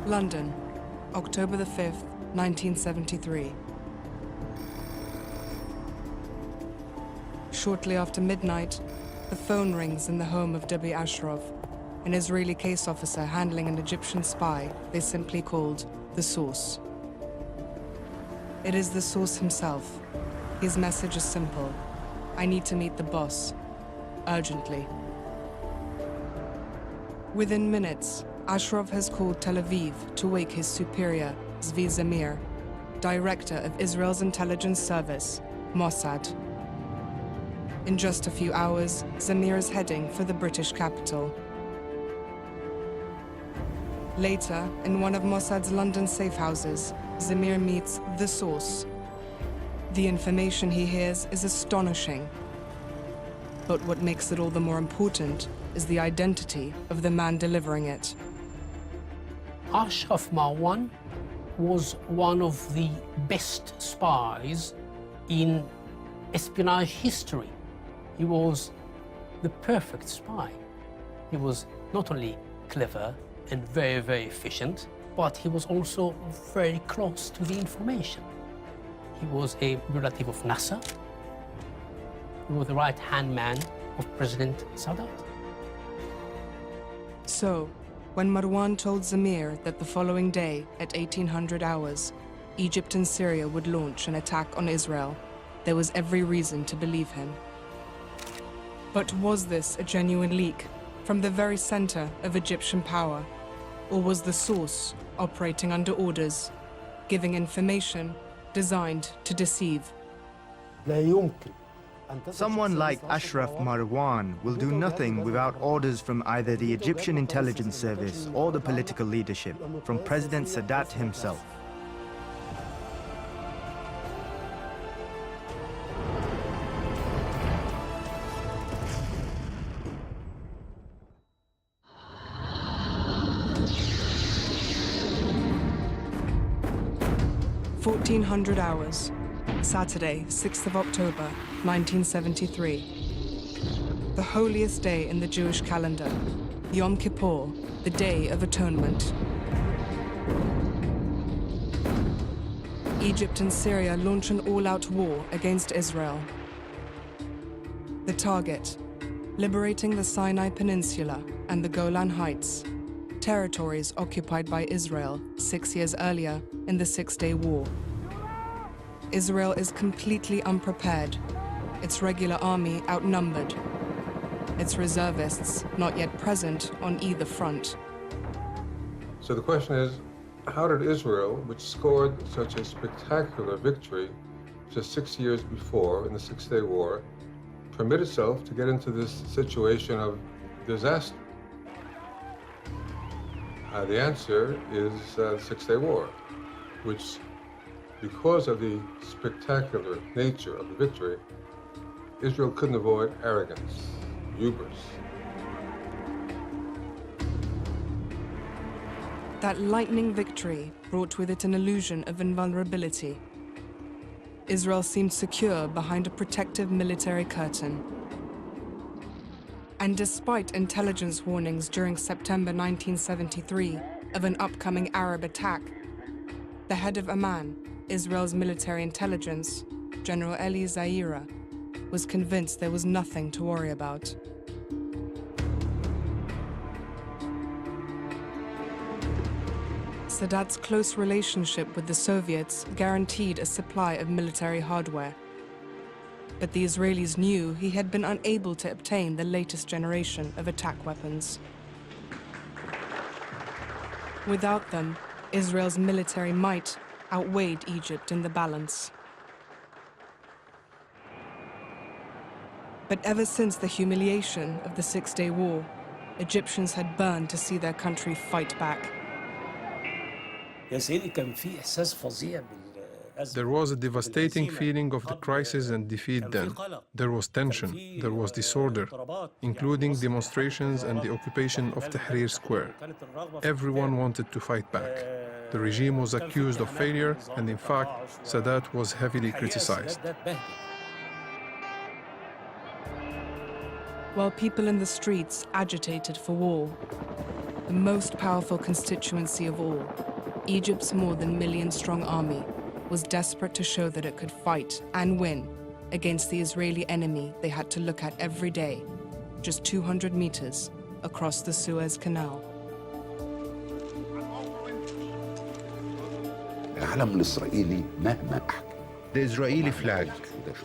London, October the 5th, 1973. Shortly after midnight, the phone rings in the home of W. Ashraf, an Israeli case officer handling an Egyptian spy they simply called the Source. It is the Source himself. His message is simple: I need to meet the boss, urgently. Within minutes, Ashraf has called Tel Aviv to wake his superior, Zvi Zamir, director of Israel's intelligence service, Mossad. In just a few hours, Zamir is heading for the British capital. Later, in one of Mossad's London safe houses, Zamir meets the Source. The information he hears is astonishing. But what makes it all the more important is the identity of the man delivering it. Ashraf Marwan was one of the best spies in espionage history. He was the perfect spy. He was not only clever and very, very efficient, but he was also very close to the information. He was a relative of Nasser. He was the right-hand man of President Sadat. So, when Marwan told Zamir that the following day, at 1800 hours, Egypt and Syria would launch an attack on Israel, there was every reason to believe him. But was this a genuine leak from the very center of Egyptian power? Or was the Source operating under orders, giving information designed to deceive? Someone like Ashraf Marwan will do nothing without orders from either the Egyptian intelligence service or the political leadership, from President Sadat himself. Hours, Saturday, 6th of October, 1973. The holiest day in the Jewish calendar, Yom Kippur, the Day of Atonement. Egypt and Syria launch an all-out war against Israel. The target, liberating the Sinai Peninsula and the Golan Heights, territories occupied by Israel 6 years earlier in the Six-Day War. Israel is completely unprepared, its regular army outnumbered, its reservists not yet present on either front. So the question is, how did Israel, which scored such a spectacular victory just 6 years before in the Six-Day War, permit itself to get into this situation of disaster? The answer is the Six-Day War, which, because of the spectacular nature of the victory, Israel couldn't avoid arrogance, hubris. That lightning victory brought with it an illusion of invulnerability. Israel seemed secure behind a protective military curtain. And despite intelligence warnings during September 1973 of an upcoming Arab attack, the head of Amman, Israel's military intelligence, General Eli Zaira, was convinced there was nothing to worry about. Sadat's close relationship with the Soviets guaranteed a supply of military hardware. But the Israelis knew he had been unable to obtain the latest generation of attack weapons. Without them, Israel's military might outweighed Egypt in the balance. But ever since the humiliation of the Six-Day War, Egyptians had burned to see their country fight back. There was a devastating feeling of the crisis and defeat then. There was tension, there was disorder, including demonstrations and the occupation of Tahrir Square. Everyone wanted to fight back. The regime was accused of failure, and in fact, Sadat was heavily criticized. While people in the streets agitated for war, the most powerful constituency of all, Egypt's more than million-strong army was desperate to show that it could fight and win against the Israeli enemy they had to look at every day, just 200 meters across the Suez Canal. The Israeli flag,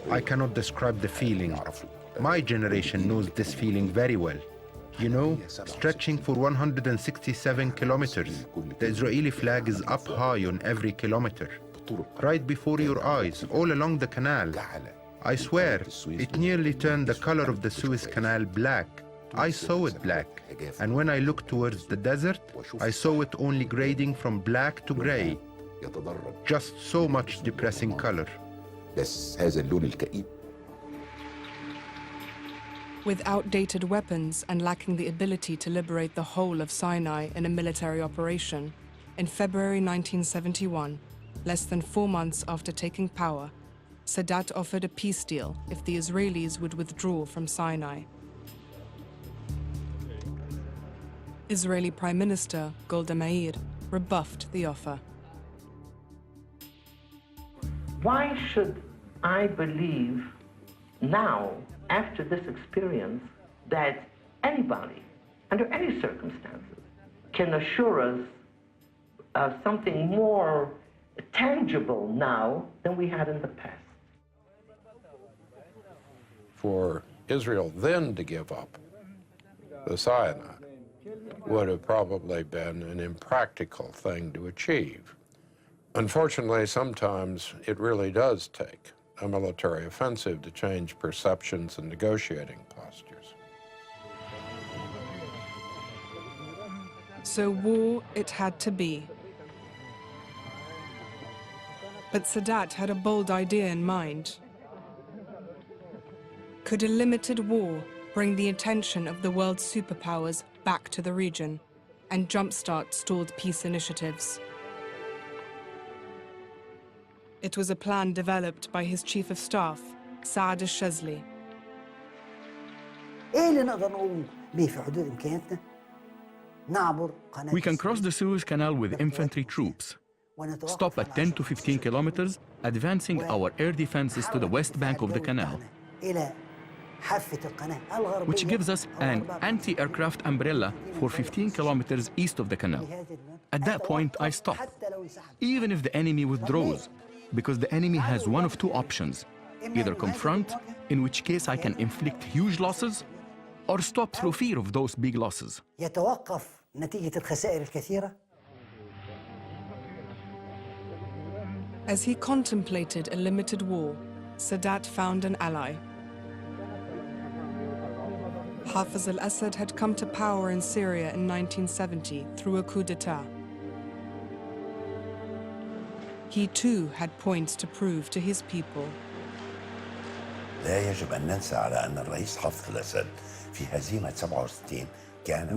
I cannot describe the feeling. My generation knows this feeling very well. You know, stretching for 167 kilometers, the Israeli flag is up high on every kilometer, right before your eyes, all along the canal. I swear, it nearly turned the color of the Suez Canal black. I saw it black, and when I looked towards the desert, I saw it only grading from black to gray. Just so much depressing color. With outdated weapons and lacking the ability to liberate the whole of Sinai in a military operation, in February 1971, less than 4 months after taking power, Sadat offered a peace deal if the Israelis would withdraw from Sinai. Israeli Prime Minister Golda Meir rebuffed the offer. Why should I believe now, after this experience, that anybody, under any circumstances, can assure us of something more tangible now than we had in the past? For Israel then to give up the Sinai would have probably been an impractical thing to achieve. Unfortunately, sometimes it really does take a military offensive to change perceptions and negotiating postures. So war it had to be. But Sadat had a bold idea in mind. Could a limited war bring the attention of the world's superpowers back to the region and jumpstart stalled peace initiatives? It was a plan developed by his chief of staff, Saad al-Shazli. We can cross the Suez Canal with infantry troops, stop at 10 to 15 kilometers, advancing our air defenses to the west bank of the canal, which gives us an anti-aircraft umbrella for 15 kilometers east of the canal. At that point, I stop, even if the enemy withdraws, because the enemy has one of two options: either confront, in which case I can inflict huge losses, or stop through fear of those big losses. As he contemplated a limited war, Sadat found an ally. Hafez al-Assad had come to power in Syria in 1970 through a coup d'etat. He too had points to prove to his people.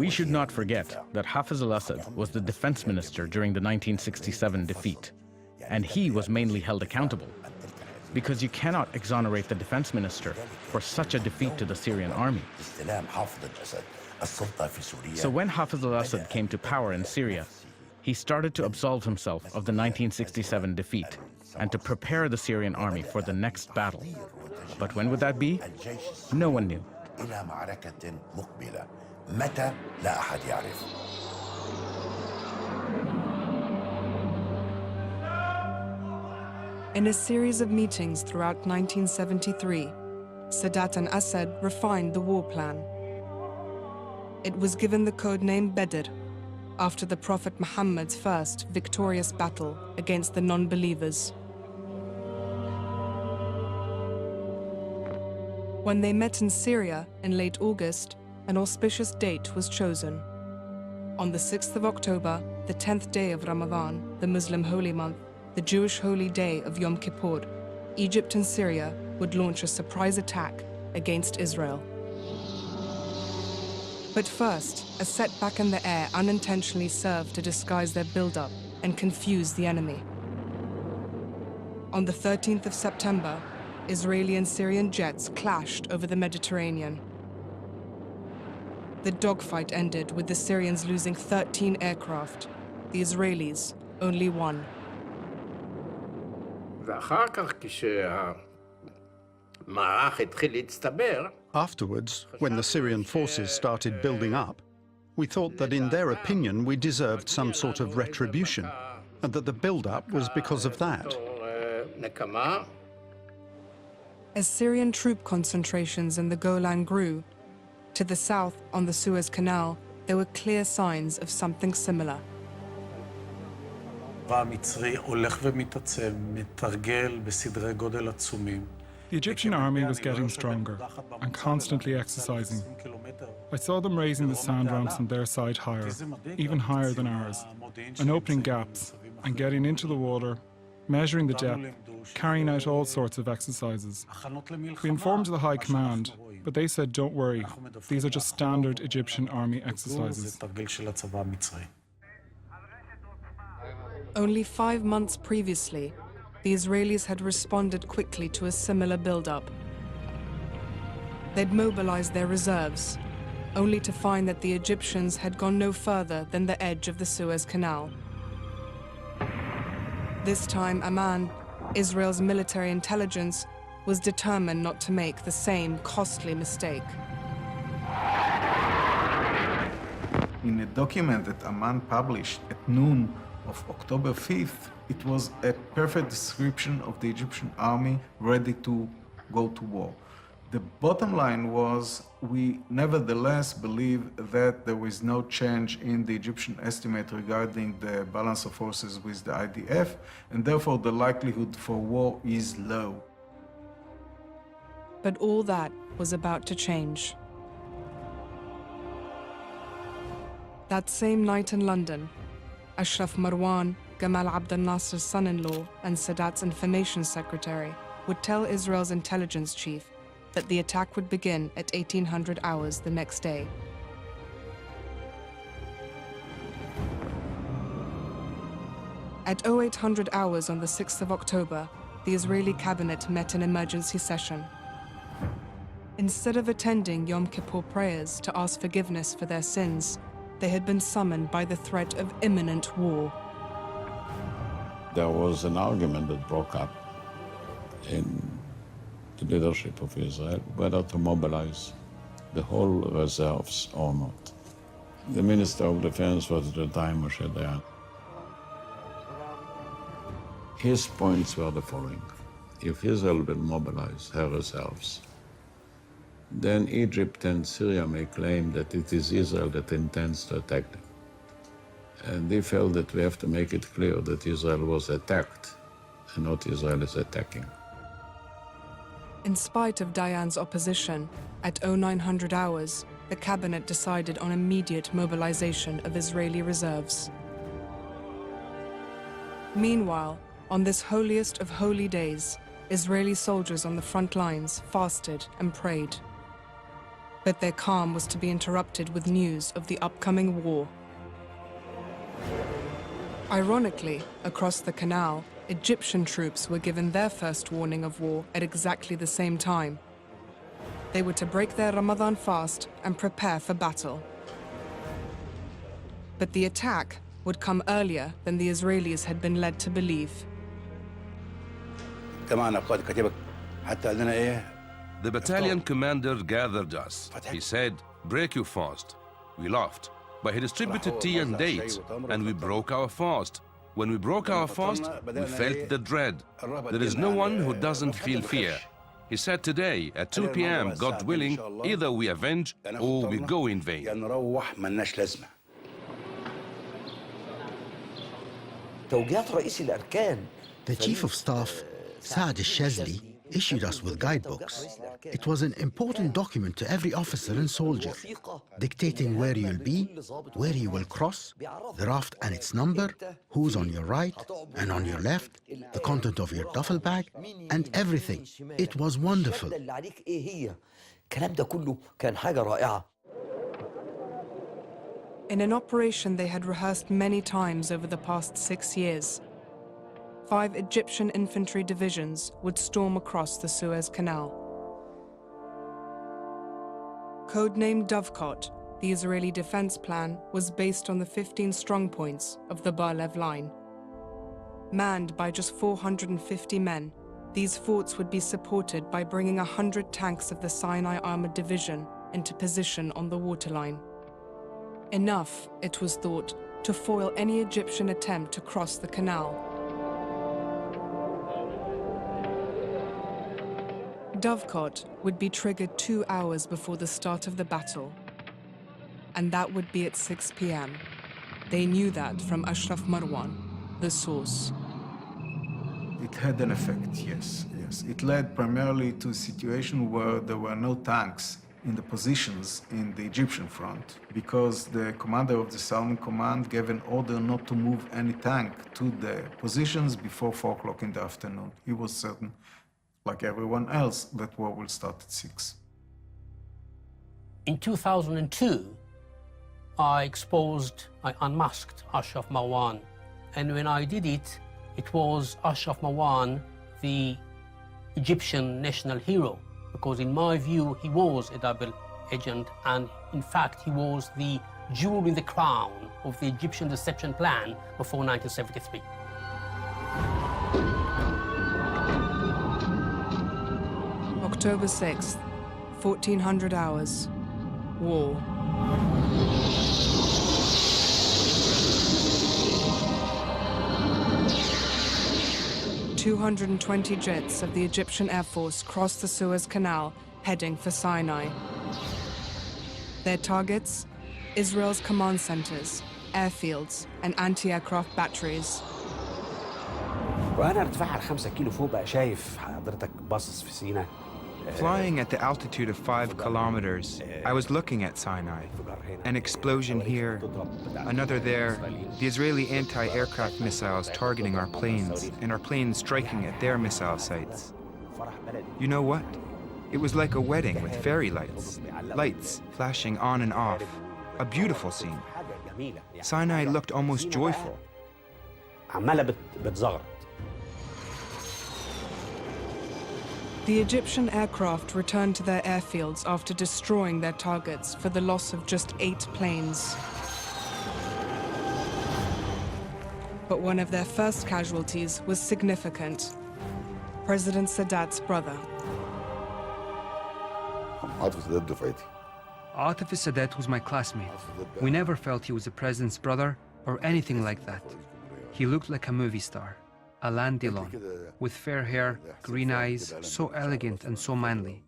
We should not forget that Hafez al-Assad was the defense minister during the 1967 defeat, and he was mainly held accountable, because you cannot exonerate the defense minister for such a defeat to the Syrian army. So when Hafez al-Assad came to power in Syria, he started to absolve himself of the 1967 defeat and to prepare the Syrian army for the next battle. But when would that be? No one knew. In a series of meetings throughout 1973, Sadat and Assad refined the war plan. It was given the code name Bedr, after the Prophet Muhammad's first victorious battle against the non-believers. When they met in Syria in late August, an auspicious date was chosen. On the 6th of October, the 10th day of Ramadan, the Muslim holy month, the Jewish holy day of Yom Kippur, Egypt and Syria would launch a surprise attack against Israel. But first, a setback in the air unintentionally served to disguise their buildup and confuse the enemy. On the 13th of September, Israeli and Syrian jets clashed over the Mediterranean. The dogfight ended with the Syrians losing 13 aircraft, the Israelis only 1. Afterwards, when the Syrian forces started building up, we thought that in their opinion we deserved some sort of retribution, and that the build-up was because of that. As Syrian troop concentrations in the Golan grew, to the south on the Suez Canal, there were clear signs of something similar. The Egyptian army was getting stronger and constantly exercising. I saw them raising the sand ramps on their side higher, even higher than ours, and opening gaps and getting into the water, measuring the depth, carrying out all sorts of exercises. We informed the High Command, but they said, don't worry, these are just standard Egyptian army exercises. Only 5 months previously, the Israelis had responded quickly to a similar build-up. They'd mobilized their reserves, only to find that the Egyptians had gone no further than the edge of the Suez Canal. This time, Amman, Israel's military intelligence, was determined not to make the same costly mistake. In a document that Amman published at noon of October 5th, it was a perfect description of the Egyptian army ready to go to war. The bottom line was, we nevertheless believe that there is no change in the Egyptian estimate regarding the balance of forces with the IDF, and therefore the likelihood for war is low. But all that was about to change. That same night in London, Ashraf Marwan, Gamal Abdel Nasser's son-in-law and Sadat's information secretary, would tell Israel's intelligence chief that the attack would begin at 1800 hours the next day. At 0800 hours on the 6th of October, the Israeli cabinet met in emergency session. Instead of attending Yom Kippur prayers to ask forgiveness for their sins, they had been summoned by the threat of imminent war. There was an argument that broke up in the leadership of Israel whether to mobilize the whole reserves or not. The Minister of Defense was at the time Moshe Dayan. His points were the following. If Israel will mobilize her reserves, then Egypt and Syria may claim that it is Israel that intends to attack them. And they felt that we have to make it clear that Israel was attacked and not Israel is attacking. In spite of Dayan's opposition, at 0900 hours, the cabinet decided on immediate mobilization of Israeli reserves. Meanwhile, on this holiest of holy days, Israeli soldiers on the front lines fasted and prayed. But their calm was to be interrupted with news of the upcoming war. Ironically, across the canal, Egyptian troops were given their first warning of war at exactly the same time. They were to break their Ramadan fast and prepare for battle. But the attack would come earlier than the Israelis had been led to believe. The battalion commander gathered us. He said, "Break your fast." We laughed. But he distributed tea and dates, and we broke our fast. When we broke our fast, we felt the dread. There is no one who doesn't feel fear. He said today, at 2 p.m., God willing, either we avenge or we go in vain. The Chief of Staff, Saad al-Shazli, issued us with guidebooks. It was an important document to every officer and soldier, dictating where you'll be, where you will cross, the raft and its number, who's on your right and on your left, the content of your duffel bag, and everything. It was wonderful. In an operation they had rehearsed many times over the past 6 years, 5 Egyptian infantry divisions would storm across the Suez Canal. Codenamed Dovecot, The Israeli defense plan was based on the 15 strongpoints of the Bar-Lev line. Manned by just 450 men, these forts would be supported by bringing 100 tanks of the Sinai Armored Division into position on the waterline. Enough, it was thought, to foil any Egyptian attempt to cross the canal. Dovecot would be triggered 2 hours before the start of the battle, and that would be at 6 p.m. They knew that from Ashraf Marwan, the source. It had an effect, yes. It led primarily to a situation where there were no tanks in the positions in the Egyptian front because the commander of the Southern Command gave an order not to move any tank to the positions before 4 o'clock in the afternoon. He was certain, like everyone else, that war will start at 6. In 2002, I unmasked Ashraf Marwan. And when I did it, it was Ashraf Marwan, the Egyptian national hero, because in my view, he was a double agent, and in fact, he was the jewel in the crown of the Egyptian deception plan before 1973. October 6th, 1400 hours, war. "220 jets of the Egyptian Air Force crossed the Suez Canal, heading for Sinai. Their targets? Israel's command centers, airfields, and anti-aircraft batteries. وأنا ارتفاع 5 كيلو فوق بقى شايف حضرتك باصص في سيناء. Flying at the altitude of 5 kilometers, I was looking at Sinai. An explosion here, another there, the Israeli anti-aircraft missiles targeting our planes, and our planes striking at their missile sites. You know what? It was like a wedding with fairy lights, lights flashing on and off. A beautiful scene. Sinai looked almost joyful. عمالة بتزغرط. The Egyptian aircraft returned to their airfields after destroying their targets for the loss of just 8 planes. But one of their first casualties was significant. President Sadat's brother. Atif Sadat was my classmate. We never felt he was the president's brother or anything like that. He looked like a movie star. Alain Delon, with fair hair, green eyes, so elegant and so manly.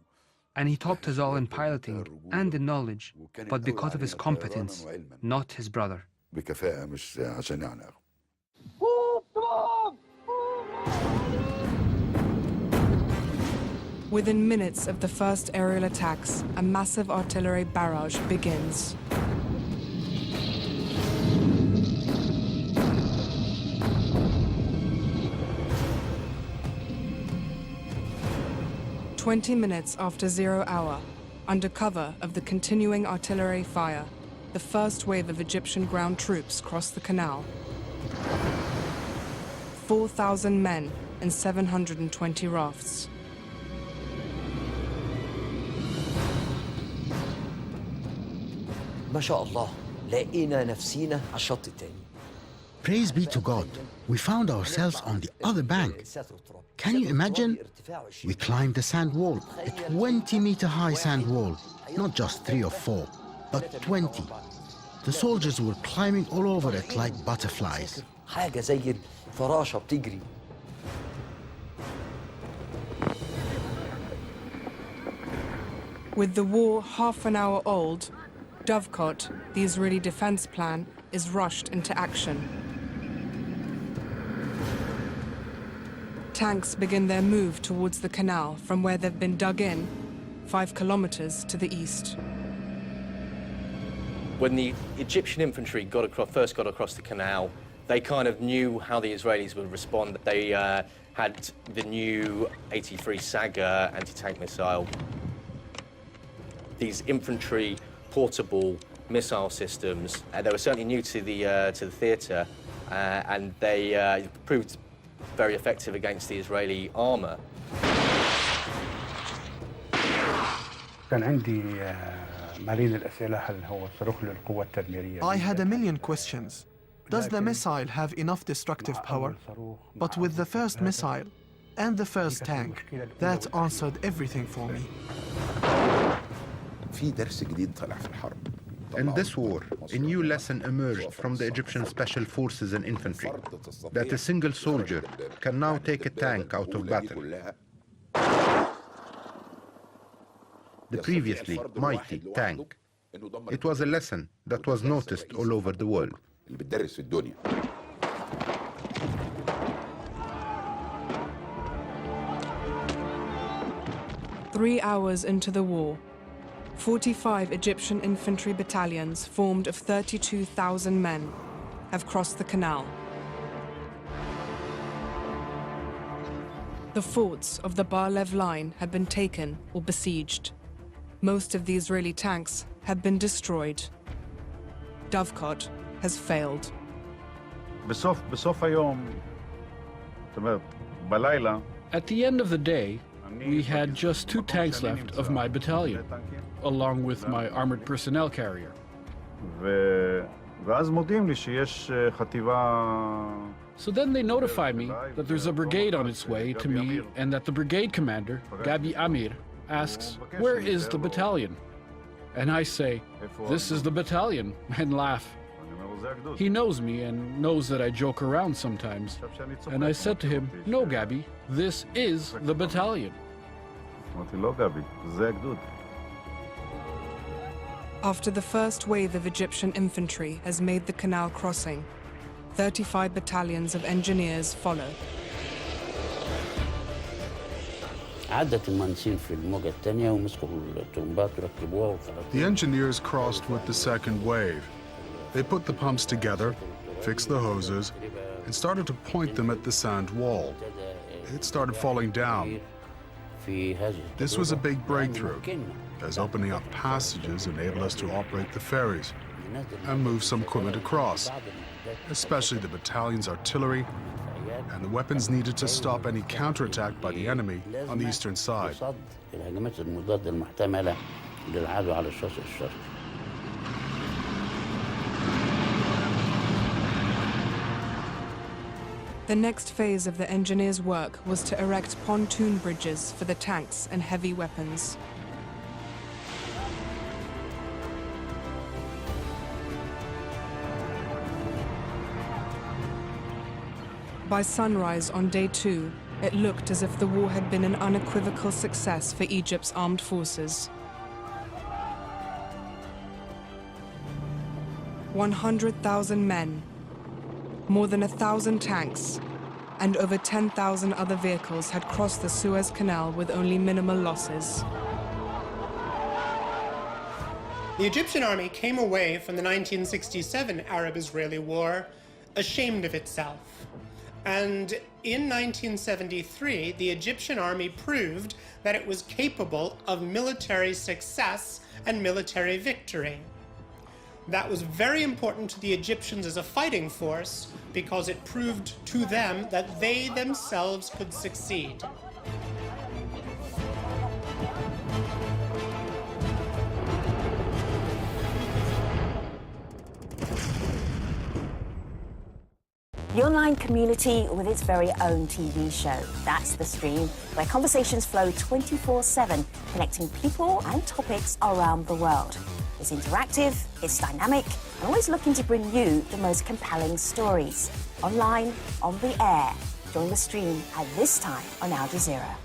And he topped us all in piloting and in knowledge, but because of his competence, not his brother. Within minutes of the first aerial attacks, a massive artillery barrage begins. "20 minutes after 0 hour, under cover of the continuing artillery fire, the first wave of Egyptian ground troops crossed the canal. 4,000 men and 720 rafts. ما شاء الله لقينا نفسينا على الشط التاني. Praise be to God, we found ourselves on the other bank. Can you imagine? We climbed the sand wall, a 20-meter-high sand wall, not just 3 or 4, but 20. The soldiers were climbing all over it like butterflies. حاجة زي الفراشة بتجري. With the war half an hour old, Dovecot, the Israeli defense plan, is rushed into action. Tanks begin their move towards the canal from where they've been dug in, 5 kilometers to the east. When the Egyptian infantry first got across the canal, they kind of knew how the Israelis would respond. They had the new 83 Saga anti-tank missile. These infantry portable missile systems, they were certainly new to the theatre, and they proved very effective against the Israeli armour. كان عندي I had a million questions. Does the missile have enough destructive power? But with the first missile and the first tank, that answered everything for me. In this war, a new lesson emerged from the Egyptian Special Forces and Infantry, that a single soldier can now take a tank out of battle. The previously mighty tank. It was a lesson that was noticed all over the world. 3 hours into the war, 45 Egyptian infantry battalions formed of 32,000 men have crossed the canal. The forts of the Bar-Lev line have been taken or besieged. Most of the Israeli tanks have been destroyed. Dovecot has failed. At the end of the day, we had just 2 tanks left of my battalion, along with my armored personnel carrier. So then they notify me that there's a brigade on its way to me and that the brigade commander, Gabi Amir, asks, "Where is the battalion?" And I say, "This is the battalion," and laugh. He knows me and knows that I joke around sometimes. And I said to him, "No, Gabi, this is the battalion." After the first wave of Egyptian infantry has made the canal crossing, 35 battalions of engineers follow. The engineers crossed with the second wave. They put the pumps together, fixed the hoses, and started to point them at the sand wall. It started falling down. This was a big breakthrough, as opening up passages enabled us to operate the ferries and move some equipment across, especially the battalion's artillery and the weapons needed to stop any counterattack by the enemy on the eastern side. The next phase of the engineers' work was to erect pontoon bridges for the tanks and heavy weapons. By sunrise on day 2, it looked as if the war had been an unequivocal success for Egypt's armed forces. 100,000 men, more than 1,000 tanks, and over 10,000 other vehicles had crossed the Suez Canal with only minimal losses. The Egyptian army came away from the 1967 Arab-Israeli War ashamed of itself. And in 1973, the Egyptian army proved that it was capable of military success and military victory. That was very important to the Egyptians as a fighting force because it proved to them that they themselves could succeed. The online community with its very own TV show. That's The Stream, where conversations flow 24/7, connecting people and topics around the world. It's interactive, it's dynamic, and always looking to bring you the most compelling stories. Online, on the air. Join The Stream at this time on Al Jazeera.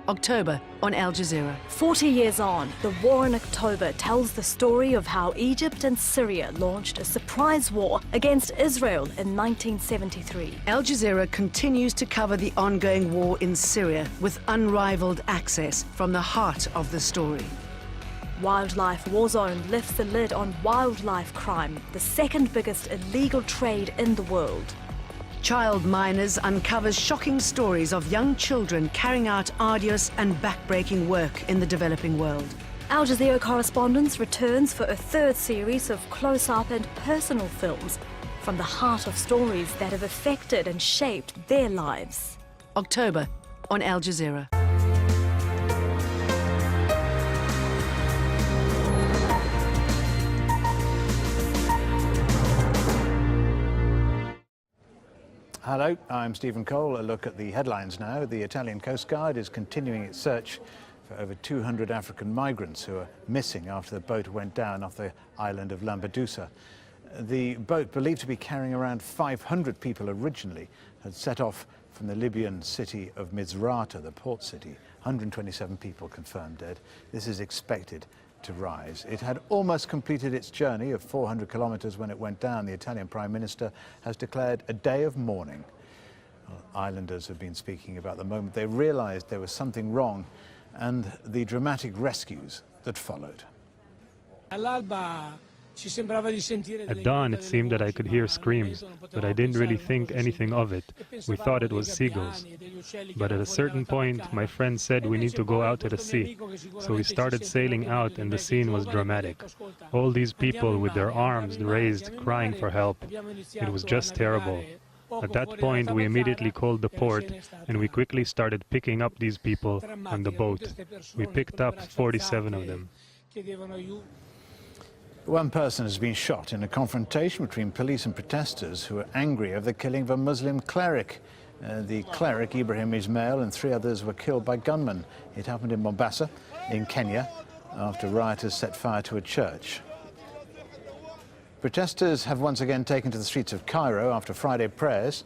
October on Al Jazeera. 40 years on, the war in October tells the story of how Egypt and Syria launched a surprise war against Israel in 1973. Al Jazeera continues to cover the ongoing war in Syria with unrivaled access from the heart of the story. Wildlife Warzone lifts the lid on wildlife crime, the second biggest illegal trade in the world. Child Miners uncovers shocking stories of young children carrying out arduous and backbreaking work in the developing world. Al Jazeera Correspondence returns for a third series of close-up and personal films from the heart of stories that have affected and shaped their lives. October on Al Jazeera. Hello, I'm Stephen Cole. A look at the headlines now. The Italian Coast Guard is continuing its search for over 200 African migrants who are missing after the boat went down off the island of Lampedusa. The boat, believed to be carrying around 500 people originally, had set off from the Libyan city of Misrata, the port city. 127 people confirmed dead. This is expected to rise. It had almost completed its journey of 400 kilometers when it went down. The Italian Prime Minister has declared a day of mourning. Well, islanders have been speaking about the moment they realized there was something wrong and the dramatic rescues that followed. At dawn, it seemed that I could hear screams, but I didn't really think anything of it. We thought it was seagulls. But at a certain point, my friend said we need to go out to the sea. So we started sailing out, and the scene was dramatic. All these people with their arms raised, crying for help. It was just terrible. At that point, we immediately called the port, and we quickly started picking up these people on the boat. We picked up 47 of them. One person has been shot in a confrontation between police and protesters who are angry over the killing of a Muslim cleric. The cleric, Ibrahim Ismail, and 3 others were killed by gunmen. It happened in Mombasa, in Kenya, after rioters set fire to a church. Protesters have once again taken to the streets of Cairo after Friday prayers.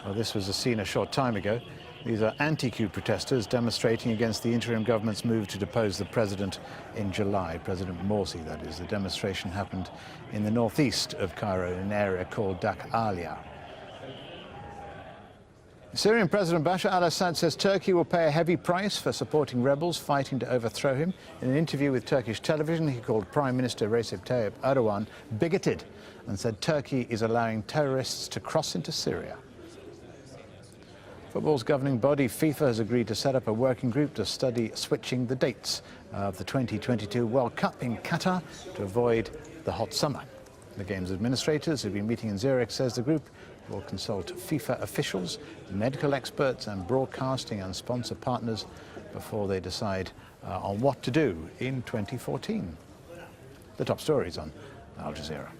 Well, this was a scene a short time ago. These are anti-coup protesters demonstrating against the interim government's move to depose the president in July, President Morsi, that is. The demonstration happened in the northeast of Cairo, in an area called Dak Alia. Syrian President Bashar al-Assad says Turkey will pay a heavy price for supporting rebels fighting to overthrow him. In an interview with Turkish television, he called Prime Minister Recep Tayyip Erdogan bigoted and said Turkey is allowing terrorists to cross into Syria. Football's governing body, FIFA, has agreed to set up a working group to study switching the dates of the 2022 World Cup in Qatar to avoid the hot summer. The game's administrators, who've been meeting in Zurich, says the group will consult FIFA officials, medical experts and broadcasting and sponsor partners before they decide on what to do in 2014. The top stories on Al Jazeera.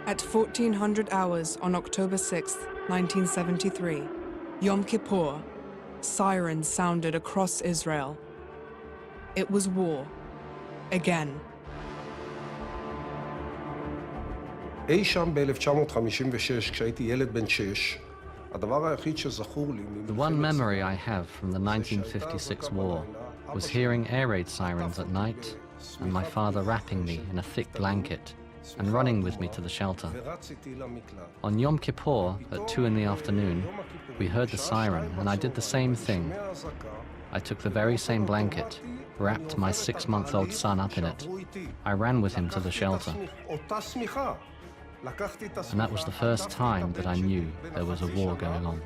At 1400 hours on October 6, 1973, Yom Kippur, sirens sounded across Israel. It was war. Again. אי שם ב-1956, כשהייתי ילד בן 6, הדבר היחיד שזכור לי... The one memory I have from the 1956 war was hearing air raid sirens at night and my father wrapping me in a thick blanket and running with me to the shelter. On Yom Kippur, at 2 in the afternoon, we heard the siren, and I did the same thing. I took the very same blanket, wrapped my 6-month-old son up in it. I ran with him to the shelter. And that was the first time that I knew there was a war going on.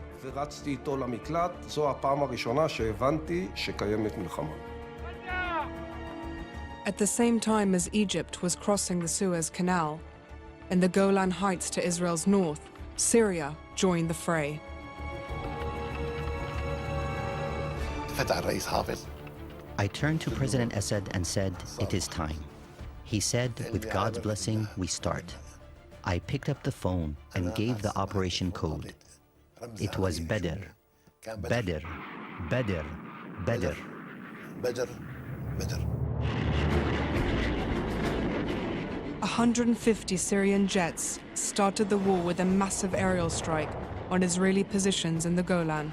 At the same time as Egypt was crossing the Suez Canal, in the Golan Heights to Israel's north, Syria joined the fray. I turned to President Assad and said, "It is time." He said, "With God's blessing, we start." I picked up the phone and gave the operation code. It was Badr, Badr, Badr, Badr. 150 Syrian jets started the war with a massive aerial strike on Israeli positions in the Golan.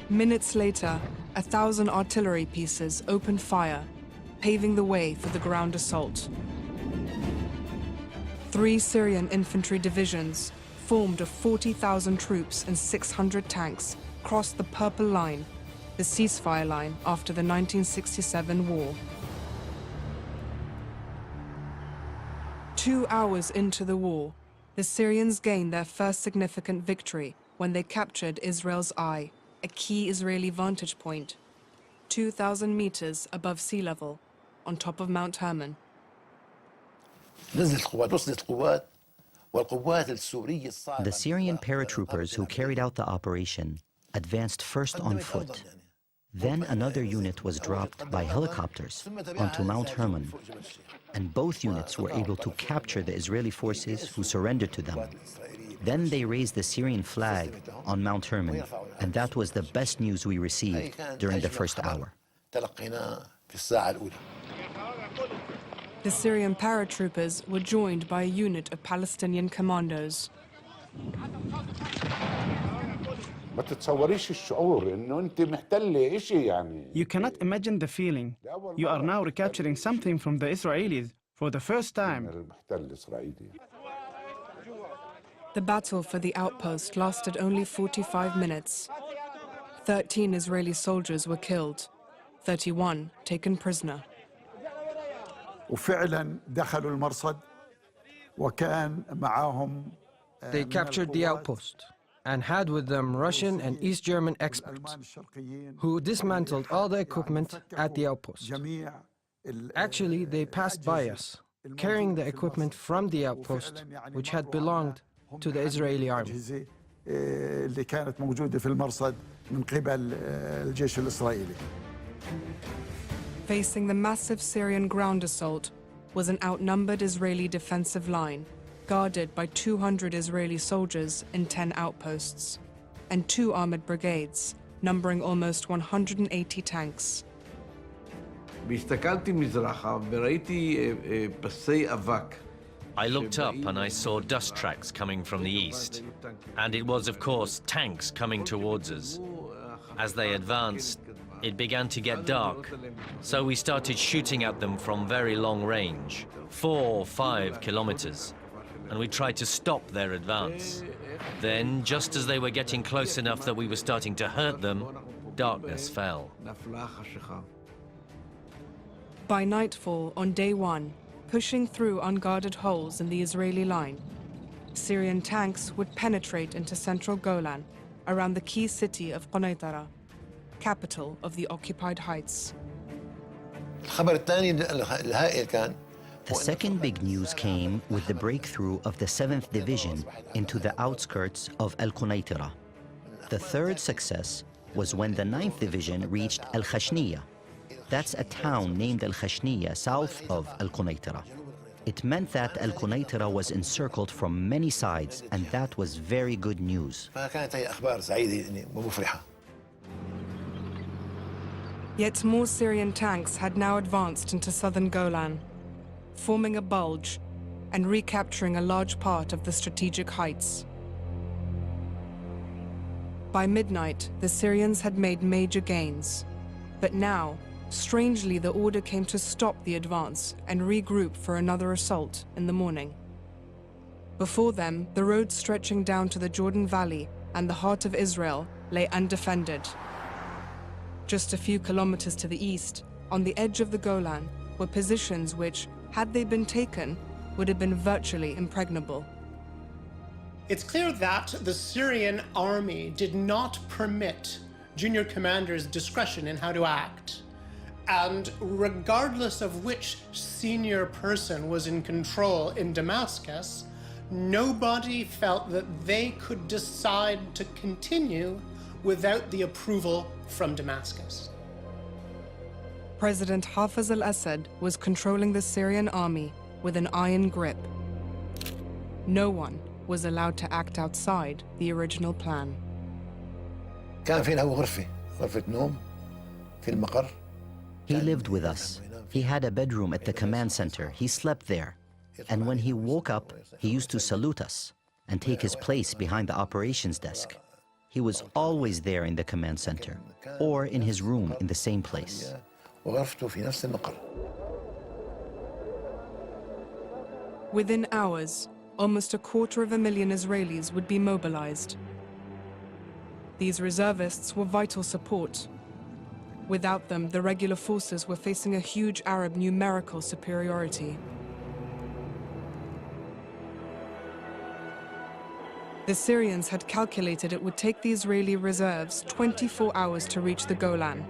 Minutes later, 1,000 artillery pieces opened fire, paving the way for the ground assault. 3 Syrian infantry divisions, formed of 40,000 troops and 600 tanks, crossed the Purple Line, the ceasefire line after the 1967 war. 2 hours into the war, the Syrians gained their first significant victory when they captured Israel's Eye, a key Israeli vantage point, 2,000 meters above sea level, on top of Mount Hermon. The Syrian paratroopers who carried out the operation advanced first on foot. Then another unit was dropped by helicopters onto Mount Hermon, and both units were able to capture the Israeli forces who surrendered to them. Then they raised the Syrian flag on Mount Hermon, and that was the best news we received during the first hour. The Syrian paratroopers were joined by a unit of Palestinian commandos. You cannot imagine the feeling. You are now recapturing something from the Israelis for the first time. The battle for the outpost lasted only 45 minutes. 13 Israeli soldiers were killed, 31 taken prisoner. They captured the outpost and had with them Russian and East German experts who dismantled all the equipment at the outpost. Actually, they passed by us, carrying the equipment from the outpost, which had belonged to the Israeli army. Facing the massive Syrian ground assault was an outnumbered Israeli defensive line, guarded by 200 Israeli soldiers in 10 outposts, and 2 armored brigades, numbering almost 180 tanks. I looked up and I saw dust tracks coming from the east, and it was, of course, tanks coming towards us. As they advanced, it began to get dark, so we started shooting at them from very long range, 4 or 5 kilometers, and we tried to stop their advance. Then, just as they were getting close enough that we were starting to hurt them, darkness fell. By nightfall on day 1, pushing through unguarded holes in the Israeli line, Syrian tanks would penetrate into central Golan, around the key city of Quneitra, capital of the occupied heights. The second big news came with the breakthrough of the 7th Division into the outskirts of Al-Quneitra. The third success was when the 9th Division reached Al-Khashniya. That's a town named Al-Khashniya south of Al-Quneitra. It meant that Al-Quneitra was encircled from many sides, and that was very good news. Yet more Syrian tanks had now advanced into southern Golan, forming a bulge and recapturing a large part of the strategic heights. By midnight, the Syrians had made major gains, but now, strangely, the order came to stop the advance and regroup for another assault in the morning. Before them, the road stretching down to the Jordan Valley and the heart of Israel lay undefended. Just a few kilometers to the east, on the edge of the Golan, were positions which, had they been taken, would have been virtually impregnable. It's clear that the Syrian army did not permit junior commanders discretion in how to act. And regardless of which senior person was in control in Damascus, nobody felt that they could decide to continue without the approval from Damascus. President Hafez al-Assad was controlling the Syrian army with an iron grip. No one was allowed to act outside the original plan. He lived with us. He had a bedroom at the command center. He slept there. And when he woke up, he used to salute us and take his place behind the operations desk. He was always there in the command center, or in his room in the same place. Within hours, almost 250,000 Israelis would be mobilized. These reservists were vital support. Without them, the regular forces were facing a huge Arab numerical superiority. The Syrians had calculated it would take the Israeli reserves 24 hours to reach the Golan.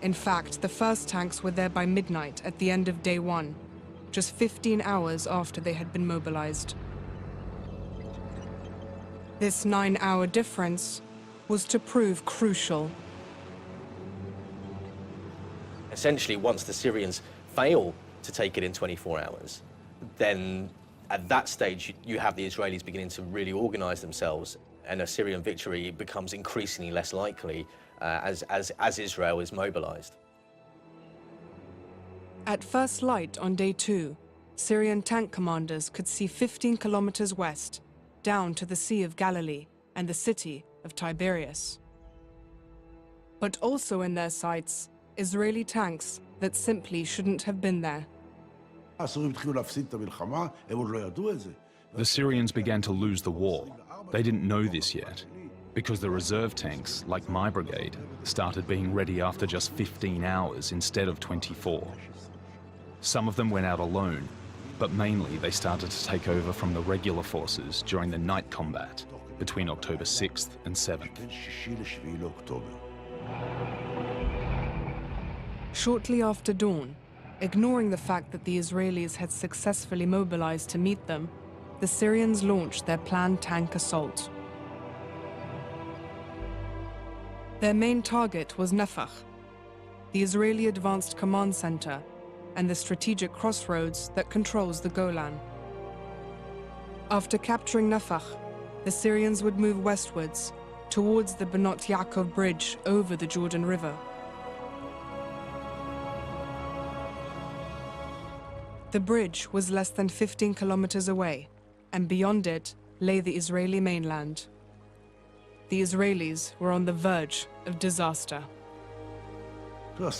In fact, the first tanks were there by midnight at the end of day 1, just 15 hours after they had been mobilized. This 9-hour difference was to prove crucial. Essentially, once the Syrians fail to take it in 24 hours, then at that stage you have the Israelis beginning to really organize themselves, and a Syrian victory becomes increasingly less likely as Israel is mobilized. At first light on day 2, Syrian tank commanders could see 15 kilometers west, down to the Sea of Galilee and the city of Tiberias. But also in their sights, Israeli tanks that simply shouldn't have been there. The Syrians began to lose the war. They didn't know this yet, because the reserve tanks, like my brigade, started being ready after just 15 hours instead of 24. Some of them went out alone, but mainly they started to take over from the regular forces during the night combat between October 6th and 7th. Shortly after dawn, ignoring the fact that the Israelis had successfully mobilized to meet them, the Syrians launched their planned tank assault. Their main target was Nafach, the Israeli Advanced Command Center, and the strategic crossroads that controls the Golan. After capturing Nafach, the Syrians would move westwards, towards the Benot Yaakov bridge over the Jordan River. The bridge was less than 15 kilometers away, and beyond it lay the Israeli mainland. The Israelis were on the verge of disaster. We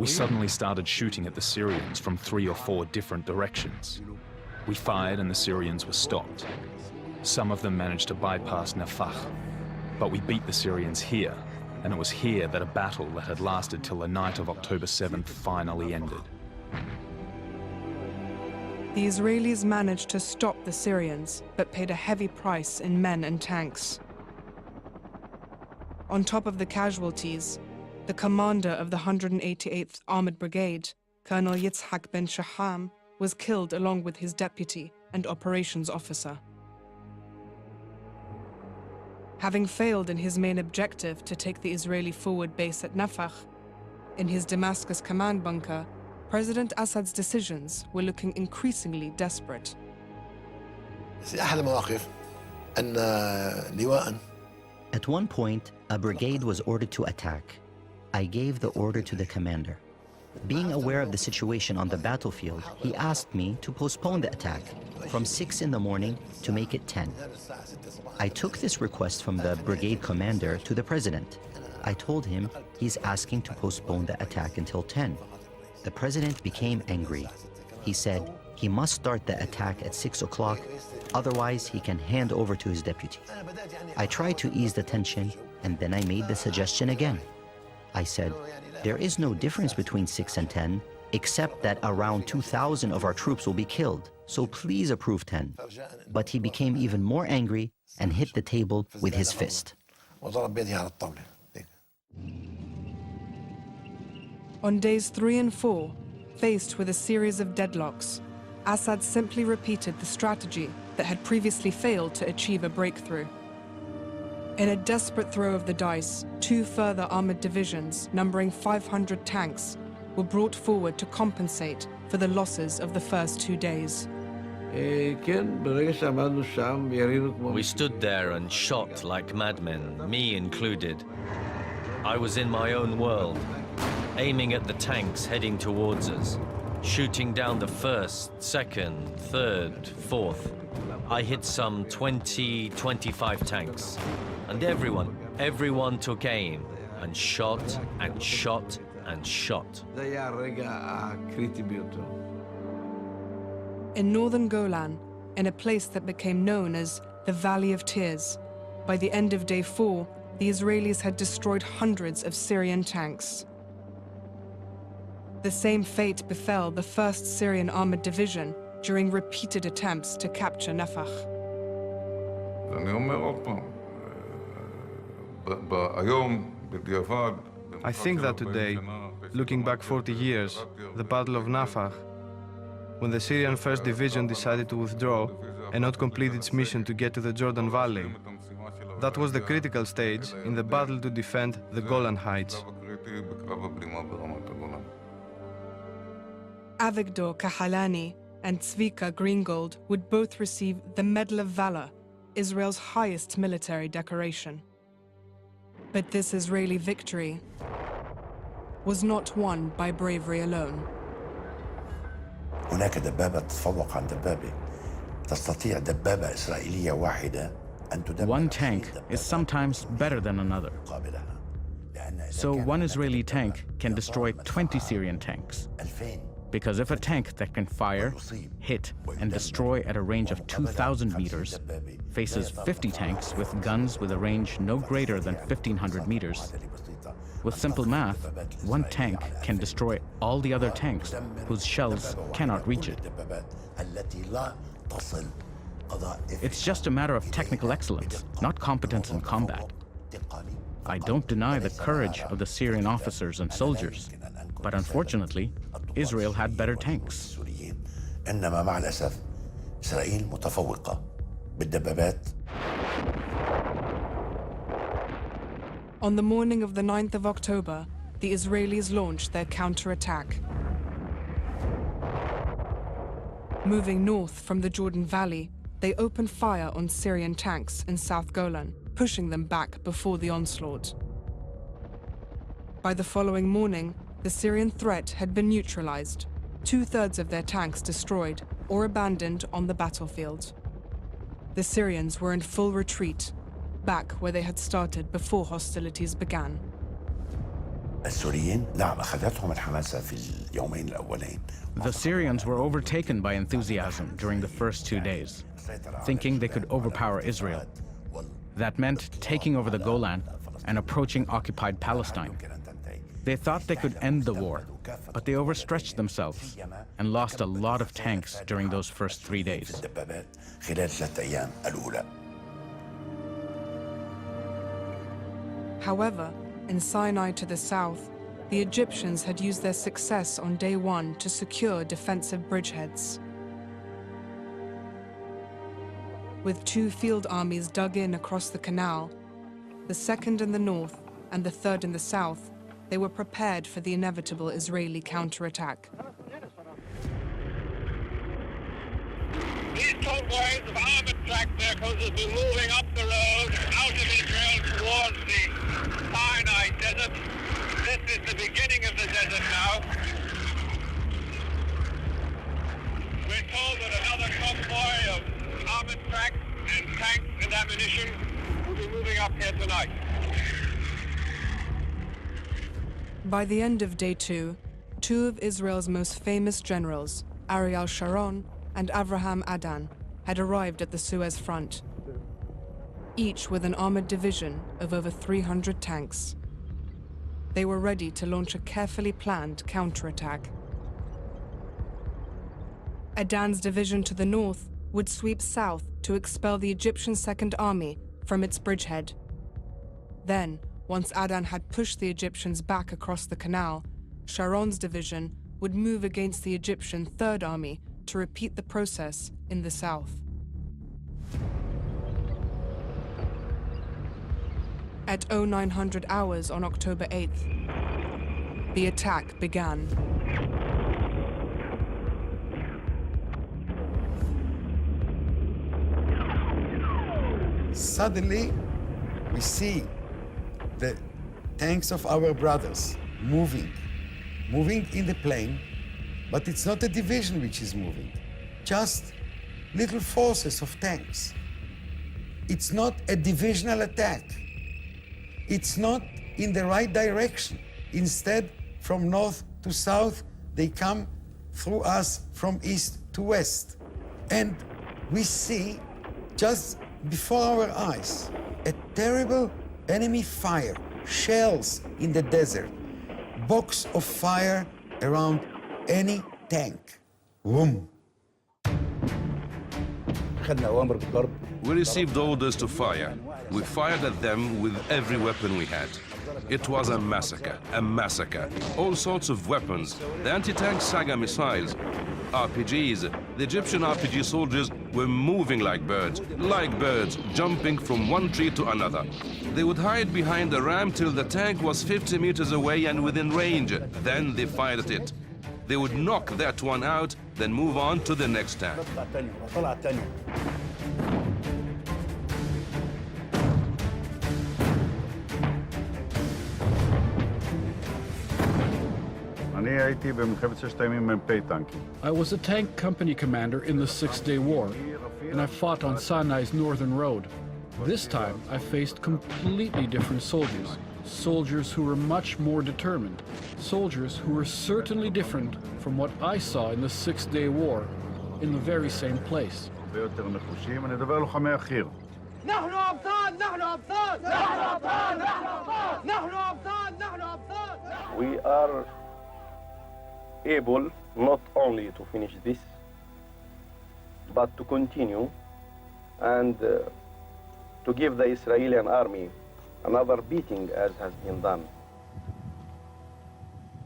suddenly started shooting at the Syrians from 3 or 4 different directions. We fired and the Syrians were stopped. Some of them managed to bypass Nafach, but we beat the Syrians here, and it was here that a battle that had lasted till the night of October 7th finally ended. The Israelis managed to stop the Syrians, but paid a heavy price in men and tanks. On top of the casualties, the commander of the 188th Armored Brigade, Colonel Yitzhak Ben Shaham, was killed along with his deputy and operations officer. Having failed in his main objective to take the Israeli forward base at Nafach, in his Damascus command bunker, President Assad's decisions were looking increasingly desperate. At one point, a brigade was ordered to attack. I gave the order to the commander. Being aware of the situation on the battlefield, he asked me to postpone the attack from 6 in the morning to make it 10. I took this request from the brigade commander to the president. I told him he's asking to postpone the attack until 10. The president became angry. He said he must start the attack at 6 o'clock, otherwise he can hand over to his deputy. I tried to ease the tension, and then I made the suggestion again. I said, there is no difference between 6 and 10, except that around 2,000 of our troops will be killed, so please approve 10. But he became even more angry and hit the table with his fist. On days 3 and 4, faced with a series of deadlocks, Assad simply repeated the strategy that had previously failed to achieve a breakthrough. In a desperate throw of the dice, 2 further armored divisions, numbering 500 tanks, were brought forward to compensate for the losses of the first 2 days. We stood there and shot like madmen, me included. I was in my own world, aiming at the tanks heading towards us, shooting down the 1st, 2nd, 3rd, 4th. I hit some 20, 25 tanks, and everyone took aim and shot and shot and shot. In northern Golan, in a place that became known as the Valley of Tears, by the end of day 4, the Israelis had destroyed hundreds of Syrian tanks. The same fate befell the 1st Syrian Armored Division during repeated attempts to capture Nafach. I think that today, looking back 40 years, the Battle of Nafah, when the Syrian 1st Division decided to withdraw and not complete its mission to get to the Jordan Valley. That was the critical stage in the battle to defend the Golan Heights. Avigdor Kahalani and Zvika Greengold would both receive the Medal of Valor, Israel's highest military decoration. But this Israeli victory was not won by bravery alone. هناك دبابة تتفوق عن دبابة. تستطيع دبابة إسرائيلية واحدة أن تدمر. One tank is sometimes better than another. So one Israeli tank can destroy 20 Syrian tanks. Because if a tank that can fire, hit, and destroy at a range of 2,000 meters faces 50 tanks with guns with a range no greater than 1,500 meters, with simple math, one tank can destroy all the other tanks whose shells cannot reach it. It's just a matter of technical excellence, not competence in combat. I don't deny the courage of the Syrian officers and soldiers, but unfortunately, Israel had better tanks. إنما مع الأسف إسرائيل متفوقة بالدبابات. On the morning of the 9th of October, the Israelis launched their counterattack. Moving north from the Jordan Valley, they opened fire on Syrian tanks in South Golan, pushing them back before the onslaught. By the following morning, the Syrian threat had been neutralized, 2/3 of their tanks destroyed or abandoned on the battlefield. The Syrians were in full retreat, back where they had started before hostilities began. السوريين نعم أخذتهم الحماسة في اليومين الأولين. The Syrians were overtaken by enthusiasm during the first 2 days, thinking they could overpower Israel. That meant taking over the Golan and approaching occupied Palestine. They thought they could end the war, but they overstretched themselves and lost a lot of tanks during those first 3 days. However, in Sinai to the south, the Egyptians had used their success on day one to secure defensive bridgeheads. With 2 field armies dug in across the canal, the 2nd in the north and the 3rd in the south, they were prepared for the inevitable Israeli counterattack. These convoys of armored track vehicles will be moving up the road out of Israel towards the Sinai desert. This is the beginning of the desert now. We're told that another convoy of armored track and tanks and ammunition will be moving up here tonight. By the end of day 2, 2 of Israel's most famous generals, Ariel Sharon and Avraham Adan, had arrived at the Suez front, each with an armored division of over 300 tanks. They were ready to launch a carefully planned counterattack. Adan's division to the north would sweep south to expel the Egyptian Second Army from its bridgehead. Then, once Adan had pushed the Egyptians back across the canal, Sharon's division would move against the Egyptian Third Army to repeat the process in the south. At 0900 hours on October 8th, the attack began. Suddenly, we see the tanks of our brothers moving in the plain, but it's not a division which is moving, just little forces of tanks. It's not a divisional attack. It's not in the right direction. Instead, from north to south, they come through us from east to west. And we see, just before our eyes, a terrible enemy fire, shells in the desert, box of fire around any tank. Boom. We received orders to fire. We fired at them with every weapon we had. It was a massacre, a massacre. All sorts of weapons, the anti-tank Saga missiles, RPGs. The Egyptian RPG soldiers were moving like birds, jumping from one tree to another. They would hide behind the ram till the tank was 50 meters away and within range. Then they fired at it. They would knock that one out, then move on to the next tank. I was a tank company commander in the Six-Day War, and I fought on Sinai's northern road. This time, I faced completely different soldiers. Soldiers who were much more determined. Soldiers who were certainly different from what I saw in the Six-Day War, in the very same place. We are able not only to finish this, but to continue and to give the Israeli army another beating as has been done.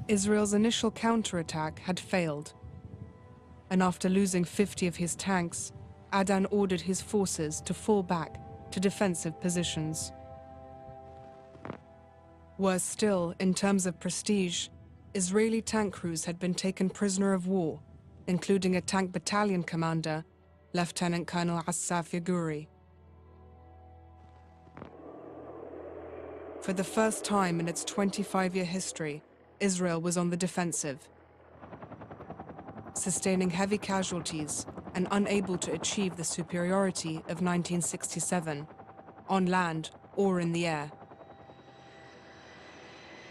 Israel's initial counterattack had failed, and after losing 50 of his tanks, Adan ordered his forces to fall back to defensive positions. Worse still, in terms of prestige, Israeli tank crews had been taken prisoner of war, including a tank battalion commander, Lieutenant Colonel Assaf Yaguri. For the first time in its 25-year history, Israel was on the defensive, sustaining heavy casualties and unable to achieve the superiority of 1967, on land or in the air.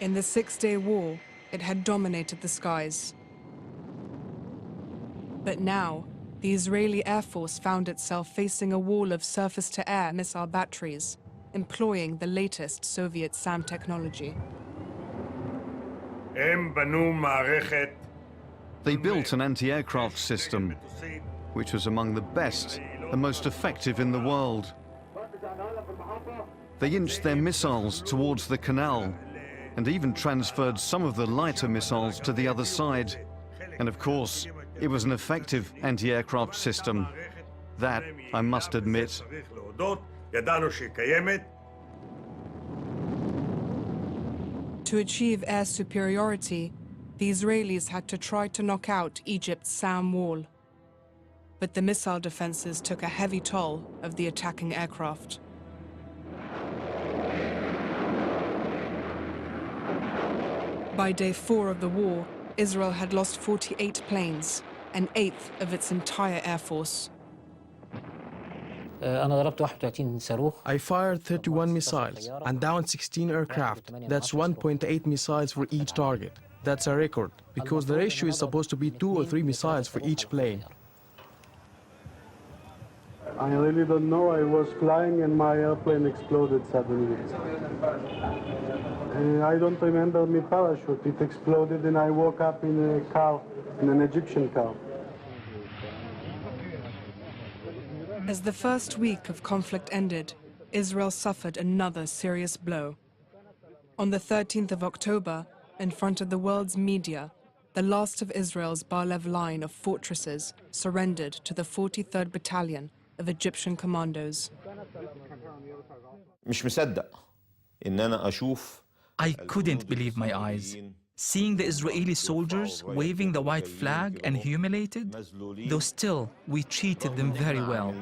In the Six-Day War, it had dominated the skies. But now, the Israeli Air Force found itself facing a wall of surface-to-air missile batteries, employing the latest Soviet SAM technology. They built an anti-aircraft system, which was among the best and most effective in the world. They inched their missiles towards the canal, and even transferred some of the lighter missiles to the other side. And of course, it was an effective anti-aircraft system. That, I must admit. To achieve air superiority, the Israelis had to try to knock out Egypt's SAM wall. But the missile defenses took a heavy toll of the attacking aircraft. By day 4 of the war, Israel had lost 48 planes, an eighth of its entire air force. I fired 31 missiles and downed 16 aircraft. That's 1.8 missiles for each target. That's a record, because the ratio is supposed to be 2 or 3 missiles for each plane. I really don't know. I was flying and my airplane exploded suddenly. I don't remember my parachute. It exploded and I woke up in a car, in an Egyptian car. As the first week of conflict ended, Israel suffered another serious blow. On the 13th of October, in front of the world's media, the last of Israel's Bar-Lev line of fortresses surrendered to the 43rd Battalion of Egyptian commandos. I couldn't believe my eyes. Seeing the Israeli soldiers waving the white flag and humiliated, though still we treated them very well.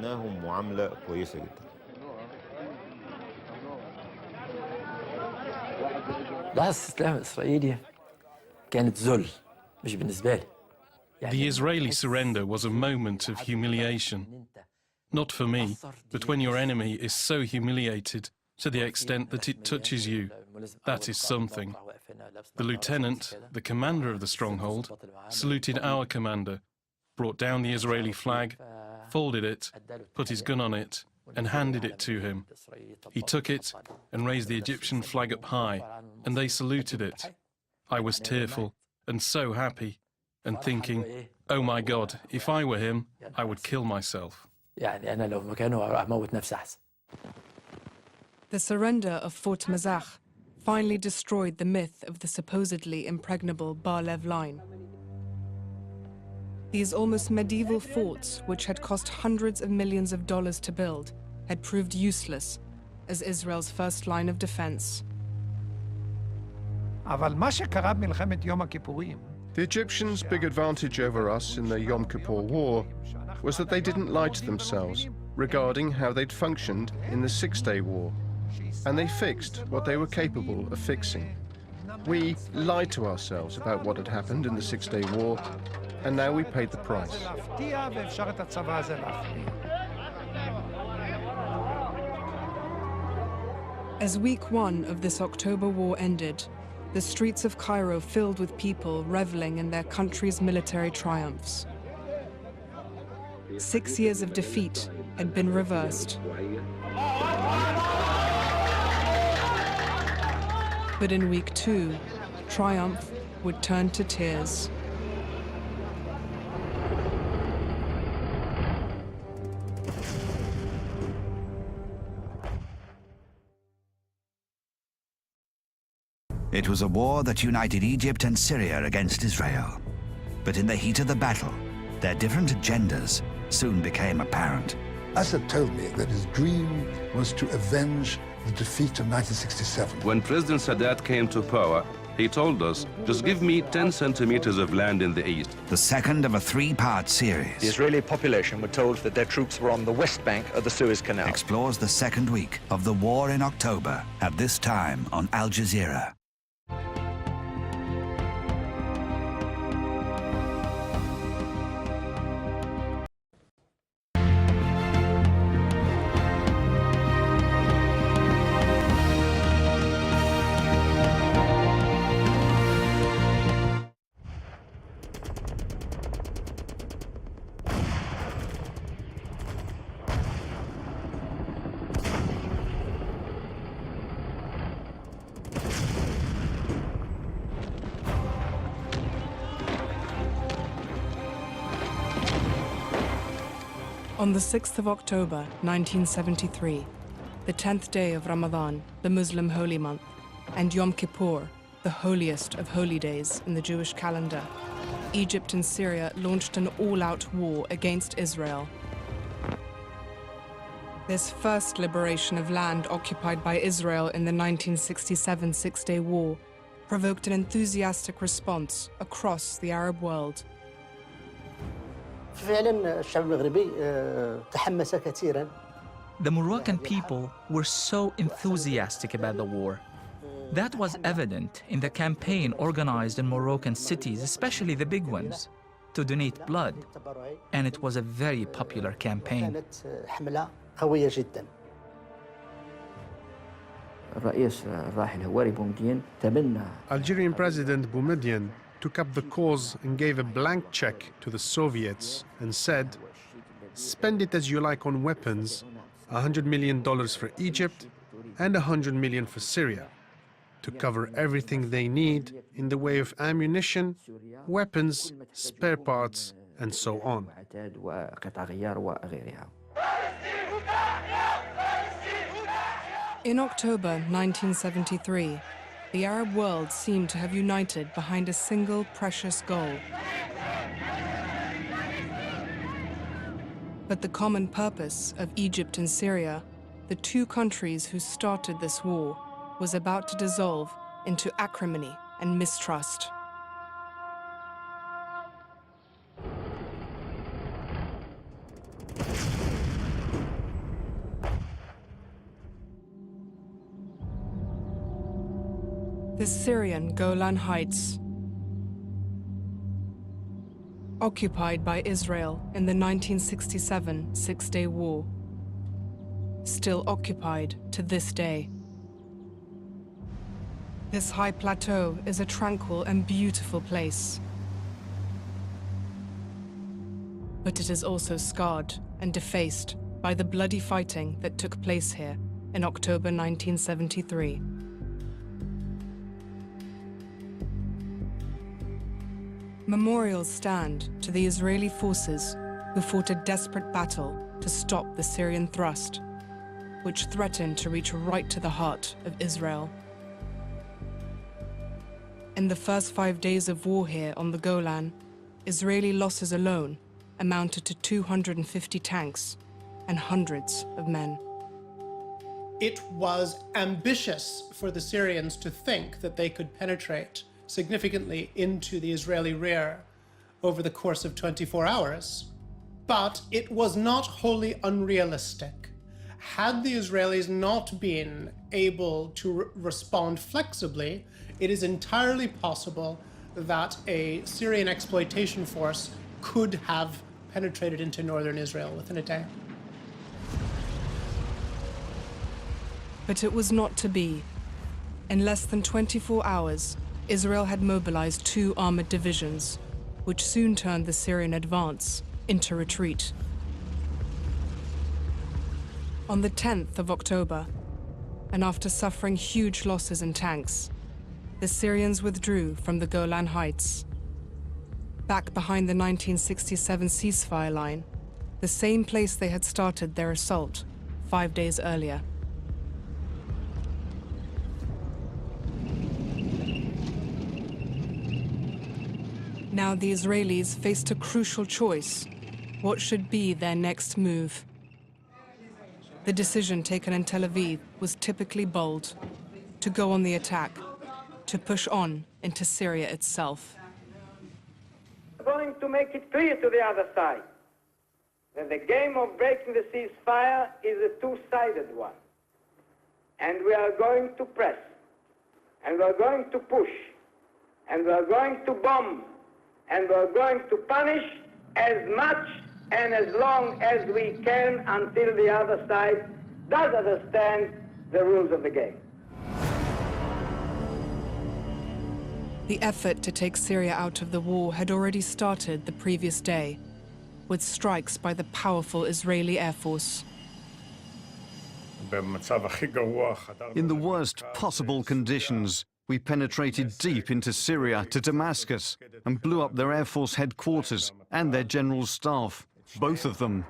The Israeli surrender was a moment of humiliation. Not for me, but when your enemy is so humiliated to the extent that it touches you, that is something. The lieutenant, the commander of the stronghold, saluted our commander, brought down the Israeli flag, folded it, put his gun on it, and handed it to him. He took it and raised the Egyptian flag up high, and they saluted it. I was tearful and so happy, and thinking, oh my God, if I were him, I would kill myself. The surrender of Fort Mazach, finally destroyed the myth of the supposedly impregnable Bar-Lev line. These almost medieval forts, which had cost hundreds of millions of dollars to build, had proved useless as Israel's first line of defense. The Egyptians' big advantage over us in the Yom Kippur War was that they didn't lie to themselves regarding how they'd functioned in the Six-Day War, and they fixed what they were capable of fixing. We lied to ourselves about what had happened in the Six-Day War, and now we paid the price. As week one of this October War ended, the streets of Cairo filled with people reveling in their country's military triumphs. 6 years of defeat had been reversed. But in week two, triumph would turn to tears. It was a war that united Egypt and Syria against Israel. But in the heat of the battle, their different agendas soon became apparent. Assad told me that his dream was to avenge the defeat of 1967. When President Sadat came to power, he told us, just give me 10 centimeters of land in the east. The second of a three-part series. The Israeli population were told that their troops were on the west bank of the Suez Canal. Explores the second week of the war in October, at this time on Al Jazeera. On the 6th of October, 1973, the 10th day of Ramadan, the Muslim holy month, and Yom Kippur, the holiest of holy days in the Jewish calendar, Egypt and Syria launched an all-out war against Israel. This first liberation of land occupied by Israel in the 1967 Six-Day War provoked an enthusiastic response across the Arab world. The Moroccan people were so enthusiastic about the war. That was evident in the campaign organized in Moroccan cities, especially the big ones, to donate blood. And it was a very popular campaign. Algerian President Boumediene took up the cause and gave a blank check to the Soviets and said, spend it as you like on weapons, $100 million for Egypt and $100 million for Syria, to cover everything they need in the way of ammunition, weapons, spare parts, and so on. In October 1973, the Arab world seemed to have united behind a single precious goal. But the common purpose of Egypt and Syria, the two countries who started this war, was about to dissolve into acrimony and mistrust. The Syrian Golan Heights, occupied by Israel in the 1967 Six-Day War, still occupied to this day. This high plateau is a tranquil and beautiful place. But it is also scarred and defaced by the bloody fighting that took place here in October 1973. Memorials stand to the Israeli forces who fought a desperate battle to stop the Syrian thrust, which threatened to reach right to the heart of Israel. In the first 5 days of war here on the Golan, Israeli losses alone amounted to 250 tanks and hundreds of men. It was ambitious for the Syrians to think that they could penetrate significantly into the Israeli rear over the course of 24 hours, but it was not wholly unrealistic. Had the Israelis not been able to respond flexibly, it is entirely possible that a Syrian exploitation force could have penetrated into northern Israel within a day. But it was not to be. In less than 24 hours, Israel had mobilized 2 armored divisions, which soon turned the Syrian advance into retreat. On the 10th of October, and after suffering huge losses in tanks, the Syrians withdrew from the Golan Heights. Back behind the 1967 ceasefire line, the same place they had started their assault 5 days earlier. Now the Israelis faced a crucial choice. What should be their next move? The decision taken in Tel Aviv was typically bold: to go on the attack, to push on into Syria itself. We're going to make it clear to the other side that the game of breaking the ceasefire is a two-sided one. And we are going to press, and we are going to push, and we are going to bomb, and we are going to punish as much and as long as we can until the other side does understand the rules of the game. The effort to take Syria out of the war had already started the previous day, with strikes by the powerful Israeli Air Force. In the worst possible conditions, we penetrated deep into Syria to Damascus and blew up their Air Force headquarters and their general staff, both of them.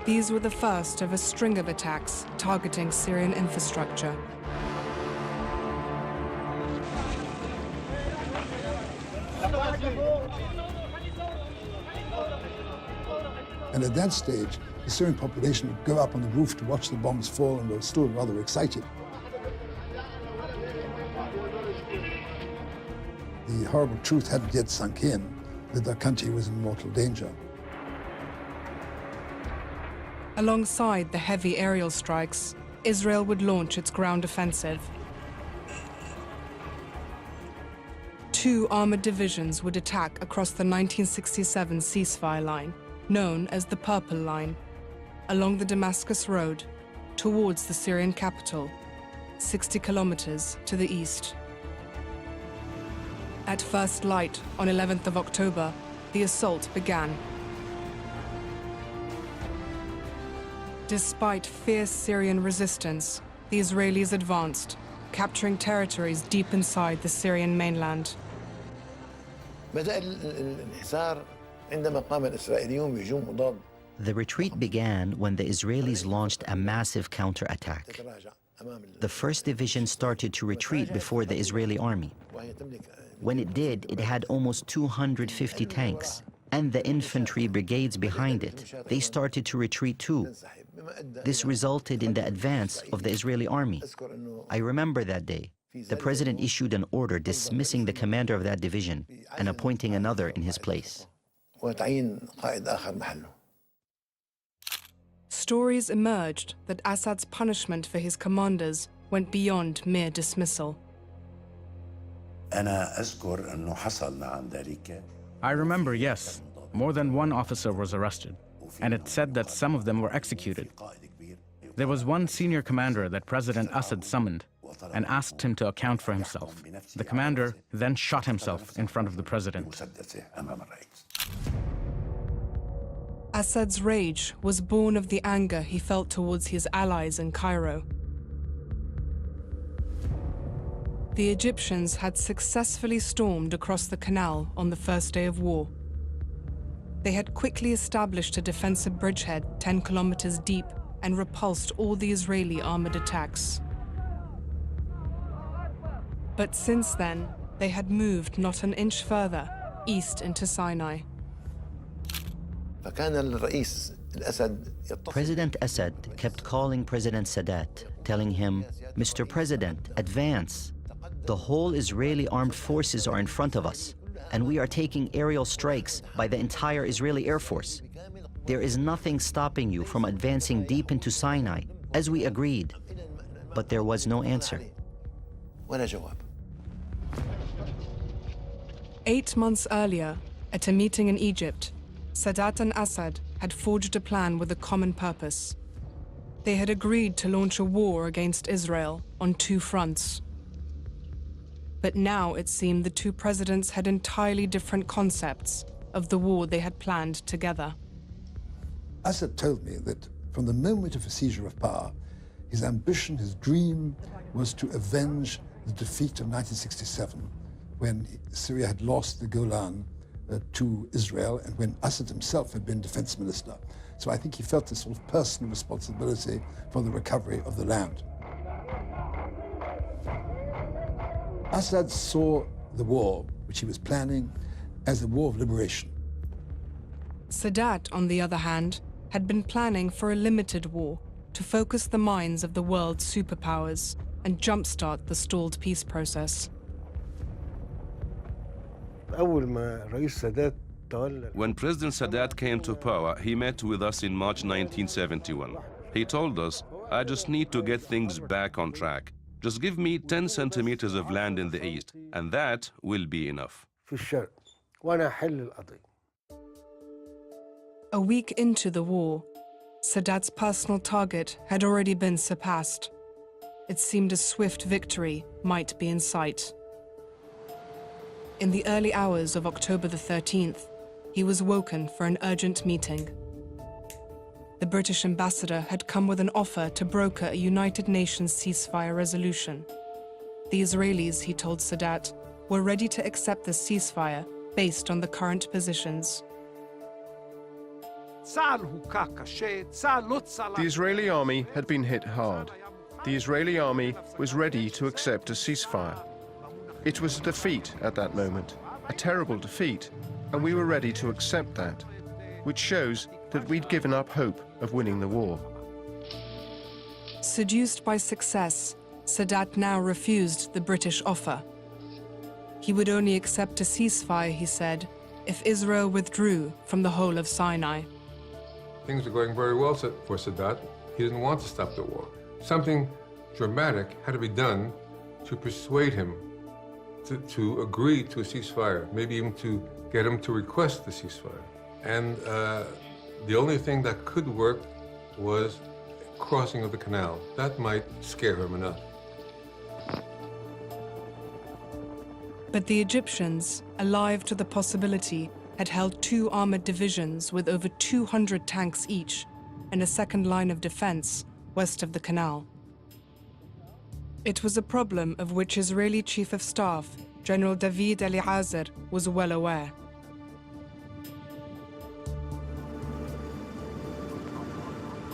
These were the first of a string of attacks targeting Syrian infrastructure. And at that stage, the Syrian population would go up on the roof to watch the bombs fall and were still rather excited. The horrible truth hadn't yet sunk in that their country was in mortal danger. Alongside the heavy aerial strikes, Israel would launch its ground offensive. 2 armored divisions would attack across the 1967 ceasefire line, known as the Purple Line, along the Damascus Road, towards the Syrian capital, 60 kilometers to the east. At first light on 11th of October, the assault began. Despite fierce Syrian resistance, the Israelis advanced, capturing territories deep inside the Syrian mainland. The retreat began when the Israelis launched a massive counterattack. The 1st Division started to retreat before the Israeli army. When it did, it had almost 250 tanks, and the infantry brigades behind it. They started to retreat too. This resulted in the advance of the Israeli army. I remember that day. The president issued an order dismissing the commander of that division and appointing another in his place. Stories emerged that Assad's punishment for his commanders went beyond mere dismissal. I remember, yes, more than one officer was arrested, and it said that some of them were executed. There was one senior commander that President Assad summoned and asked him to account for himself. The commander then shot himself in front of the president. Assad's rage was born of the anger he felt towards his allies in Cairo. The Egyptians had successfully stormed across the canal on the first day of war. They had quickly established a defensive bridgehead 10 kilometers deep and repulsed all the Israeli armored attacks. But since then, they had moved not an inch further east into Sinai. President Assad kept calling President Sadat, telling him, "Mr. President, advance. The whole Israeli armed forces are in front of us, and we are taking aerial strikes by the entire Israeli Air Force. There is nothing stopping you from advancing deep into Sinai, as we agreed." But there was no answer. 8 months earlier, at a meeting in Egypt, Sadat and Assad had forged a plan with a common purpose. They had agreed to launch a war against Israel on 2 fronts. But now it seemed the 2 presidents had entirely different concepts of the war they had planned together. Assad told me that from the moment of his seizure of power, his ambition, his dream, was to avenge the defeat of 1967, when Syria had lost the Golan to Israel and when Assad himself had been defense minister. So I think he felt this sort of personal responsibility for the recovery of the land. Assad saw the war, which he was planning, as a war of liberation. Sadat, on the other hand, had been planning for a limited war to focus the minds of the world's superpowers and jumpstart the stalled peace process. When President Sadat came to power, he met with us in March 1971. He told us, "I just need to get things back on track. Just give me 10 centimeters of land in the east, and that will be enough." A week into the war, Sadat's personal target had already been surpassed. It seemed a swift victory might be in sight. In the early hours of October the 13th, he was woken for an urgent meeting. The British ambassador had come with an offer to broker a United Nations ceasefire resolution. The Israelis, he told Sadat, were ready to accept the ceasefire based on the current positions. The Israeli army had been hit hard. The Israeli army was ready to accept a ceasefire. It was a defeat at that moment, a terrible defeat, and we were ready to accept that, which shows that we'd given up hope of winning the war. Seduced by success, Sadat now refused the British offer. He would only accept a ceasefire, he said, if Israel withdrew from the whole of Sinai. Things were going very well for Sadat. He didn't want to stop the war. Something dramatic had to be done to persuade him to agree to a ceasefire, maybe even to get him to request the ceasefire. And the only thing that could work was crossing of the canal. That might scare him enough. But the Egyptians, alive to the possibility, had held 2 armored divisions with over 200 tanks each and a second line of defense west of the canal. It was a problem of which Israeli Chief of Staff, General David Eliezer, was well aware.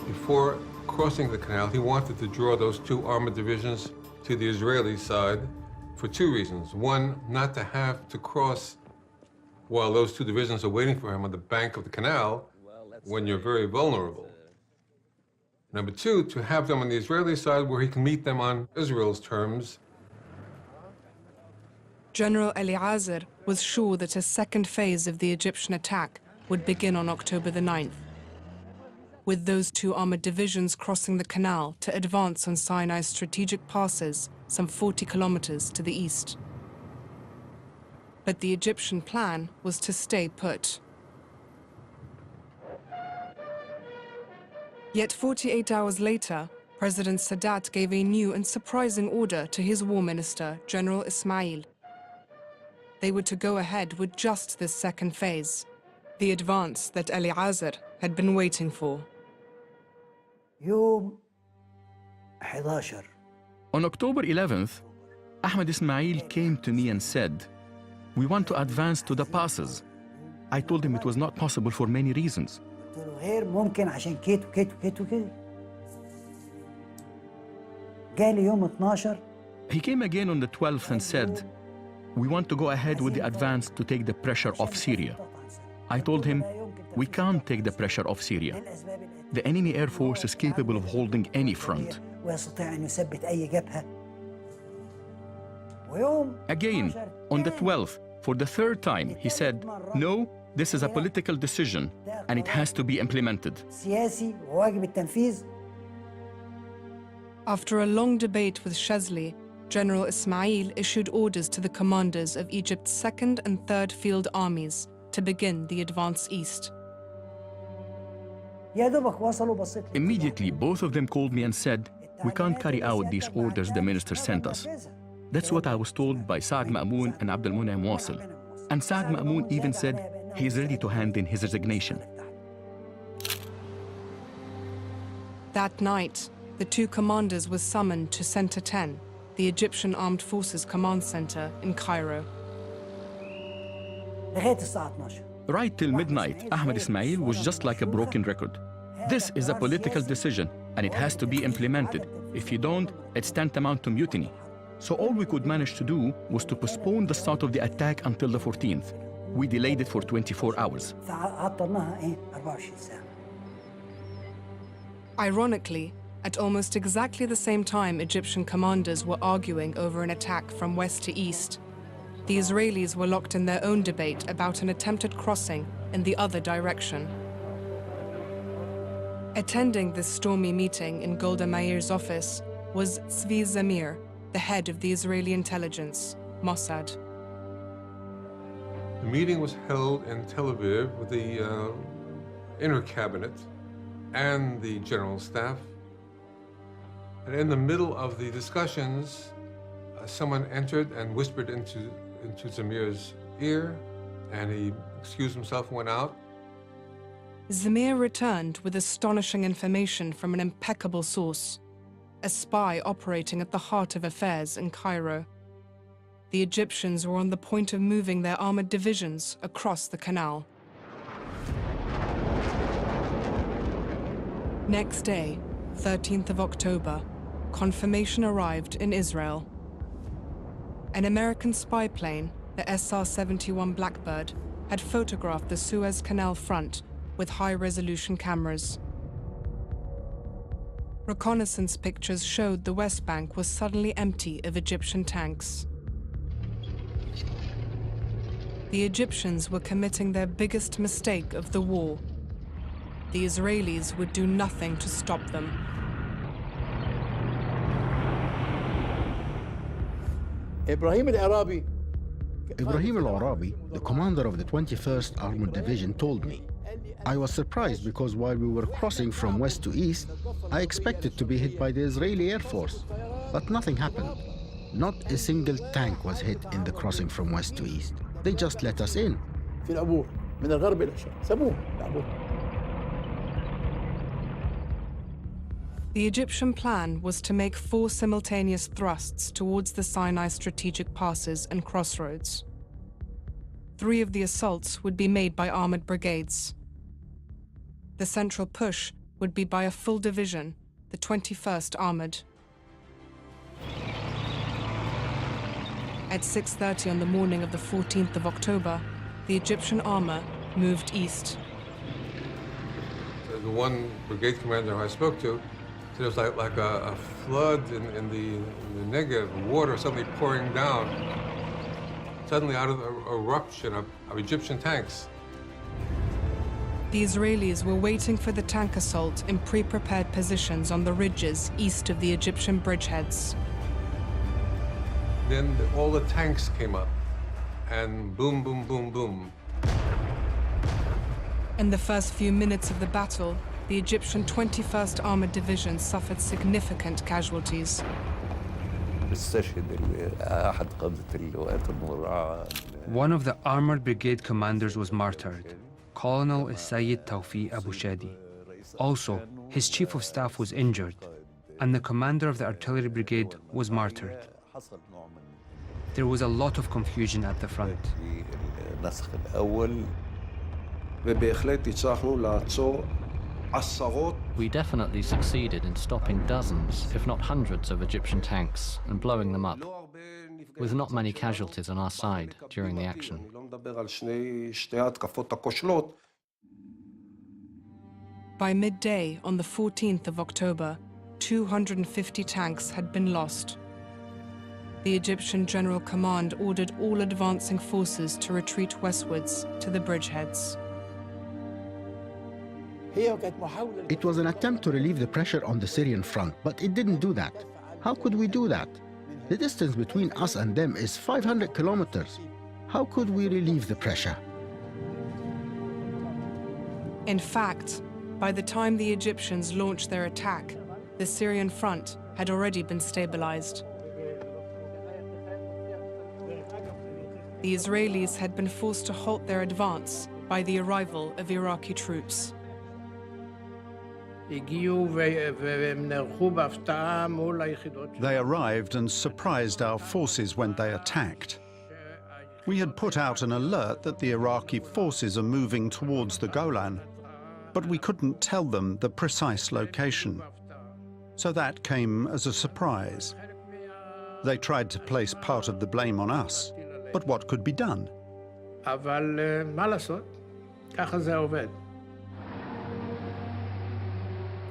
Before crossing the canal, he wanted to draw those 2 armored divisions to the Israeli side for 2 reasons. One, not to have to cross while those 2 divisions are waiting for him on the bank of the canal when you're very vulnerable. Number 2, to have them on the Israeli side where he can meet them on Israel's terms. General Eliezer was sure that a second phase of the Egyptian attack would begin on October the 9th, with those 2 armored divisions crossing the canal to advance on Sinai's strategic passes some 40 kilometers to the east. But the Egyptian plan was to stay put. Yet 48 hours later, President Sadat gave a new and surprising order to his war minister, General Ismail. They were to go ahead with just this second phase, the advance that Eliezer had been waiting for. On October 11th, Ahmed Ismail came to me and said, "We want to advance to the passes. I told him it was not possible for many reasons. غير ممكن عشان كيت وكيت وكيت وكده. جالي يوم 12. He came again on the 12th and said, "We want to go ahead with the advance to take the pressure off Syria." I told him, "We can't take the pressure off Syria. The enemy air force is capable of holding any front." ويستطيع أن يثبت أي جبهة. Again, on the 12th, for the third time, he said, "No, this is a political decision and it has to be implemented." سياسي وواجب التنفيذ. After a long debate with Shazli, General Ismail issued orders to the commanders of Egypt's 2nd and 3rd Field Armies to begin the advance east. Immediately, both of them called me and said, "We can't carry out these orders the minister sent us." That's what I was told by Saad Ma'moun and Abdel Munaim Wasil. And Saad Ma'moun even said he is ready to hand in his resignation. That night, the two commanders were summoned to Center 10, the Egyptian Armed Forces Command Center in Cairo. Right till midnight, Ahmed Ismail was just like a broken record. This is a political decision and it has to be implemented. If you don't, it's tantamount to mutiny. So all we could manage to do was to postpone the start of the attack until the 14th. We delayed it for 24 hours. Ironically, at almost exactly the same time Egyptian commanders were arguing over an attack from west to east, the Israelis were locked in their own debate about an attempted crossing in the other direction. Attending this stormy meeting in Golda Meir's office was Zvi Zamir, the head of the Israeli intelligence, Mossad. The meeting was held in Tel Aviv with the inner cabinet and the general staff. And in the middle of the discussions, someone entered and whispered into Zamir's ear, and he excused himself and went out. Zamir returned with astonishing information from an impeccable source, a spy operating at the heart of affairs in Cairo. The Egyptians were on the point of moving their armored divisions across the canal. Next day, 13th of October, confirmation arrived in Israel. An American spy plane, the SR-71 Blackbird, had photographed the Suez Canal front with high-resolution cameras. Reconnaissance pictures showed the West Bank was suddenly empty of Egyptian tanks. The Egyptians were committing their biggest mistake of the war. The Israelis would do nothing to stop them. Ibrahim al-Arabi, the commander of the 21st Armored Division, told me. I was surprised because while we were crossing from west to east, I expected to be hit by the Israeli Air Force. But nothing happened. Not a single tank was hit in the crossing from west to east. They just let us in. The Egyptian plan was to make 4 simultaneous thrusts towards the Sinai strategic passes and crossroads. 3 of the assaults would be made by armored brigades. The central push would be by a full division, the 21st Armored. At 6:30 on the morning of the 14th of October, the Egyptian armor moved east. The one brigade commander I spoke to said it was like a flood in the Negev, water suddenly pouring down, suddenly out of the eruption of Egyptian tanks. The Israelis were waiting for the tank assault in pre-prepared positions on the ridges east of the Egyptian bridgeheads. Then all the tanks came up, and boom, boom, boom, boom. In the first few minutes of the battle, the Egyptian 21st Armored Division suffered significant casualties. One of the Armored Brigade commanders was martyred, Colonel Sayyid Tawfiq Abu Shadi. Also, his chief of staff was injured, and the commander of the artillery brigade was martyred. There was a lot of confusion at the front. ובהחלט הצלחנו לעצור עשרות. We definitely succeeded in stopping dozens, if not hundreds, of Egyptian tanks and blowing them up, with not many casualties on our side during the action. אני לא מדבר על שתי ההתקפות הכושלות. By midday on the 14th of October, 250 tanks had been lost. The Egyptian General Command ordered all advancing forces to retreat westwards to the bridgeheads. It was an attempt to relieve the pressure on the Syrian front, but it didn't do that. How could we do that? The distance between us and them is 500 kilometers. How could we relieve the pressure? In fact, by the time the Egyptians launched their attack, the Syrian front had already been stabilized. The Israelis had been forced to halt their advance by the arrival of Iraqi troops. They arrived and surprised our forces when they attacked. We had put out an alert that the Iraqi forces are moving towards the Golan, but we couldn't tell them the precise location. So that came as a surprise. They tried to place part of the blame on us, but what could be done?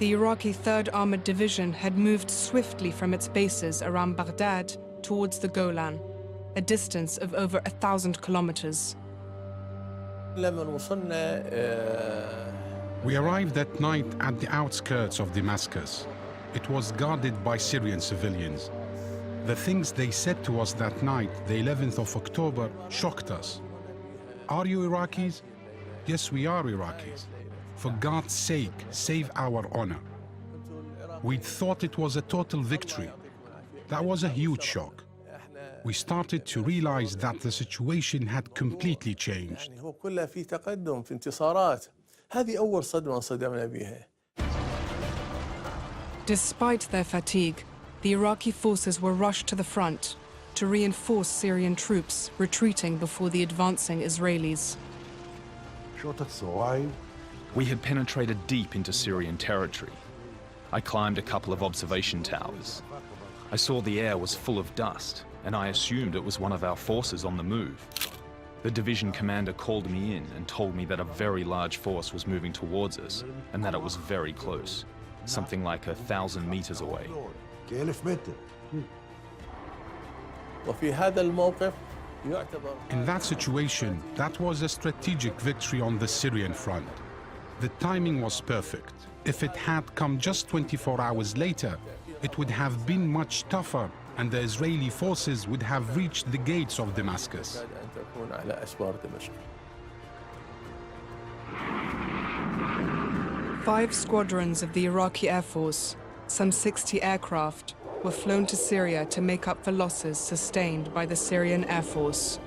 The Iraqi 3rd Armored Division had moved swiftly from its bases around Baghdad towards the Golan, a distance of over 1,000 kilometers. We arrived that night at the outskirts of Damascus. It was guarded by Syrian civilians. The things they said to us that night, the 11th of October, shocked us. Are you Iraqis? Yes, we are Iraqis. For God's sake, save our honor. We thought it was a total victory. That was a huge shock. We started to realize that the situation had completely changed. Despite their fatigue, the Iraqi forces were rushed to the front to reinforce Syrian troops retreating before the advancing Israelis. We had penetrated deep into Syrian territory. I climbed a couple of observation towers. I saw the air was full of dust, and I assumed it was one of our forces on the move. The division commander called me in and told me that a very large force was moving towards us, and that it was very close, something like 1,000 meters away. In that situation, that was a strategic victory on the Syrian front. The timing was perfect. If it had come just 24 hours later, it would have been much tougher, and the Israeli forces would have reached the gates of Damascus. Five squadrons of the Iraqi Air Force, some 60 aircraft, were flown to Syria to make up for losses sustained by the Syrian Air Force.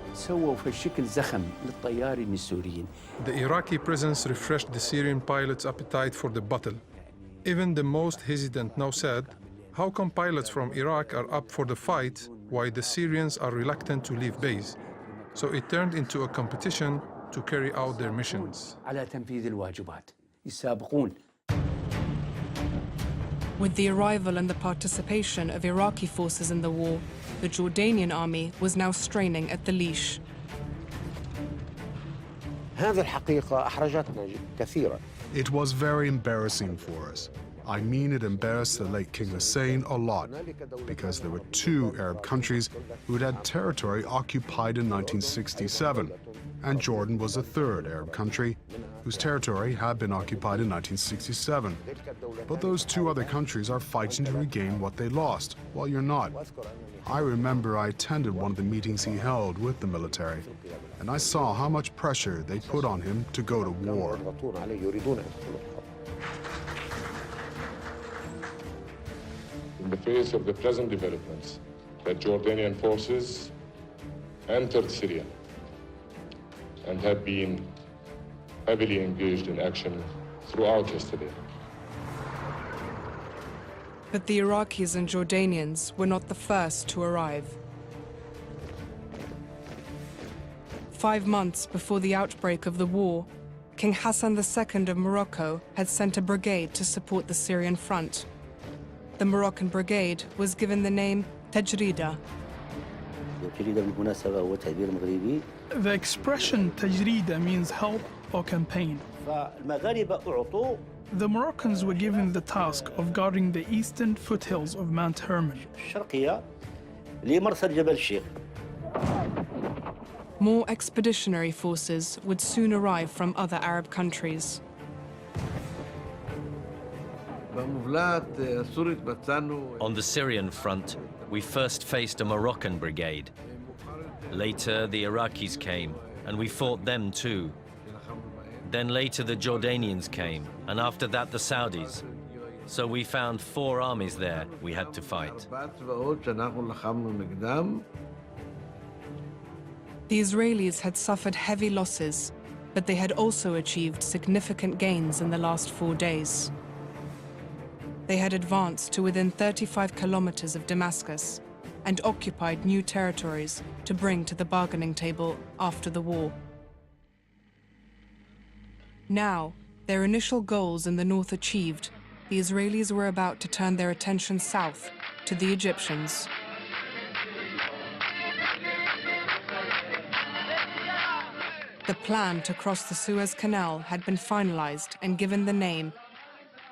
The Iraqi presence refreshed the Syrian pilots' appetite for the battle. Even the most hesitant now said, how come pilots from Iraq are up for the fight while the Syrians are reluctant to leave base? So it turned into a competition to carry out their missions. With the arrival and the participation of Iraqi forces in the war, the Jordanian army was now straining at the leash. It was very embarrassing for us. I mean, it embarrassed the late King Hussein a lot, because there were two Arab countries who had had territory occupied in 1967, and Jordan was the third Arab country whose territory had been occupied in 1967. But those two other countries are fighting to regain what they lost, while you're not. I remember I attended one of the meetings he held with the military, and I saw how much pressure they put on him to go to war. In the face of the present developments, the Jordanian forces entered Syria and have been heavily engaged in action throughout yesterday. But the Iraqis and Jordanians were not the first to arrive. 5 months before the outbreak of the war, King Hassan II of Morocco had sent a brigade to support the Syrian front. The Moroccan brigade was given the name Tajrida. The expression Tajrida means help or campaign. The Moroccans were given the task of guarding the eastern foothills of Mount Hermon. More expeditionary forces would soon arrive from other Arab countries. On the Syrian front, we first faced a Moroccan brigade. Later, the Iraqis came, and we fought them too. Then later the Jordanians came, and after that the Saudis. So we found 4 armies there we had to fight. The Israelis had suffered heavy losses, but they had also achieved significant gains in the last 4 days. They had advanced to within 35 kilometers of Damascus and occupied new territories to bring to the bargaining table after the war. Now, their initial goals in the north achieved, the Israelis were about to turn their attention south to the Egyptians. The plan to cross the Suez Canal had been finalized and given the name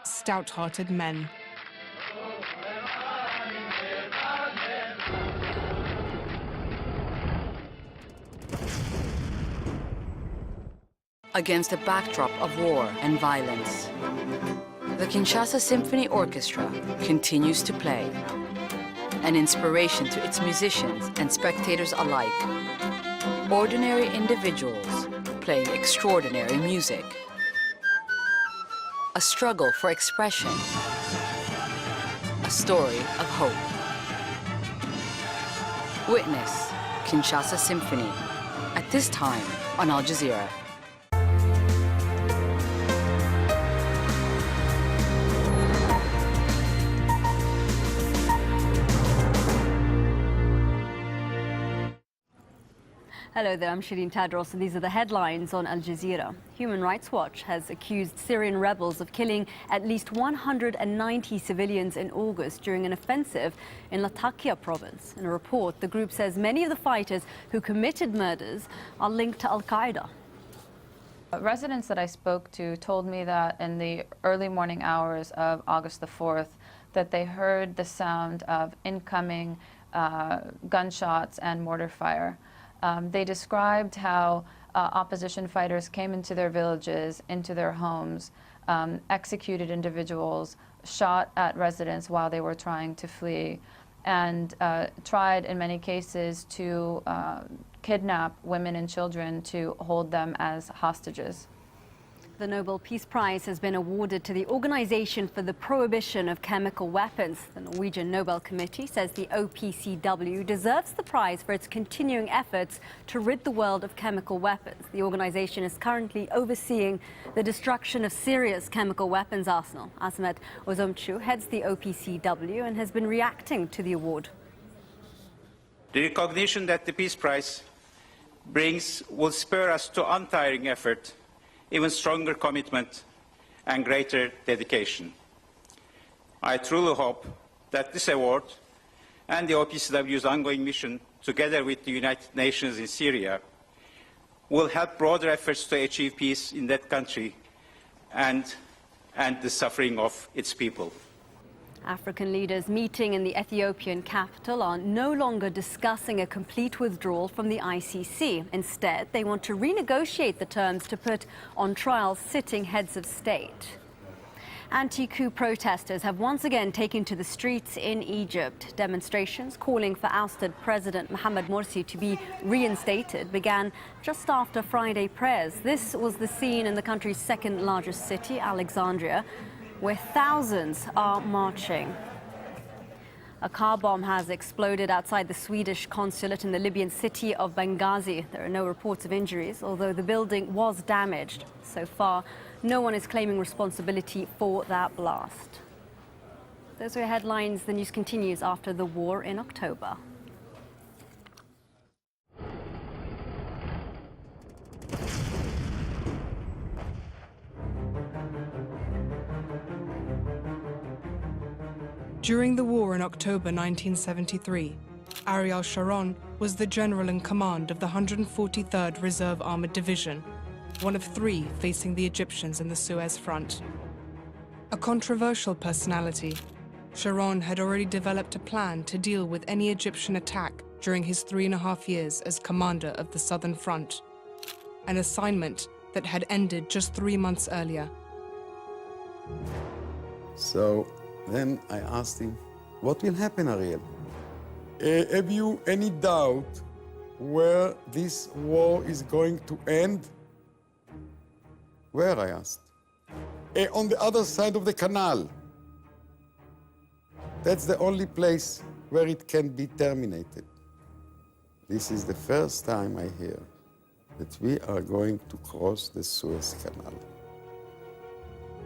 Stout-Hearted Men. Against a backdrop of war and violence, the Kinshasa Symphony Orchestra continues to play, an inspiration to its musicians and spectators alike. Ordinary individuals playing extraordinary music. A struggle for expression. A story of hope. Witness Kinshasa Symphony at this time on Al Jazeera. Hello there, I'm Shireen Tadros, and these are the headlines on Al Jazeera. Human Rights Watch has accused Syrian rebels of killing at least 190 civilians in August during an offensive in Latakia province. In a report, the group says many of the fighters who committed murders are linked to Al-Qaeda. Residents that I spoke to told me that in the early morning hours of August the 4th, that they heard the sound of incoming gunshots and mortar fire. They described how opposition fighters came into their villages, into their homes, executed individuals, shot at residents while they were trying to flee, and tried in many cases to kidnap women and children to hold them as hostages. The Nobel Peace Prize has been awarded to the Organization for the Prohibition of Chemical Weapons. The Norwegian Nobel Committee says the OPCW deserves the prize for its continuing efforts to rid the world of chemical weapons. The organization is currently overseeing the destruction of Syria's chemical weapons arsenal. Asmet Ozomchu heads the OPCW and has been reacting to the award. The recognition that the Peace Prize brings will spur us to untiring effort, even stronger commitment and greater dedication. I truly hope that this award and the OPCW's ongoing mission, together with the United Nations in Syria, will help broader efforts to achieve peace in that country and the suffering of its people. African leaders meeting in the Ethiopian capital are no longer discussing a complete withdrawal from the ICC. Instead, they want to renegotiate the terms to put on trial sitting heads of state. Anti-coup protesters have once again taken to the streets in Egypt. Demonstrations calling for ousted President Mohamed Morsi to be reinstated began just after Friday prayers. This was the scene in the country's second largest city, Alexandria, where thousands are marching. A car bomb has exploded outside the Swedish consulate in the Libyan city of Benghazi. There are no reports of injuries, although the building was damaged. So far, no one is claiming responsibility for that blast. Those are your headlines. The news continues after the war in October. During the war in October 1973, Ariel Sharon was the general in command of the 143rd Reserve Armored Division, one of 3 facing the Egyptians in the Suez Front. A controversial personality, Sharon had already developed a plan to deal with any Egyptian attack during his 3.5 years as commander of the Southern Front, an assignment that had ended just 3 months earlier. So then I asked him, what will happen, Ariel? Have you any doubt where this war is going to end? Where, I asked. On the other side of the canal. That's the only place where it can be terminated. This is the first time I hear that we are going to cross the Suez Canal.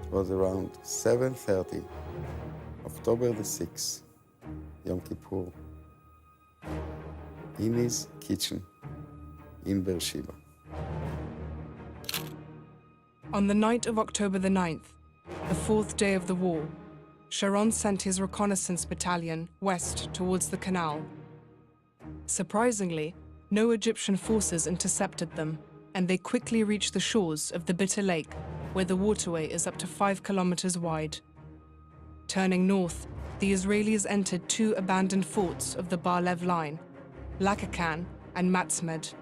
It was around 7:30, October the 6th, Yom Kippur, in his kitchen in Beersheba. On the night of October the 9th, the 4th day of the war, Sharon sent his reconnaissance battalion west towards the canal. Surprisingly, no Egyptian forces intercepted them, and they quickly reached the shores of the Bitter Lake, where the waterway is up to 5 kilometers wide. Turning north, the Israelis entered 2 abandoned forts of the Bar-Lev line, Lakakan and Matzmed.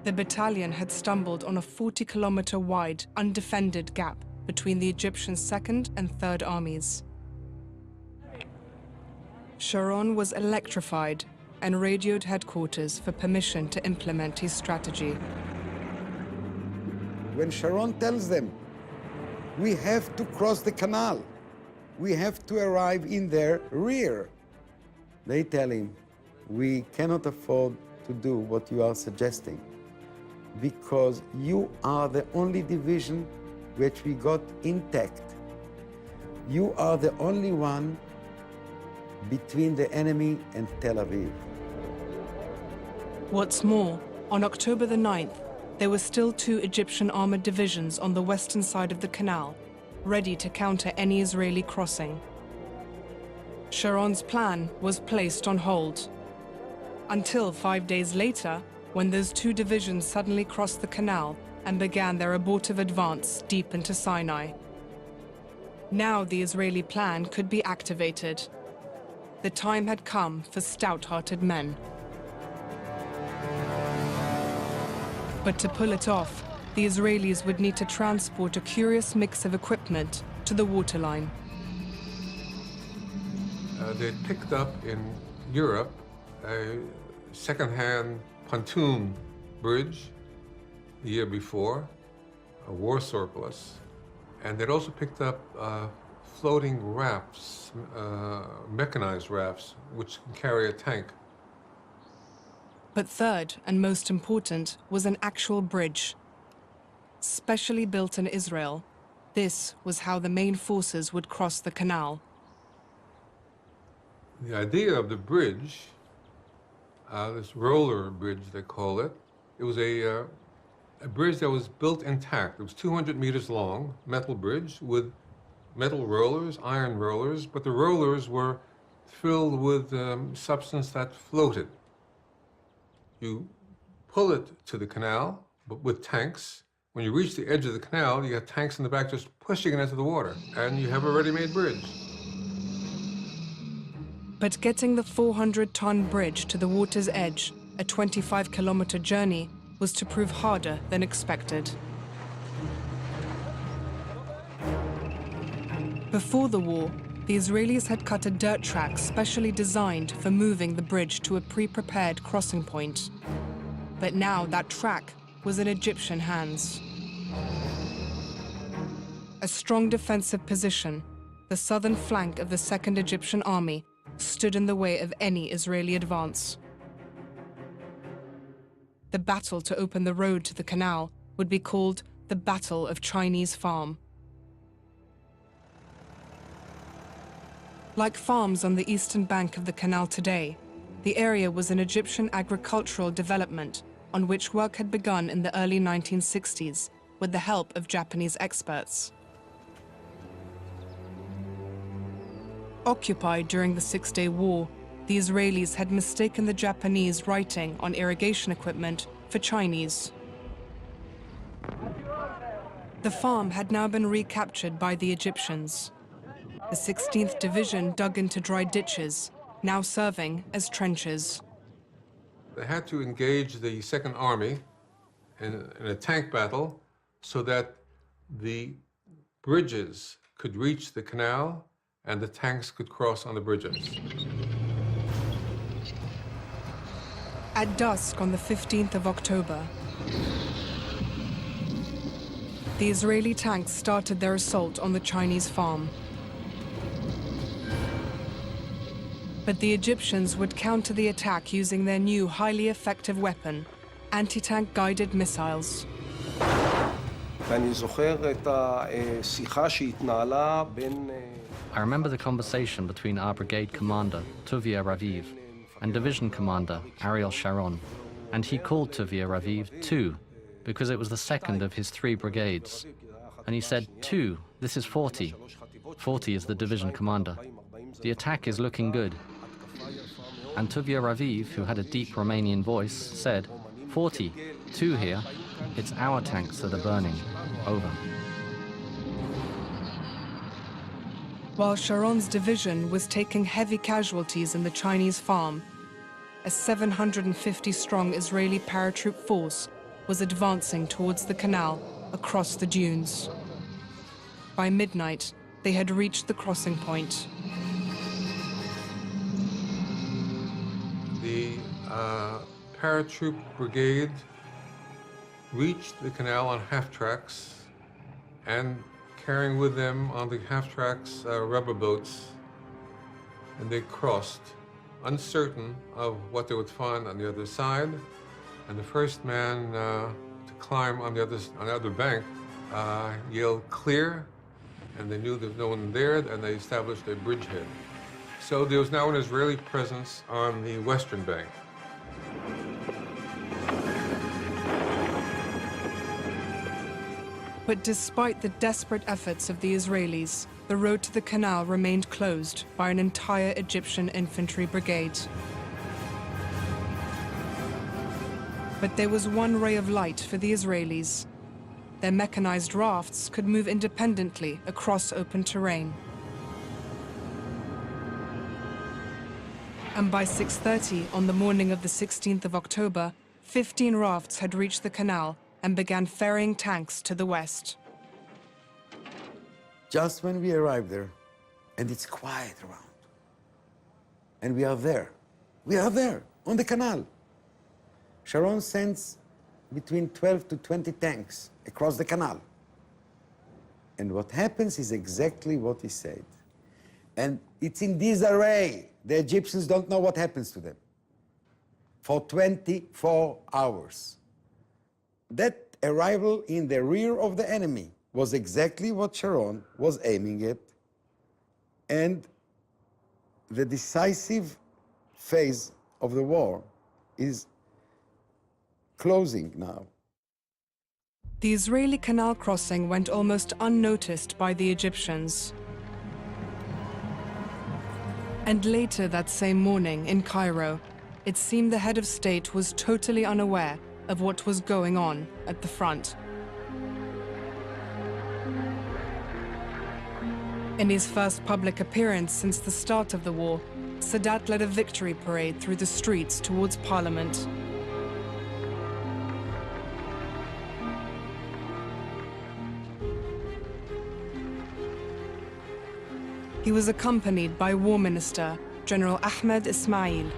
The battalion had stumbled on a 40-kilometer-wide, undefended gap between the Egyptian 2nd and 3rd armies. Sharon was electrified and radioed headquarters for permission to implement his strategy. When Sharon tells them, we have to cross the canal, we have to arrive in their rear, they tell him, we cannot afford to do what you are suggesting, because you are the only division which we got intact. You are the only one between the enemy and Tel Aviv. What's more, on October the 9th, there were still 2 Egyptian armored divisions on the western side of the canal, ready to counter any Israeli crossing. Sharon's plan was placed on hold, until 5 days later, when those 2 divisions suddenly crossed the canal and began their abortive advance deep into Sinai. Now the Israeli plan could be activated. The time had come for stout-hearted men. But to pull it off, the Israelis would need to transport a curious mix of equipment to the waterline. They picked up in Europe a second-hand pontoon bridge the year before, a war surplus, and they'd also picked up floating rafts, mechanized rafts, which can carry a tank. But third, and most important, was an actual bridge. Specially built in Israel, this was how the main forces would cross the canal. The idea of the bridge, this roller bridge they call it, it was a bridge that was built intact. It was 200 meters long, metal bridge with metal rollers, iron rollers, but the rollers were filled with substance that floated. You pull it to the canal, but with tanks. When you reach the edge of the canal, you got tanks in the back just pushing it into the water, and you have a ready-made bridge. But getting the 400-ton bridge to the water's edge, a 25-kilometer journey, was to prove harder than expected. Before the war, the Israelis had cut a dirt track specially designed for moving the bridge to a pre-prepared crossing point. But now that track was in Egyptian hands. A strong defensive position, the southern flank of the 2nd Egyptian Army, stood in the way of any Israeli advance. The battle to open the road to the canal would be called the Battle of Chinese Farm. Like farms on the eastern bank of the canal today, the area was an Egyptian agricultural development on which work had begun in the early 1960s with the help of Japanese experts. Occupied during the Six-Day War, the Israelis had mistaken the Japanese writing on irrigation equipment for Chinese. The farm had now been recaptured by the Egyptians. The 16th Division dug into dry ditches, now serving as trenches. They had to engage the Second Army in a tank battle so that the bridges could reach the canal and the tanks could cross on the bridges. At dusk on the 15th of October, the Israeli tanks started their assault on the Chinese farm. But the Egyptians would counter the attack using their new highly effective weapon, anti-tank guided missiles. ואני זוכר את השיחה שהתנהלה בין... I remember the conversation between our brigade commander, Tuvia Raviv, and division commander, Ariel Sharon, and he called Tuvia Raviv 2, because it was the second of his 3 brigades. And he said, 2, this is 40. 40 is the division commander. The attack is looking good. And Tuvia Raviv, who had a deep Romanian voice, said, 40, 2 here, it's our tanks that are burning. Over. While Sharon's division was taking heavy casualties in the Chinese farm, a 750-strong Israeli paratroop force was advancing towards the canal across the dunes. By midnight, they had reached the crossing point. The paratroop brigade reached the canal on half-tracks and carrying with them on the half-tracks rubber boats, and they crossed, uncertain of what they would find on the other side. And the first man to climb on the other bank yelled clear, and they knew there was no one there, and they established a bridgehead. So there was now an Israeli presence on the western bank. But despite the desperate efforts of the Israelis, the road to the canal remained closed by an entire Egyptian infantry brigade. But there was one ray of light for the Israelis. Their mechanized rafts could move independently across open terrain. And by 6:30 on the morning of the 16th of October, 15 rafts had reached the canal and began ferrying tanks to the west. Just when we arrived there, and it's quiet around, and we are there on the canal. Sharon sends between 12 to 20 tanks across the canal. And what happens is exactly what he said. And it's in disarray. The Egyptians don't know what happens to them for 24 hours. That arrival in the rear of the enemy was exactly what Sharon was aiming at. And the decisive phase of the war is closing now. The Israeli canal crossing went almost unnoticed by the Egyptians. And later that same morning in Cairo, it seemed the head of state was totally unaware of what was going on at the front. In his first public appearance since the start of the war, Sadat led a victory parade through the streets towards Parliament. He was accompanied by War Minister General Ahmed Ismail.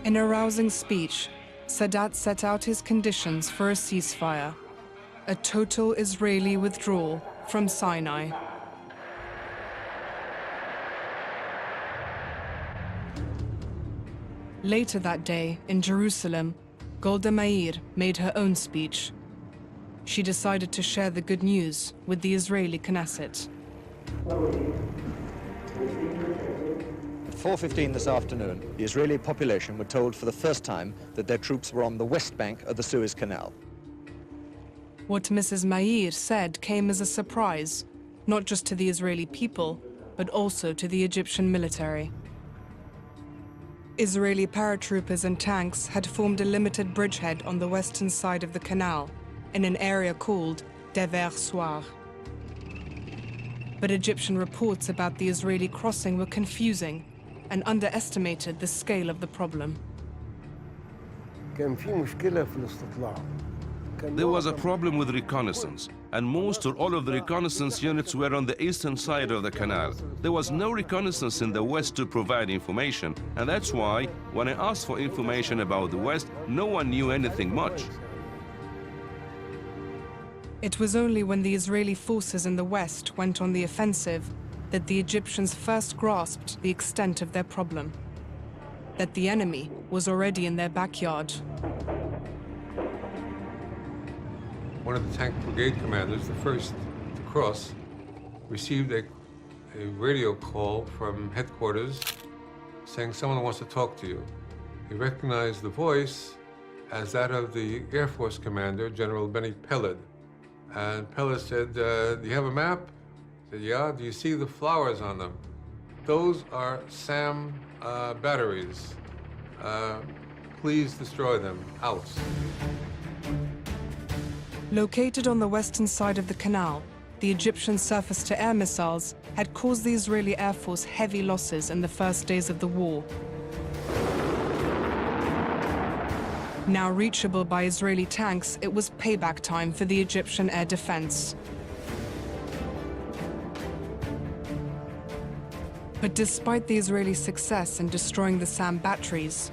In a rousing speech, Sadat set out his conditions for a ceasefire, a total Israeli withdrawal from Sinai. Later that day, in Jerusalem, Golda Meir made her own speech. She decided to share the good news with the Israeli Knesset. At 4:15 this afternoon, the Israeli population were told for the first time that their troops were on the west bank of the Suez Canal. What Mrs. Meir said came as a surprise, not just to the Israeli people, but also to the Egyptian military. Israeli paratroopers and tanks had formed a limited bridgehead on the western side of the canal, in an area called Dever Soir. But Egyptian reports about the Israeli crossing were confusing and underestimated the scale of the problem. There was a problem with reconnaissance, and most or all of the reconnaissance units were on the eastern side of the canal. There was no reconnaissance in the west to provide information, and that's why, when I asked for information about the west, no one knew anything much. It was only when the Israeli forces in the west went on the offensive that the Egyptians first grasped the extent of their problem, that the enemy was already in their backyard. One of the tank brigade commanders, the first to cross, received a radio call from headquarters saying someone wants to talk to you. He recognized the voice as that of the Air Force commander, General Benny Peled. And Peled said, do you have a map? I said, yeah. Do you see the flowers on them? Those are SAM batteries. Please destroy them. Out. Located on the western side of the canal, the Egyptian surface-to-air missiles had caused the Israeli Air Force heavy losses in the first days of the war. Now reachable by Israeli tanks, it was payback time for the Egyptian air defense. But despite the Israeli success in destroying the SAM batteries,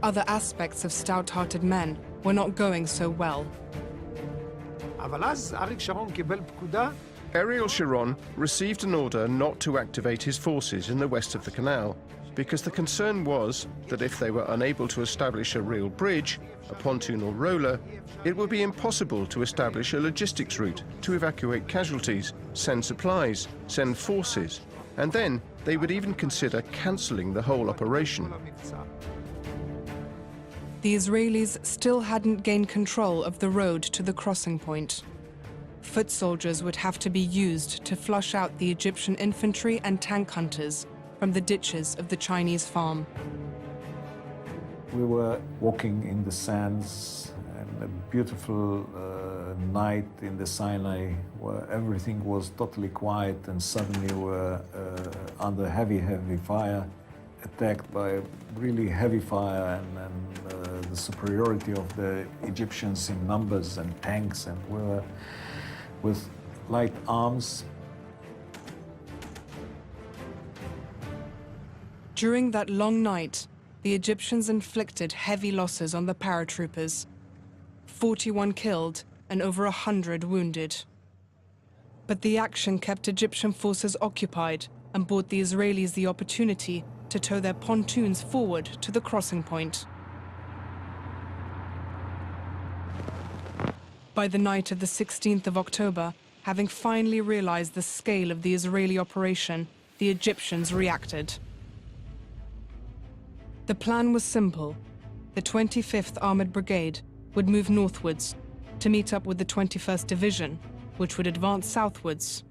other aspects of stout-hearted men were not going so well. Ariel Sharon received an order not to activate his forces in the west of the canal, because the concern was that if they were unable to establish a real bridge, a pontoon or roller, it would be impossible to establish a logistics route to evacuate casualties, send supplies, send forces, and then they would even consider cancelling the whole operation. The Israelis still hadn't gained control of the road to the crossing point. Foot soldiers would have to be used to flush out the Egyptian infantry and tank hunters from the ditches of the Chinese farm. We were walking in the sands, and a beautiful night in the Sinai where everything was totally quiet, and suddenly we're under heavy fire, attacked by really heavy fire, and the superiority of the Egyptians in numbers and tanks, and we were with light arms. During that long night, the Egyptians inflicted heavy losses on the paratroopers. 41 killed and over 100 wounded. But the action kept Egyptian forces occupied and brought the Israelis the opportunity to tow their pontoons forward to the crossing point. By the night of the 16th of October, having finally realized the scale of the Israeli operation, the Egyptians reacted. The plan was simple. The 25th Armored Brigade would move northwards to meet up with the 21st Division, which would advance southwards.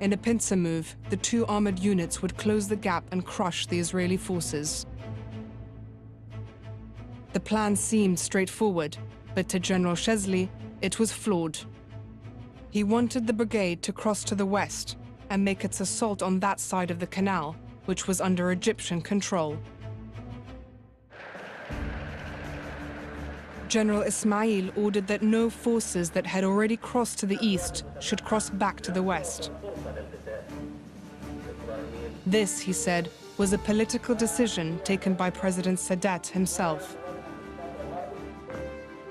In a pincer move, the two armored units would close the gap and crush the Israeli forces. The plan seemed straightforward, but to General Shezli, it was flawed. He wanted the brigade to cross to the west and make its assault on that side of the canal, which was under Egyptian control. General Ismail ordered that no forces that had already crossed to the east should cross back to the west. This, he said, was a political decision taken by President Sadat himself.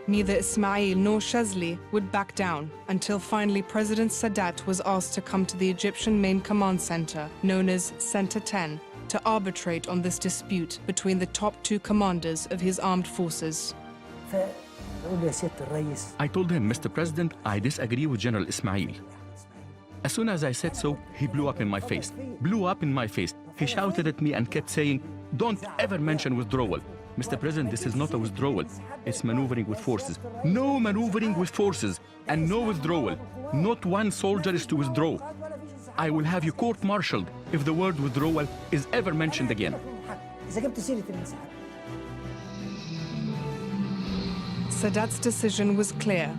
Neither Ismail nor Shezli would back down until finally President Sadat was asked to come to the Egyptian main command center, known as Center 10, to arbitrate on this dispute between the top two commanders of his armed forces. I told him, Mr. President, I disagree with General Ismail. As soon as I said so, he blew up in my face. Blew up in my face. He shouted at me and kept saying, don't ever mention withdrawal. Mr. President, this is not a withdrawal. It's maneuvering with forces. No maneuvering with forces and no withdrawal. Not one soldier is to withdraw. I will have you court-martialed if the word withdrawal is ever mentioned again. Sadat's decision was clear.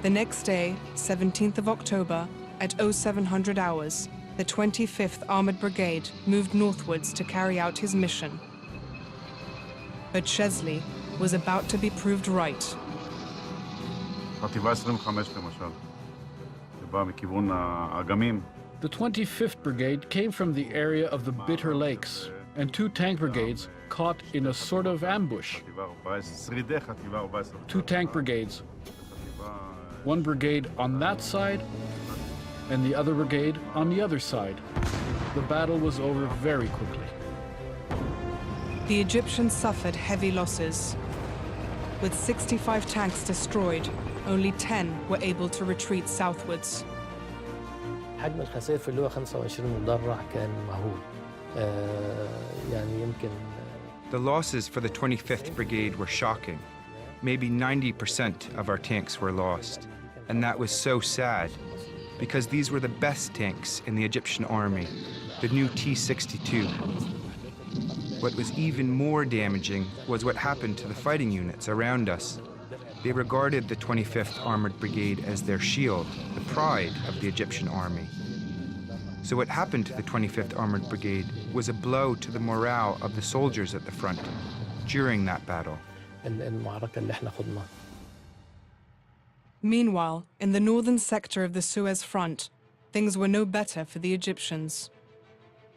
The next day, 17th of October, at 0700 hours, the 25th Armored Brigade moved northwards to carry out his mission. But Chesley was about to be proved right. The 25th Brigade came from the area of the Bitter Lakes, and two tank brigades caught in a sort of ambush. Two tank brigades. One brigade on that side, and the other brigade on the other side. The battle was over very quickly. The Egyptians suffered heavy losses. With 65 tanks destroyed, only 10 were able to retreat southwards. حجم الخسائر في اللواء 25 مدرع كان مهول. يعني يمكن The losses for the 25th Brigade were shocking. Maybe 90% of our tanks were lost. And that was so sad, because these were the best tanks in the Egyptian army, the new T-62. What was even more damaging was what happened to the fighting units around us. They regarded the 25th Armored Brigade as their shield, the pride of the Egyptian army. So what happened to the 25th Armored Brigade was a blow to the morale of the soldiers at the front during that battle. Meanwhile, in the northern sector of the Suez Front, things were no better for the Egyptians.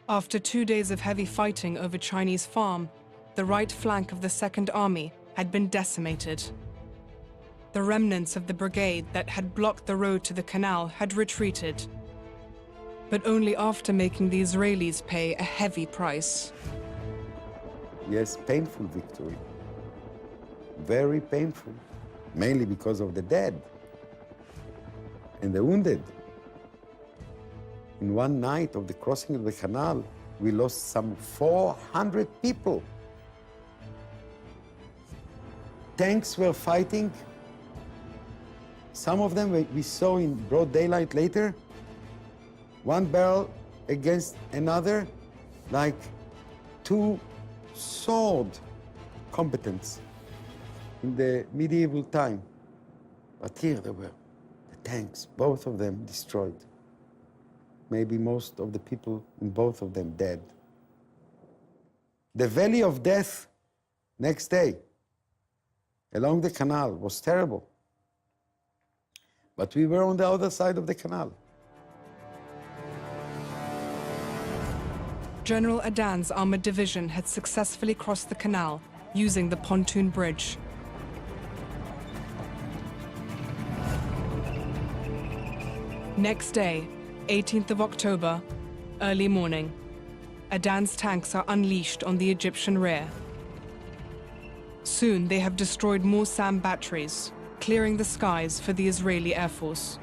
After 2 days of heavy fighting over Chinese farm, the right flank of the Second Army had been decimated. The remnants of the brigade that had blocked the road to the canal had retreated, but only after making the Israelis pay a heavy price. Yes, painful victory. Very painful, mainly because of the dead and the wounded. In one night of the crossing of the canal, we lost some 400 people. Tanks were fighting. Some of them we saw in broad daylight later, one barrel against another, like two sword combatants in the medieval time. But here they were, the tanks, both of them destroyed. Maybe most of the people in both of them dead. The valley of death next day along the canal was terrible. But we were on the other side of the canal. General Adan's armored division had successfully crossed the canal using the pontoon bridge. Next day, 18th of October, early morning, Adan's tanks are unleashed on the Egyptian rear. Soon they have destroyed more SAM batteries, clearing the skies for the Israeli Air Force.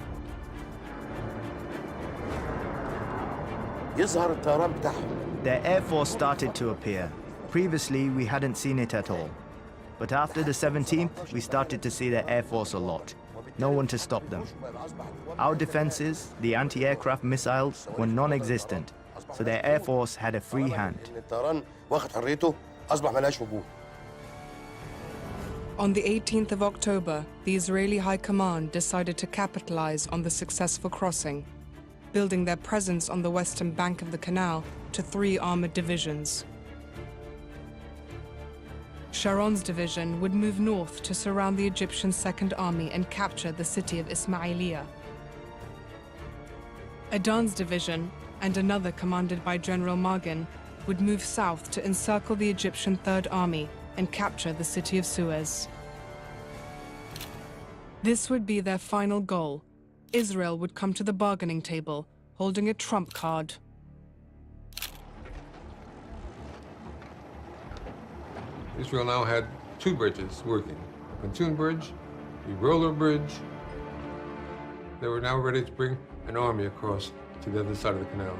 Their Air Force started to appear. Previously, we hadn't seen it at all. But after the 17th, we started to see their Air Force a lot. No one to stop them. Our defenses, the anti-aircraft missiles, were non-existent, so their Air Force had a free hand. On the 18th of October, the Israeli High Command decided to capitalize on the successful crossing, building their presence on the western bank of the canal to 3 armored divisions. Sharon's division would move north to surround the Egyptian Second Army and capture the city of Ismailia. Adan's division, and another commanded by General Magin, would move south to encircle the Egyptian Third Army and capture the city of Suez. This would be their final goal. Israel would come to the bargaining table, holding a trump card. Israel now had two bridges working, a pontoon bridge, a roller bridge. They were now ready to bring an army across to the other side of the canal.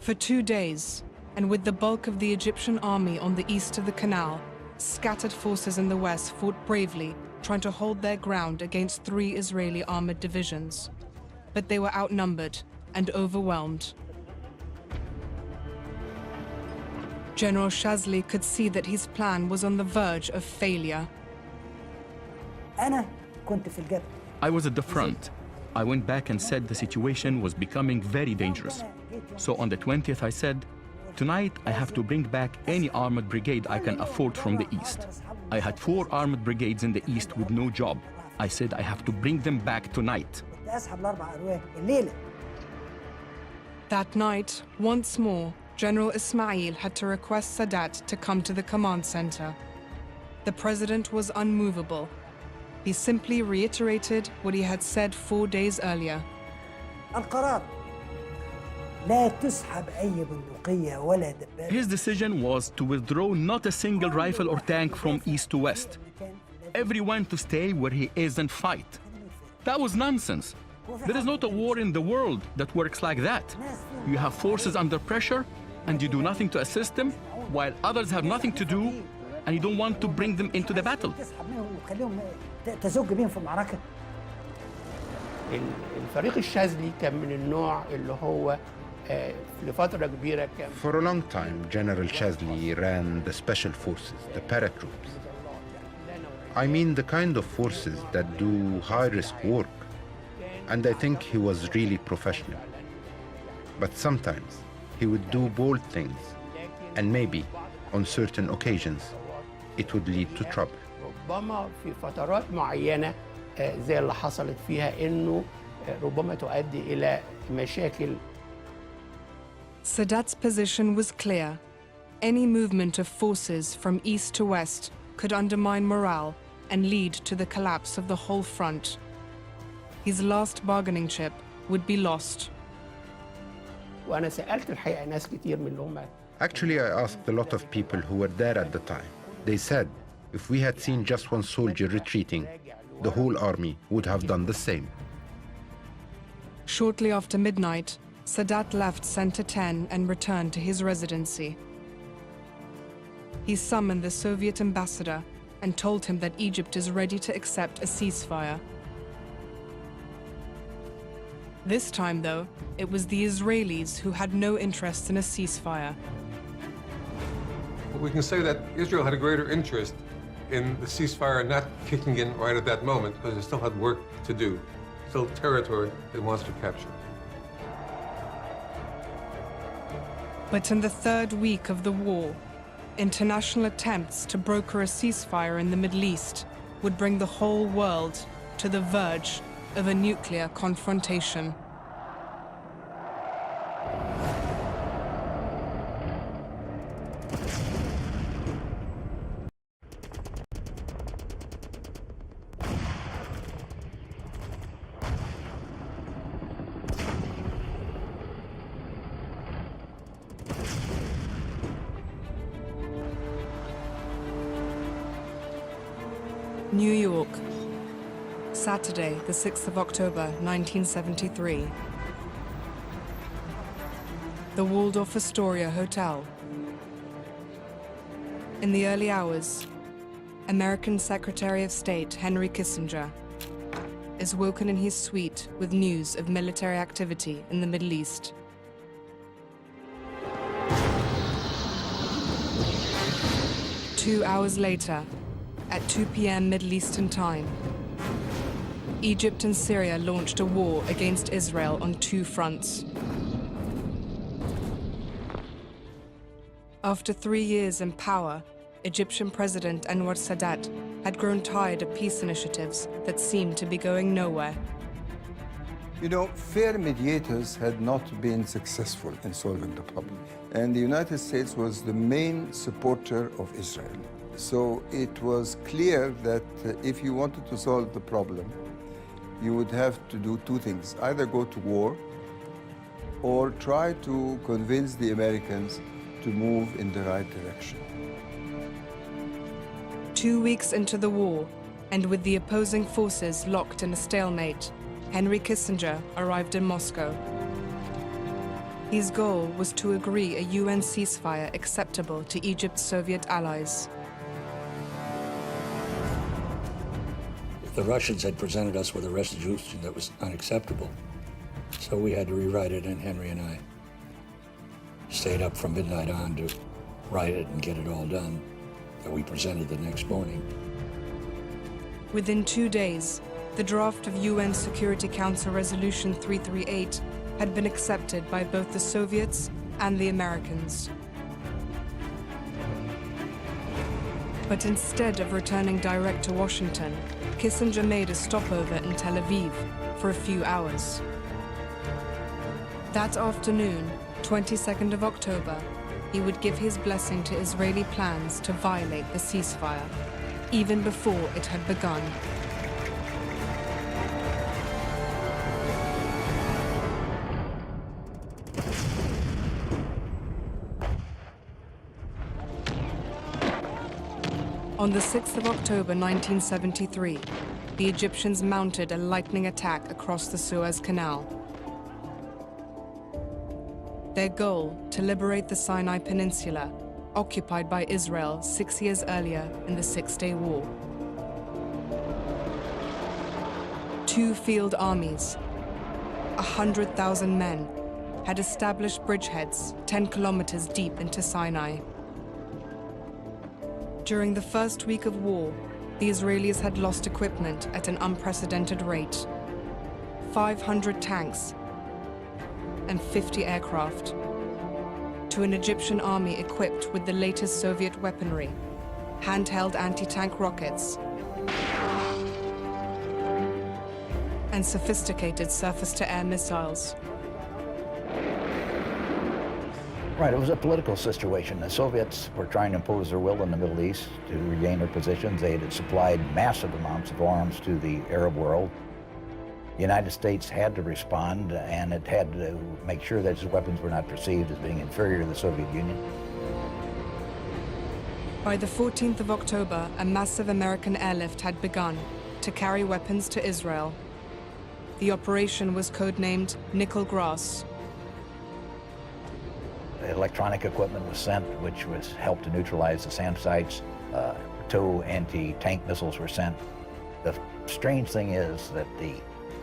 For 2 days, and with the bulk of the Egyptian army on the east of the canal, scattered forces in the west fought bravely, trying to hold their ground against 3 Israeli armored divisions. But they were outnumbered and overwhelmed. General Shazli could see that his plan was on the verge of failure. I was at the front. I went back and said the situation was becoming very dangerous. So on the 20th, I said, tonight I have to bring back any armored brigade I can afford from the east. I had 4 armored brigades in the east with no job. I said I have to bring them back tonight. That night, once more, General Ismail had to request Sadat to come to the command center. The president was unmovable. He simply reiterated what he had said 4 days earlier. His decision was to withdraw not a single rifle or tank from east to west. Everyone to stay where he is and fight. That was nonsense. There is not a war in the world that works like that. You have forces under pressure and you do nothing to assist them, while others have nothing to do and you don't want to bring them into the battle. الفريق الشاذلي كان من النوع اللي هو لفترة كبيرة كان. For a long time, General Shazli ran the special forces, the paratroops. I mean the kind of forces that do high-risk work. And I think he was really professional. But sometimes he would do bold things, and maybe, on certain occasions, it would lead to trouble. ربما في فترات معينة زي اللي حصلت فيها إنه ربما تؤدي إلى مشاكل. Sadat's position was clear. Any movement of forces from east to west could undermine morale and lead to the collapse of the whole front. His last bargaining chip would be lost. وأنا سألت الحقيقة ناس كتير من اللي هم. Actually, I asked a lot of people who were there at the time. They said, if we had seen just one soldier retreating, the whole army would have done the same. Shortly after midnight, Sadat left Center 10 and returned to his residency. He summoned the Soviet ambassador and told him that Egypt is ready to accept a ceasefire. This time, though, it was the Israelis who had no interest in a ceasefire. But we can say that Israel had a greater interest in the ceasefire not kicking in right at that moment because it still had work to do, still territory it wants to capture. But in the 3rd week of the war, international attempts to broker a ceasefire in the Middle East would bring the whole world to the verge of a nuclear confrontation. New York, Saturday, the 6th of October, 1973. The Waldorf Astoria Hotel. In the early hours, American Secretary of State Henry Kissinger is woken in his suite with news of military activity in the Middle East. Two hours later, at 2 p.m. Middle Eastern time, Egypt and Syria launched a war against Israel on 2 fronts. After 3 years in power, Egyptian President Anwar Sadat had grown tired of peace initiatives that seemed to be going nowhere. You know, fair mediators had not been successful in solving the problem. And the United States was the main supporter of Israel. So it was clear that if you wanted to solve the problem, you would have to do 2 things. Either go to war or try to convince the Americans to move in the right direction. 2 weeks into the war, and with the opposing forces locked in a stalemate, Henry Kissinger arrived in Moscow. His goal was to agree a UN ceasefire acceptable to Egypt's Soviet allies. The Russians had presented us with a resolution that was unacceptable, so we had to rewrite it, and Henry and I stayed up from midnight on to write it and get it all done, that we presented the next morning. Within 2 days, the draft of UN Security Council Resolution 338 had been accepted by both the Soviets and the Americans. But instead of returning direct to Washington, Kissinger made a stopover in Tel Aviv for a few hours. That afternoon, 22nd of October, he would give his blessing to Israeli plans to violate the ceasefire, even before it had begun. On the 6th of October 1973, the Egyptians mounted a lightning attack across the Suez Canal. Their goal, to liberate the Sinai Peninsula, occupied by Israel 6 years earlier in the Six-Day War. 2 field armies, 100,000 men, had established bridgeheads 10 kilometers deep into Sinai. During the first week of war, the Israelis had lost equipment at an unprecedented rate. 500 tanks and 50 aircraft to an Egyptian army equipped with the latest Soviet weaponry, handheld anti-tank rockets, and sophisticated surface-to-air missiles. Right, it was a political situation. The Soviets were trying to impose their will in the Middle East to regain their positions. They had supplied massive amounts of arms to the Arab world. The United States had to respond, and it had to make sure that its weapons were not perceived as being inferior to the Soviet Union. By the 14th of October, a massive American airlift had begun to carry weapons to Israel. The operation was codenamed Nickel Grass. Electronic equipment was sent, which was helped to neutralize the SAM sites. TOW anti-tank missiles were sent. The strange thing is that the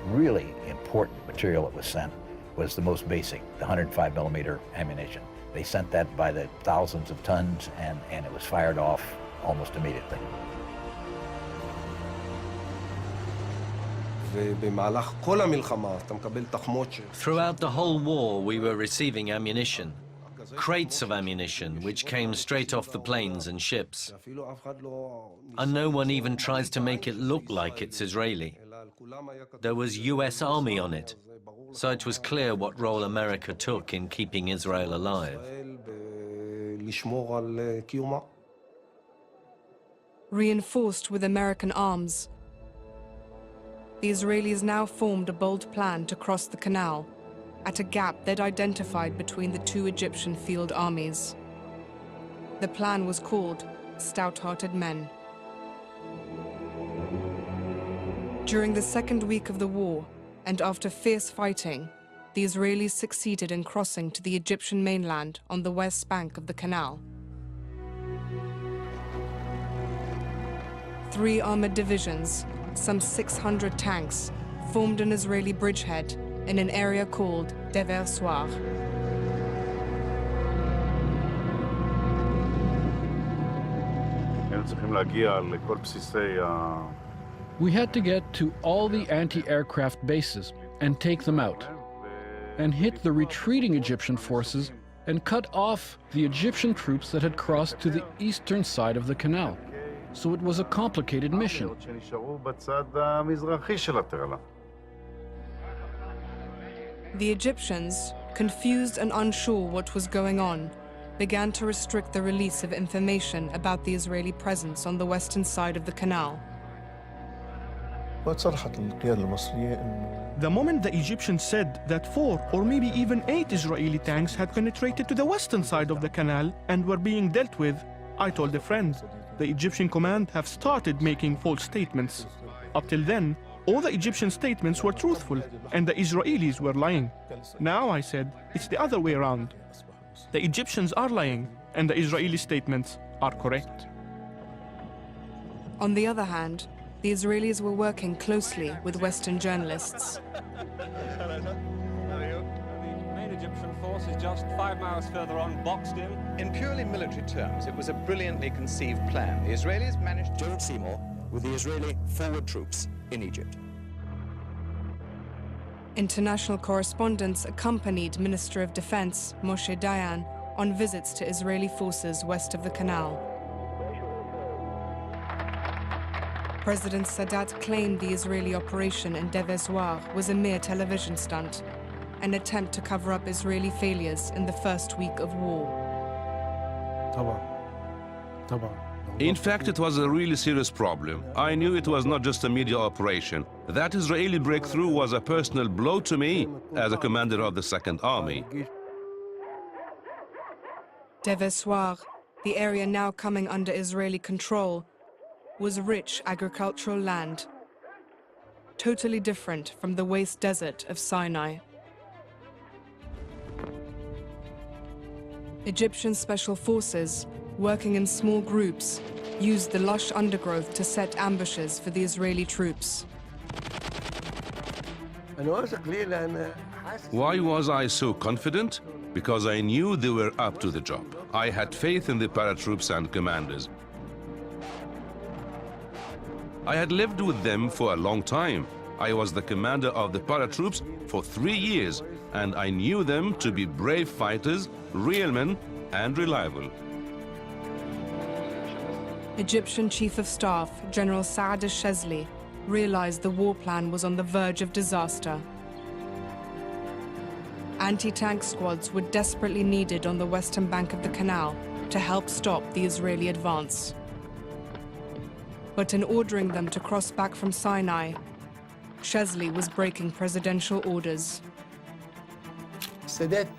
really important material that was sent was the most basic, the 105 millimeter ammunition. They sent that by the thousands of tons, and it was fired off almost immediately. Throughout the whole war, we were receiving ammunition. Crates of ammunition which came straight off the planes and ships. And no one even tries to make it look like it's Israeli. There was US Army on it, so it was clear what role America took in keeping Israel alive. Reinforced with American arms, the Israelis now formed a bold plan to cross the canal at a gap they'd identified between the 2 Egyptian field armies. The plan was called Stout-Hearted Men. During the second week of the war, and after fierce fighting, the Israelis succeeded in crossing to the Egyptian mainland on the west bank of the canal. 3 armored divisions, some 600 tanks, formed an Israeli bridgehead in an area called Dever-Soir. We had to get to all the anti-aircraft bases and take them out, and hit the retreating Egyptian forces and cut off the Egyptian troops that had crossed to the eastern side of the canal. So it was a complicated mission. The Egyptians, confused and unsure what was going on, began to restrict the release of information about the Israeli presence on the western side of the canal. The moment the Egyptians said that 4 or maybe even 8 Israeli tanks had penetrated to the western side of the canal and were being dealt with, I told a friend, the Egyptian command have started making false statements. Up till then, all the Egyptian statements were truthful and the Israelis were lying. Now I said it's the other way around. The Egyptians are lying and the Israeli statements are correct. On the other hand, the Israelis were working closely with Western journalists. Egyptian force is just 5 miles further on, boxed in. In purely military terms, it was a brilliantly conceived plan. The Israelis managed to... Gerald Seymour with the Israeli forward troops in Egypt. International correspondents accompanied Minister of Defense Moshe Dayan on visits to Israeli forces west of the canal. President Sadat claimed the Israeli operation in Dev Ez-Zouar was a mere television stunt, an attempt to cover up Israeli failures in the first week of war. In fact, it was a really serious problem. I knew it was not just a media operation. That Israeli breakthrough was a personal blow to me as a commander of the Second Army. Dev Ez-Zouar, the area now coming under Israeli control, was rich agricultural land, totally different from the waste desert of Sinai. Egyptian special forces, working in small groups, used the lush undergrowth to set ambushes for the Israeli troops. Why was I so confident? Because I knew they were up to the job. I had faith in the paratroops and commanders. I had lived with them for a long time. I was the commander of the paratroops for 3 years, and I knew them to be brave fighters, real men, and reliable. Egyptian Chief of Staff General Saad al-Shazli realized the war plan was on the verge of disaster. Anti-tank squads were desperately needed on the western bank of the canal to help stop the Israeli advance. But in ordering them to cross back from Sinai, Shazli was breaking presidential orders. Sadat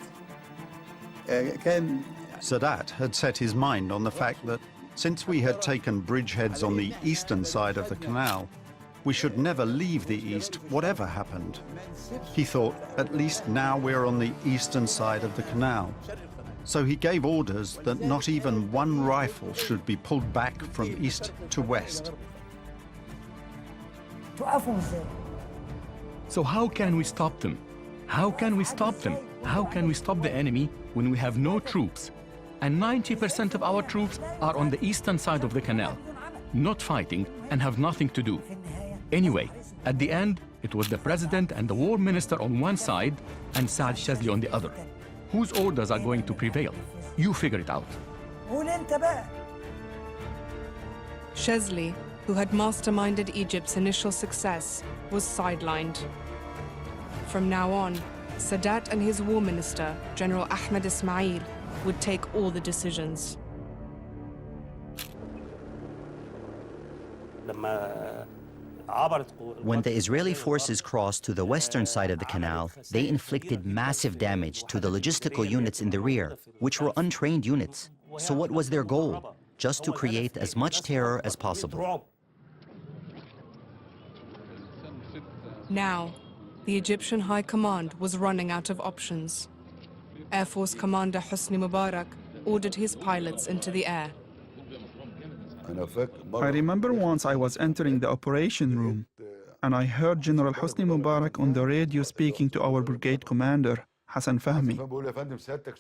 had set his mind on the fact that since we had taken bridgeheads on the eastern side of the canal, we should never leave the east, whatever happened. He thought, at least now we're on the eastern side of the canal. So he gave orders that not even one rifle should be pulled back from east to west. So how can we stop them? How can we stop them? How can we stop the enemy when we have no troops? And 90% of our troops are on the eastern side of the canal, not fighting and have nothing to do. Anyway, at the end, it was the president and the war minister on one side and Saad Shazli on the other. Whose orders are going to prevail? You figure it out. Shazli, who had masterminded Egypt's initial success, was sidelined. From now on, Sadat and his war minister, General Ahmed Ismail, would take all the decisions. When the Israeli forces crossed to the western side of the canal, they inflicted massive damage to the logistical units in the rear, which were untrained units. So what was their goal? Just to create as much terror as possible. Now, the Egyptian High Command was running out of options. Air Force Commander Hosni Mubarak ordered his pilots into the air. I remember once I was entering the operation room, and I heard General Hosni Mubarak on the radio speaking to our brigade commander, Hassan Fahmi.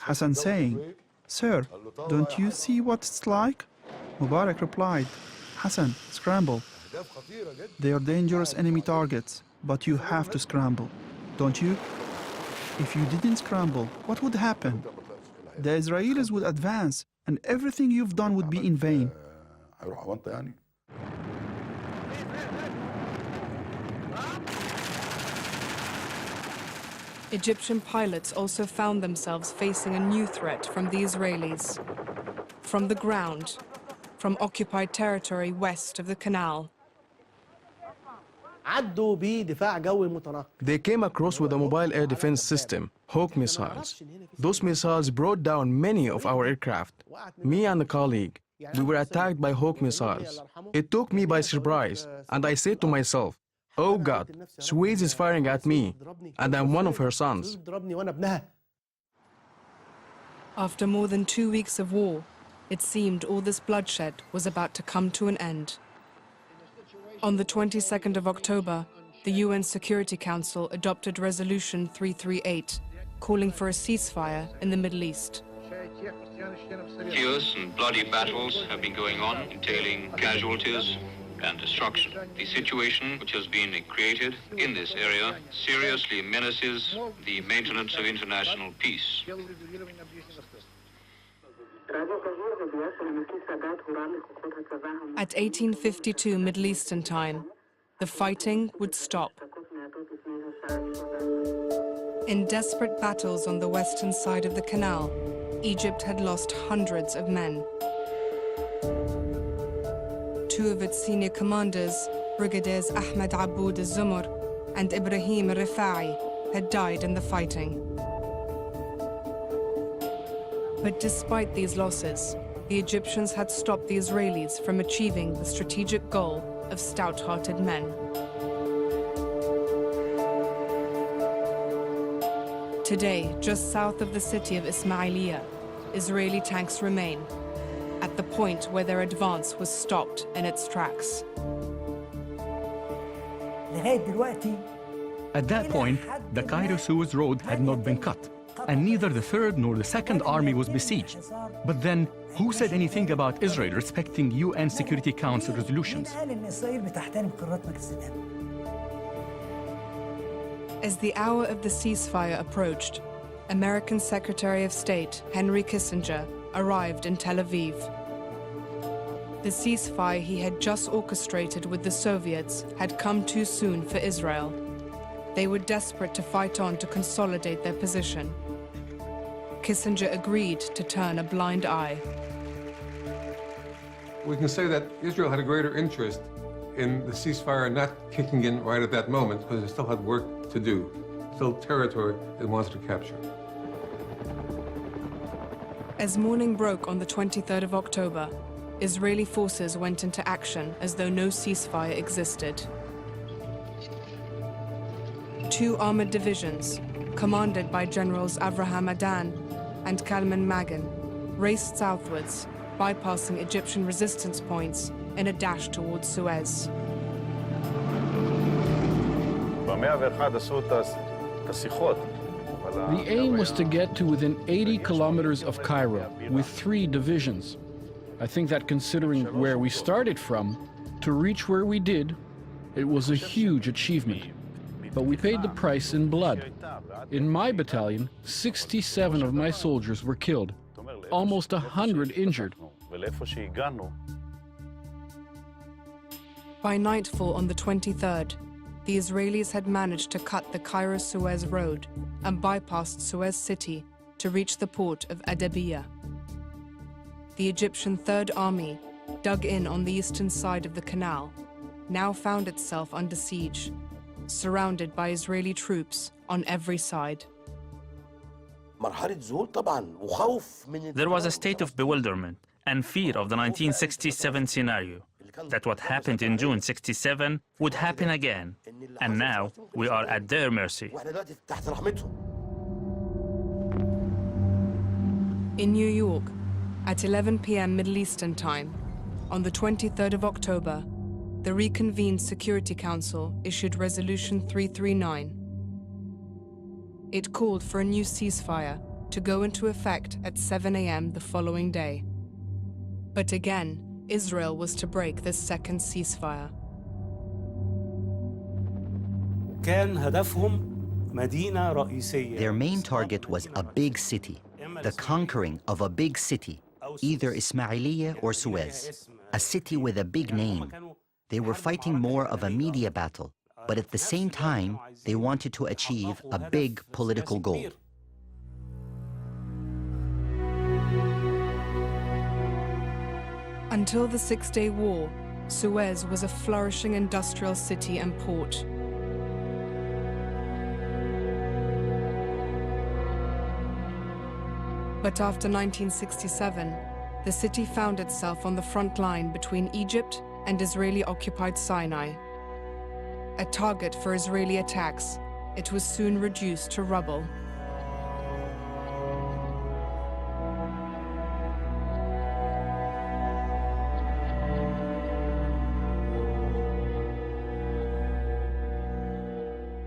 Hassan saying, "Sir, don't you see what it's like?" Mubarak replied, "Hassan, scramble. They are dangerous enemy targets, but you have to scramble, don't you? If you didn't scramble, what would happen? The Israelis would advance, and everything you've done would be in vain." Egyptian pilots also found themselves facing a new threat from the Israelis. From the ground, from occupied territory west of the canal. They came across with a mobile air defense system, Hawk missiles. Those missiles brought down many of our aircraft. Me and a colleague, We were attacked by Hawk missiles. It took me by surprise, and I said to myself, oh God, Suez is firing at me, and I'm one of her sons. After more than 2 weeks of war, it seemed all this bloodshed was about to come to an end. On the 22nd of October, the UN Security Council adopted Resolution 338, calling for a ceasefire in the Middle East. Fierce and bloody battles have been going on, entailing casualties and destruction. The situation which has been created in this area seriously menaces the maintenance of international peace. At 1852 Middle Eastern time, the fighting would stop. In desperate battles on the western side of the canal, Egypt had lost hundreds of men. Two of its senior commanders, Brigadiers Ahmed Aboud al-Zumur and Ibrahim al-Rifa'i, had died in the fighting. But despite these losses, the Egyptians had stopped the Israelis from achieving the strategic goal of stout-hearted men. Today, just south of the city of Ismailiyah, Israeli tanks remain, at the point where their advance was stopped in its tracks. At that point, the Cairo-Suez road had not been cut, and neither the Third nor the Second Army was besieged. But then, who said anything about Israel respecting UN Security Council resolutions? As the hour of the ceasefire approached, American Secretary of State Henry Kissinger arrived in Tel Aviv. The ceasefire he had just orchestrated with the Soviets had come too soon for Israel. They were desperate to fight on to consolidate their position. Kissinger agreed to turn a blind eye. We can say that Israel had a greater interest in the ceasefire not kicking in right at that moment because it still had work to do, still territory it wanted to capture. As morning broke on the 23rd of October, Israeli forces went into action as though no ceasefire existed. Two armored divisions, commanded by Generals Avraham Adan and Kalman Magan, raced southwards, bypassing Egyptian resistance points in a dash towards Suez. The aim was to get to within 80 kilometers of Cairo with 3 divisions. I think that considering where we started from, to reach where we did, it was a huge achievement. But we paid the price in blood. In my battalion, 67 of my soldiers were killed, almost 100 injured. By nightfall on the 23rd, the Israelis had managed to cut the Cairo-Suez road and bypassed Suez city to reach the port of Adabiya. The Egyptian Third Army, dug in on the eastern side of the canal, now found itself under siege, surrounded by Israeli troops on every side. There was a state of bewilderment and fear of the 1967 scenario, that what happened in June '67 would happen again, and now we are at their mercy. In New York, at 11 p.m. Middle Eastern time, on the 23rd of October, the reconvened Security Council issued Resolution 339. It called for a new ceasefire to go into effect at 7 a.m. the following day. But again, Israel was to break this second ceasefire. Their main target was a big city, the conquering of a big city, either Ismailiyah or Suez, a city with a big name. They were fighting more of a media battle, but at the same time, they wanted to achieve a big political goal. Until the Six-Day War, Suez was a flourishing industrial city and port. But after 1967, the city found itself on the front line between Egypt and Israeli-occupied Sinai. A target for Israeli attacks, it was soon reduced to rubble.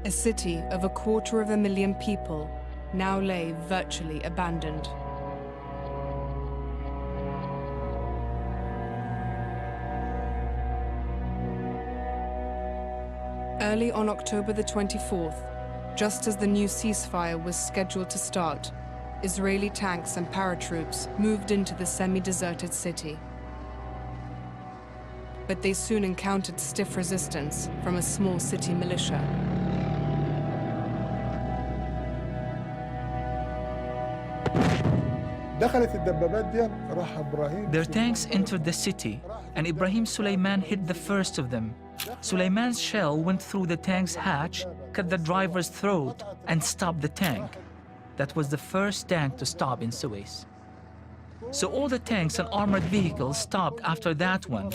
A city of 250,000 people now lay virtually abandoned. Early on October the 24th, just as the new ceasefire was scheduled to start, Israeli tanks and paratroops moved into the semi-deserted city. But they soon encountered stiff resistance from a small city militia. Their tanks entered the city, and Ibrahim Suleiman hit the first of them. Suleiman's shell went through the tank's hatch, cut the driver's throat, and stopped the tank. That was the first tank to stop in Suez. So all the tanks and armored vehicles stopped after that one,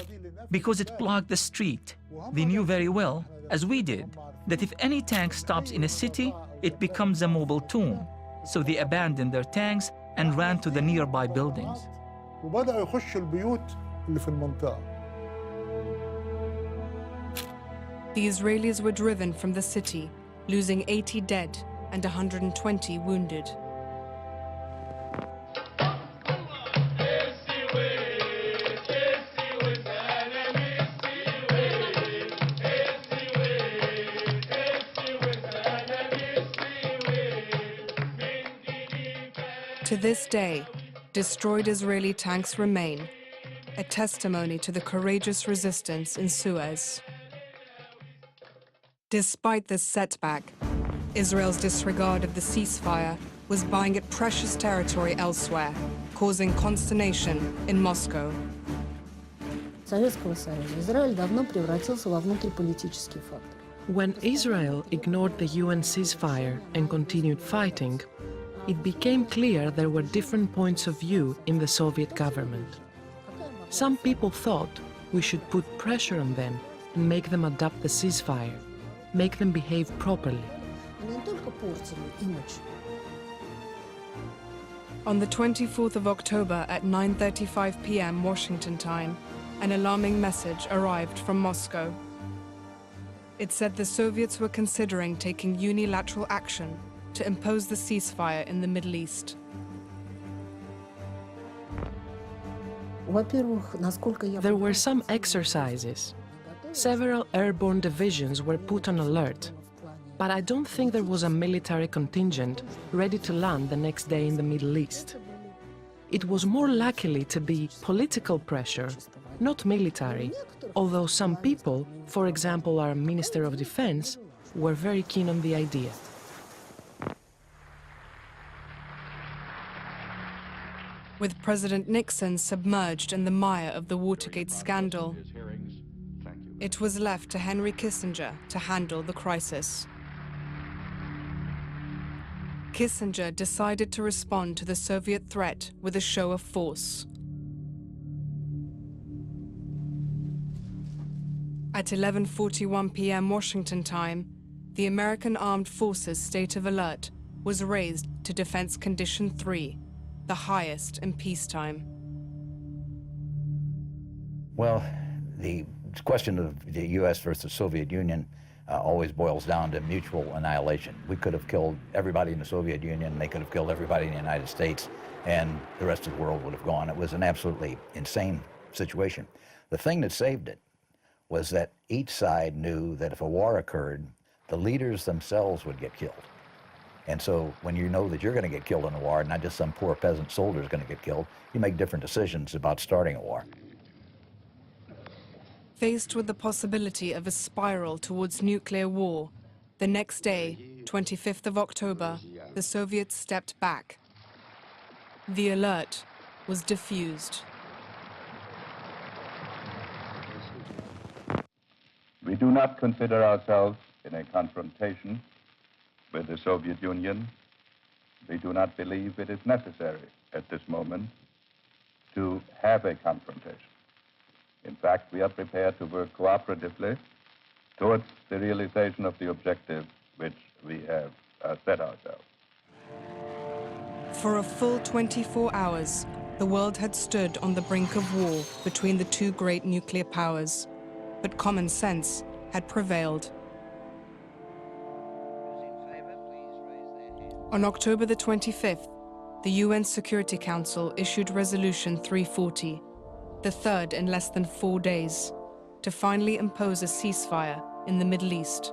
because it blocked the street. They knew very well, as we did, that if any tank stops in a city, it becomes a mobile tomb. So they abandoned their tanks and ran to the nearby buildings. The Israelis were driven from the city, losing 80 dead and 120 wounded. To this day, destroyed Israeli tanks remain, a testimony to the courageous resistance in Suez. Despite this setback, Israel's disregard of the ceasefire was buying it precious territory elsewhere, causing consternation in Moscow. When Israel ignored the UN ceasefire and continued fighting, it became clear there were different points of view in the Soviet government. Some people thought we should put pressure on them and make them adopt the ceasefire, make them behave properly. On the 24th of October at 9:35 p.m. Washington time, an alarming message arrived from Moscow. It said the Soviets were considering taking unilateral action to impose the ceasefire in the Middle East. There were some exercises. Several airborne divisions were put on alert, but I don't think there was a military contingent ready to land the next day in the Middle East. It was more likely to be political pressure, not military, although some people, for example our Minister of Defense, were very keen on the idea. With President Nixon submerged in the mire of the Watergate scandal, it was left to Henry Kissinger to handle the crisis. Kissinger decided to respond to the Soviet threat with a show of force. At 11:41 p.m. Washington time, the American Armed Forces state of alert was raised to Defense Condition 3, the highest in peacetime. Well, the question of the U.S. versus Soviet Union always boils down to mutual annihilation. We could have killed everybody in the Soviet Union, they could have killed everybody in the United States, and the rest of the world would have gone. It was an absolutely insane situation. The thing that saved it was that each side knew that if a war occurred, the leaders themselves would get killed. And so when you know that you're going to get killed in a war, not just some poor peasant soldier is going to get killed, you make different decisions about starting a war. Faced with the possibility of a spiral towards nuclear war, the next day, 25th of October, the Soviets stepped back. The alert was diffused. We do not consider ourselves in a confrontation with the Soviet Union. We do not believe it is necessary at this moment to have a confrontation. In fact, we are prepared to work cooperatively towards the realization of the objective which we have set ourselves. For a full 24 hours, the world had stood on the brink of war between the two great nuclear powers, but common sense had prevailed. On October the 25th, the UN Security Council issued Resolution 340, the third in less than 4 days, to finally impose a ceasefire in the Middle East.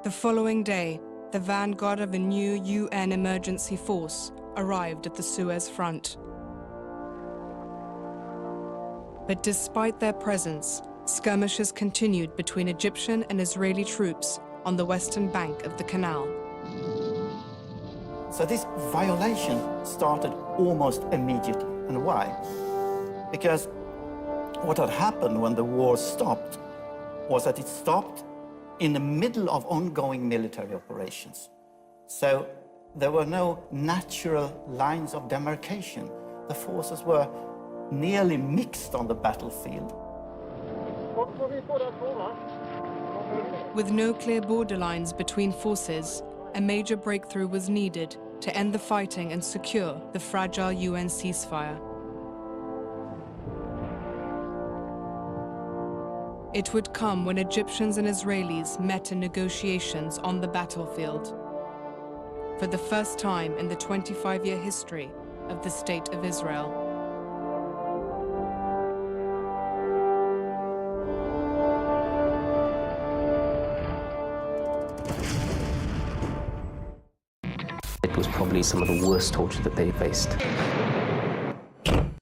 The following day, the vanguard of a new UN emergency force arrived at the Suez front. But despite their presence, skirmishes continued between Egyptian and Israeli troops on the western bank of the canal. So this violation started almost immediately. And why? Because what had happened when the war stopped was that it stopped in the middle of ongoing military operations. So there were no natural lines of demarcation. The forces were nearly mixed on the battlefield. With no clear borderlines between forces, a major breakthrough was needed to end the fighting and secure the fragile UN ceasefire. It would come when Egyptians and Israelis met in negotiations on the battlefield. For the first time in the 25-year history of the State of Israel. It was probably some of the worst torture that they faced.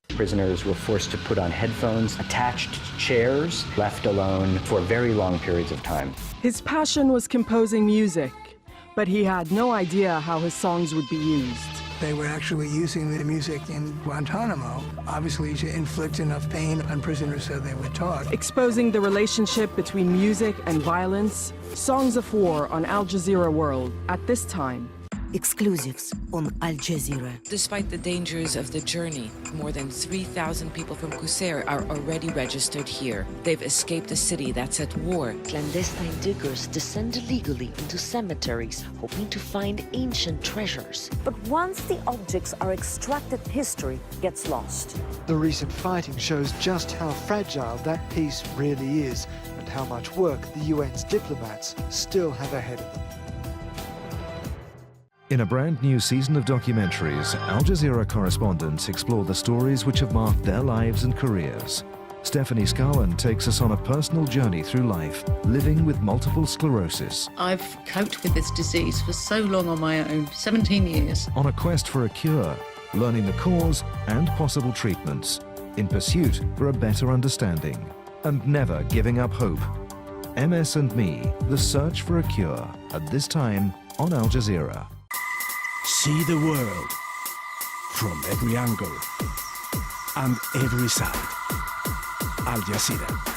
Prisoners were forced to put on headphones, attached to chairs, left alone for very long periods of time. His passion was composing music, but he had no idea how his songs would be used. They were actually using the music in Guantanamo, obviously to inflict enough pain on prisoners so they would talk. Exposing the relationship between music and violence, Songs of War on Al Jazeera World at this time. Exclusives on Al Jazeera. Despite the dangers of the journey, more than 3,000 people from Qusair are already registered here. They've escaped a city that's at war. Clandestine diggers descend illegally into cemeteries, hoping to find ancient treasures. But once the objects are extracted, history gets lost. The recent fighting shows just how fragile that peace really is, and how much work the UN's diplomats still have ahead of them. In a brand new season of documentaries, Al Jazeera correspondents explore the stories which have marked their lives and careers. Stephanie Scarlin takes us on a personal journey through life, living with multiple sclerosis. I've coped with this disease for so long on my own, 17 years. On a quest for a cure, learning the cause and possible treatments, in pursuit for a better understanding, and never giving up hope. MS and Me, the search for a cure, at this time on Al Jazeera. See the world from every angle and every side. Al Jazeera.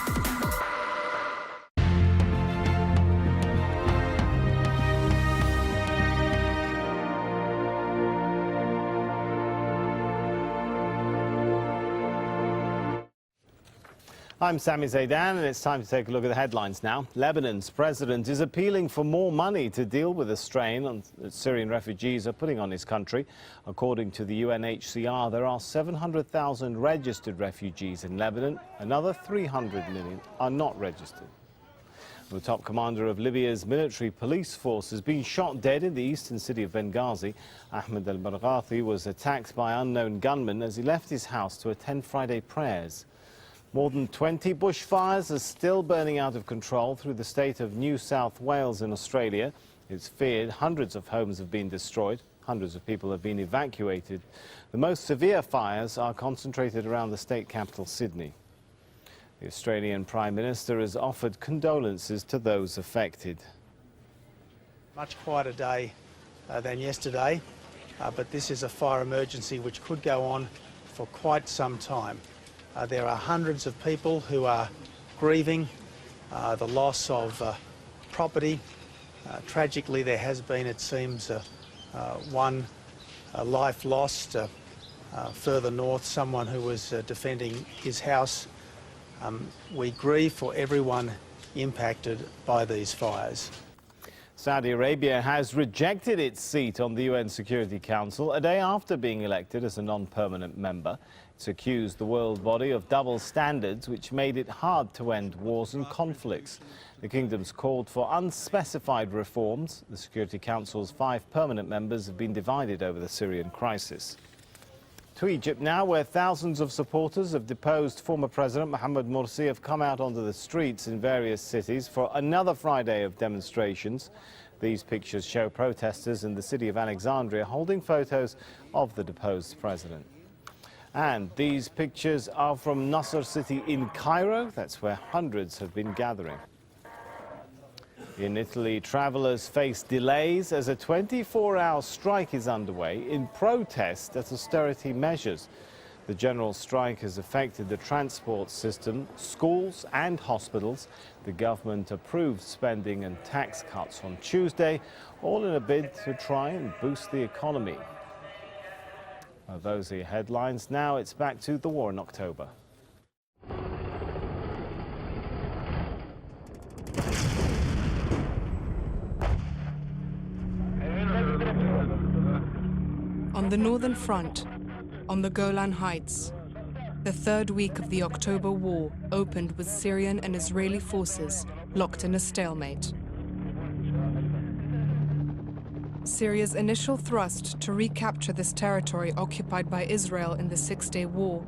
I'm Sami Zaidan, and it's time to take a look at the headlines now. Lebanon's president is appealing for more money to deal with the strain that Syrian refugees are putting on his country. According to the UNHCR, there are 700,000 registered refugees in Lebanon. Another 300 million are not registered. The top commander of Libya's military police force has been shot dead in the eastern city of Benghazi. Ahmed al-Barghathi was attacked by unknown gunmen as he left his house to attend Friday prayers. More than 20 bushfires are still burning out of control through the state of New South Wales in Australia. It's feared hundreds of homes have been destroyed. Hundreds of people have been evacuated. The most severe fires are concentrated around the state capital, Sydney. The Australian Prime Minister has offered condolences to those affected. Much quieter day than yesterday, but this is a fire emergency which could go on for quite some time. There are hundreds of people who are grieving the loss of property. Tragically, there has been, it seems, one life lost further north, someone who was defending his house. We grieve for everyone impacted by these fires. Saudi Arabia has rejected its seat on the UN Security Council a day after being elected as a non-permanent member. It's accused the world body of double standards, which made it hard to end wars and conflicts. The kingdom's called for unspecified reforms. The Security Council's 5 permanent members have been divided over the Syrian crisis. To Egypt now, where thousands of supporters of deposed former President Mohamed Morsi have come out onto the streets in various cities for another Friday of demonstrations. These pictures show protesters in the city of Alexandria holding photos of the deposed president. And these pictures are from Nasser city in Cairo. That's where hundreds have been gathering. In Italy, travellers face delays as a 24-hour strike is underway in protest at austerity measures. The general strike has affected the transport system, schools and hospitals. The government approved spending and tax cuts on Tuesday, all in a bid to try and boost the economy. Well, those are your headlines. Now it's back to the war in October. On the northern front, on the Golan Heights, the third week of the October War opened with Syrian and Israeli forces locked in a stalemate. Syria's initial thrust to recapture this territory occupied by Israel in the Six-Day War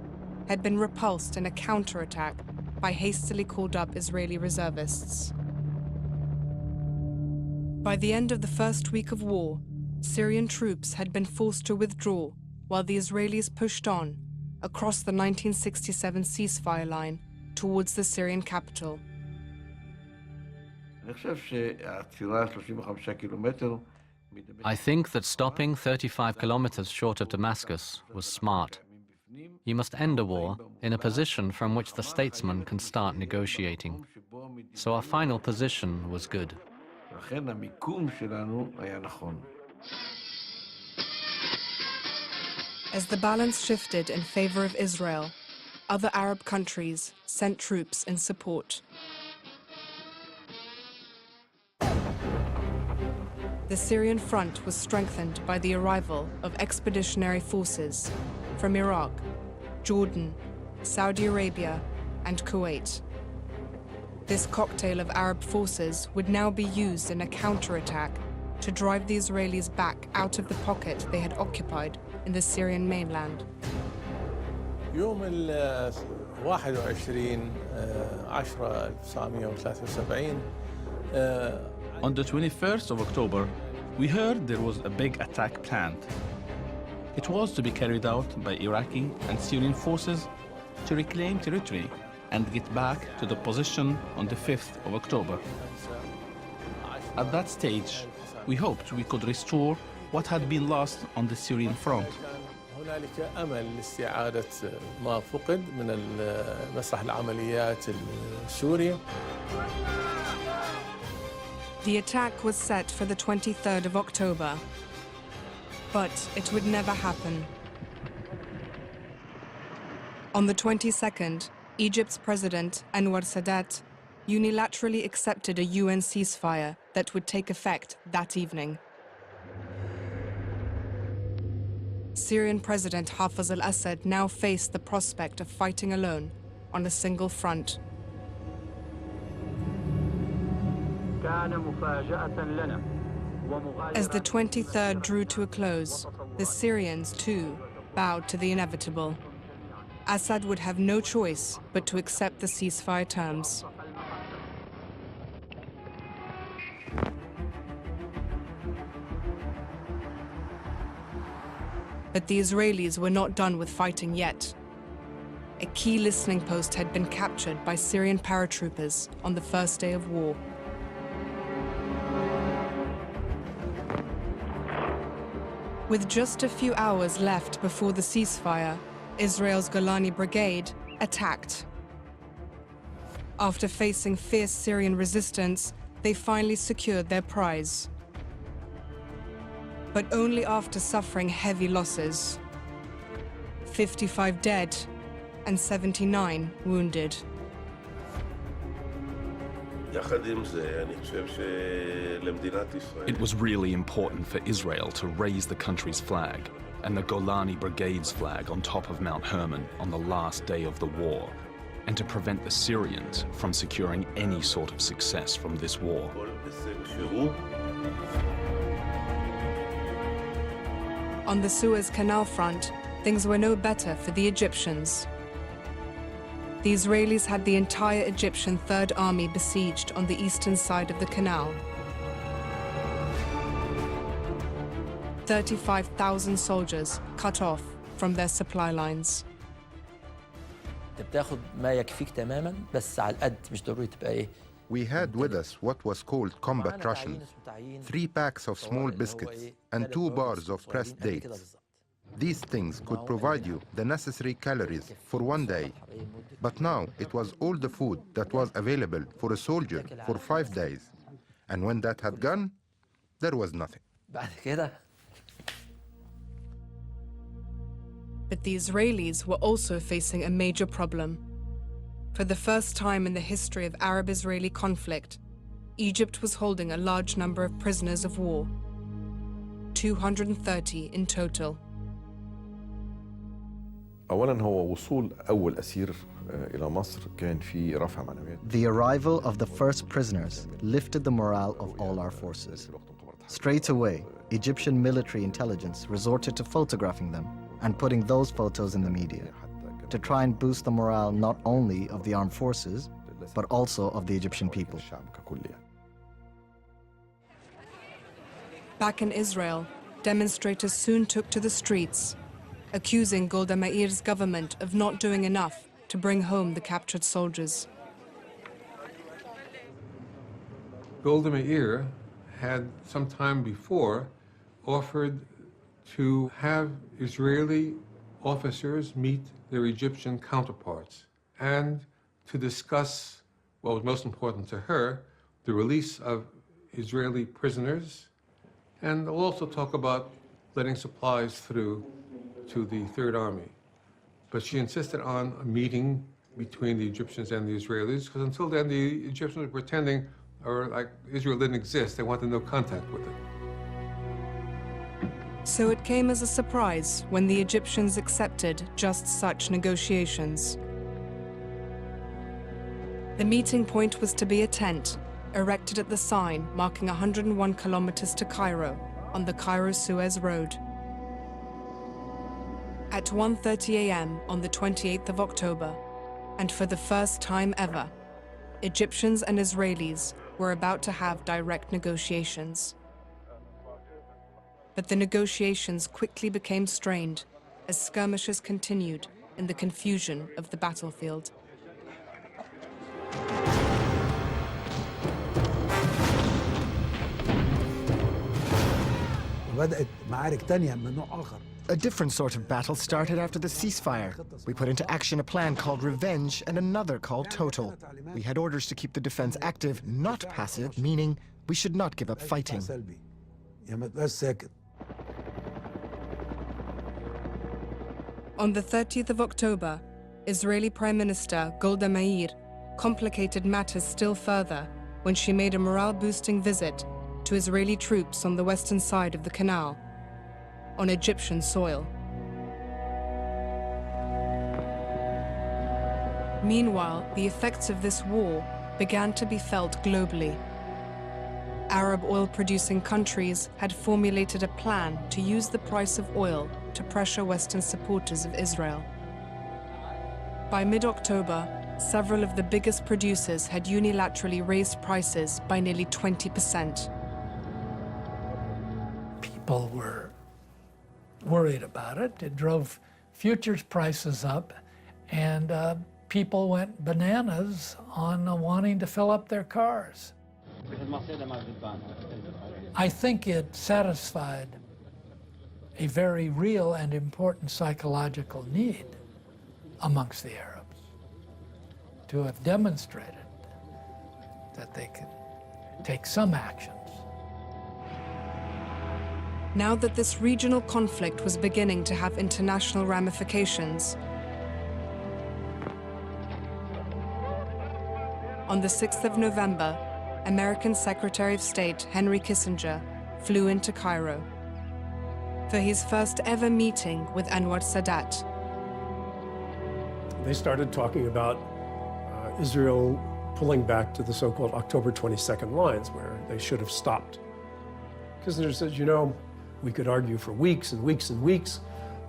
had been repulsed in a counterattack by hastily called-up Israeli reservists. By the end of the first week of war, Syrian troops had been forced to withdraw while the Israelis pushed on across the 1967 ceasefire line towards the Syrian capital. I think that stopping 35 kilometers short of Damascus was smart. You must end a war in a position from which the statesman can start negotiating. So our final position was good. As the balance shifted in favor of Israel, other Arab countries sent troops in support. The Syrian front was strengthened by the arrival of expeditionary forces from Iraq, Jordan, Saudi Arabia, and Kuwait. This cocktail of Arab forces would now be used in a counterattack to drive the Israelis back out of the pocket they had occupied in the Syrian mainland. يوم 21/10/1973 On the 21st of October, we heard there was a big attack planned. It was to be carried out by Iraqi and Syrian forces to reclaim territory and get back to the position on the 5th of October. At that stage, we hoped we could restore what had been lost on the Syrian front. هنالك أمل لاستعادة ما فقد من مسرح العمليات السوري. The attack was set for the 23rd of October, but it would never happen. On the 22nd, Egypt's president, Anwar Sadat, unilaterally accepted a UN ceasefire that would take effect that evening. Syrian President Hafez al-Assad now faced the prospect of fighting alone on a single front. As the 23rd drew to a close, the Syrians too bowed to the inevitable. Assad would have no choice but to accept the ceasefire terms. But the Israelis were not done with fighting yet. A key listening post had been captured by Syrian paratroopers on the first day of war. With just a few hours left before the ceasefire, Israel's Golani Brigade attacked. After facing fierce Syrian resistance, they finally secured their prize. But only after suffering heavy losses. 55 dead and 79 wounded. It was really important for Israel to raise the country's flag and the Golani Brigade's flag on top of Mount Hermon on the last day of the war, and to prevent the Syrians from securing any sort of success from this war. On the Suez Canal front, things were no better for the Egyptians. The Israelis had the entire Egyptian Third Army besieged on the eastern side of the canal. 35,000 soldiers cut off from their supply lines. We had with us what was called combat rations, 3 packs of small biscuits and 2 bars of pressed dates. These things could provide you the necessary calories for 1 day, but now it was all the food that was available for a soldier for 5 days. And when that had gone, there was nothing. But the Israelis were also facing a major problem. For the first time in the history of Arab-Israeli conflict, Egypt was holding a large number of prisoners of war, 230 in total. أولاً هو وصول أول أسير إلى مصر كان في رفع معنويات. The arrival of the first prisoners lifted the morale of all our forces. Straight away, Egyptian military intelligence resorted to photographing them and putting those photos in the media to try and boost the morale not only of the armed forces, but also of the Egyptian people. Back in Israel, demonstrators soon took to the streets, accusing Golda Meir's government of not doing enough to bring home the captured soldiers. Golda Meir had some time before offered to have Israeli officers meet their Egyptian counterparts and to discuss what was most important to her, the release of Israeli prisoners, and also talk about letting supplies through to the Third Army. But she insisted on a meeting between the Egyptians and the Israelis, because until then the Egyptians were pretending, or like Israel didn't exist, they wanted no contact with it. So it came as a surprise when the Egyptians accepted just such negotiations. The meeting point was to be a tent, erected at the sign marking 101 kilometers to Cairo, on the Cairo-Suez Road. At 1:30 a.m. on the 28th of October, and for the first time ever, Egyptians and Israelis were about to have direct negotiations. But the negotiations quickly became strained as skirmishes continued in the confusion of the battlefield. A different sort of battle started after the ceasefire. We put into action a plan called Revenge and another called Total. We had orders to keep the defense active, not passive, meaning we should not give up fighting. On the 30th of October, Israeli Prime Minister Golda Meir complicated matters still further when she made a morale-boosting visit to Israeli troops on the western side of the canal, on Egyptian soil. Meanwhile, the effects of this war began to be felt globally. Arab oil-producing countries had formulated a plan to use the price of oil to pressure Western supporters of Israel. By mid-October, several of the biggest producers had unilaterally raised prices by nearly 20%. People were worried about it. It drove futures prices up, and people went bananas on wanting to fill up their cars. I think it satisfied a very real and important psychological need amongst the Arabs to have demonstrated that they could take some actions. Now that this regional conflict was beginning to have international ramifications, on the 6th of November, American Secretary of State Henry Kissinger flew into Cairo for his first ever meeting with Anwar Sadat. They started talking about Israel pulling back to the so-called October 22nd lines, where they should have stopped. Kissinger says, you know, we could argue for weeks and weeks and weeks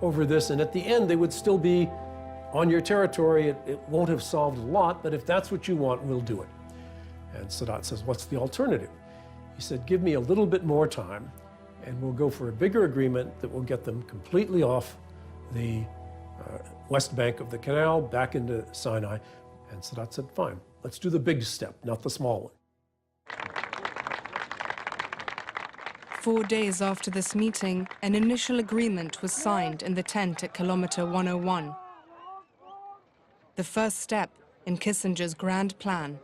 over this, and at the end they would still be on your territory. It won't have solved a lot, but if that's what you want, we'll do it. And Sadat says, what's the alternative? He said, give me a little bit more time, and we'll go for a bigger agreement that will get them completely off the west bank of the canal, back into Sinai. And Sadat said, fine, let's do the big step, not the small one. 4 days after this meeting, an initial agreement was signed in the tent at kilometer 101. The first step in Kissinger's grand plan.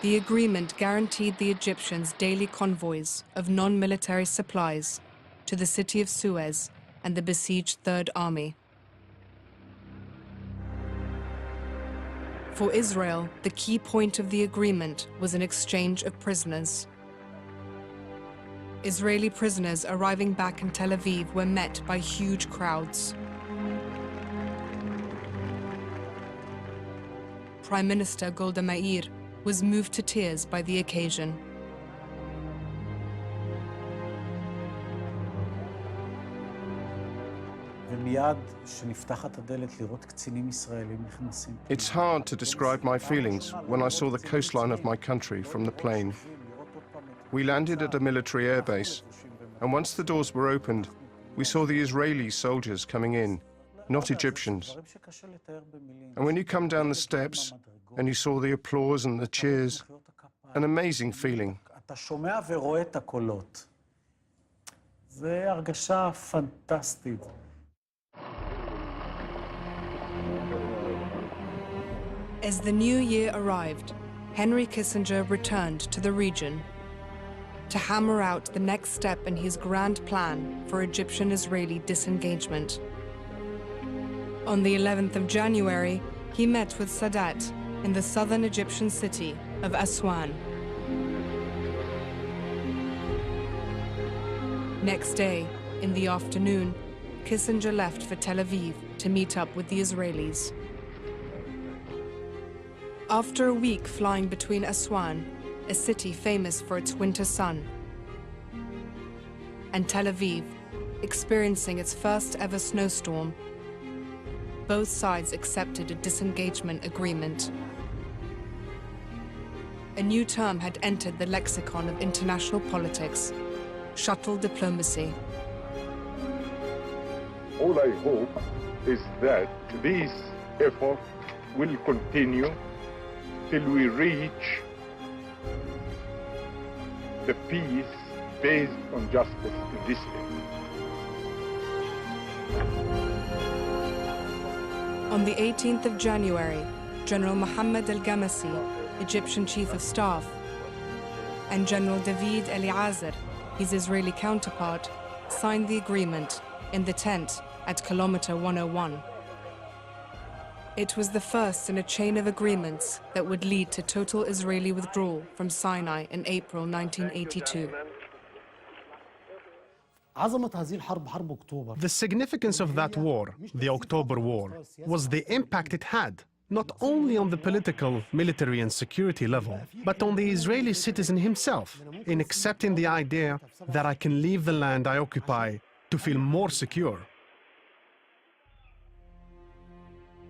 The agreement guaranteed the Egyptians daily convoys of non-military supplies to the city of Suez and the besieged Third Army. For Israel, the key point of the agreement was an exchange of prisoners. Israeli prisoners arriving back in Tel Aviv were met by huge crowds. Prime Minister Golda Meir was moved to tears by the occasion. It's hard to describe my feelings when I saw the coastline of my country from the plane. We landed at a military airbase, and once the doors were opened, we saw the Israeli soldiers coming in, not Egyptians. And when you come down the steps and you saw the applause and the cheers, an amazing feeling. As the new year arrived, Henry Kissinger returned to the region to hammer out the next step in his grand plan for Egyptian-Israeli disengagement. On the 11th of January, he met with Sadat in the southern Egyptian city of Aswan. Next day, in the afternoon, Kissinger left for Tel Aviv to meet up with the Israelis. After a week flying between Aswan, a city famous for its winter sun, and Tel Aviv, experiencing its first ever snowstorm, both sides accepted a disengagement agreement. A new term had entered the lexicon of international politics: shuttle diplomacy. All I hope is that this effort will continue till we reach the peace based on justice in this area. On the 18th of January, General Mohammed al-Ghamasi, Egyptian Chief of Staff, and General David Eliazer, his Israeli counterpart, signed the agreement in the tent at kilometer 101. It was the first in a chain of agreements that would lead to total Israeli withdrawal from Sinai in April 1982. The significance of that war, the October War, was the impact it had, not only on the political, military and security level, but on the Israeli citizen himself, in accepting the idea that I can leave the land I occupy to feel more secure.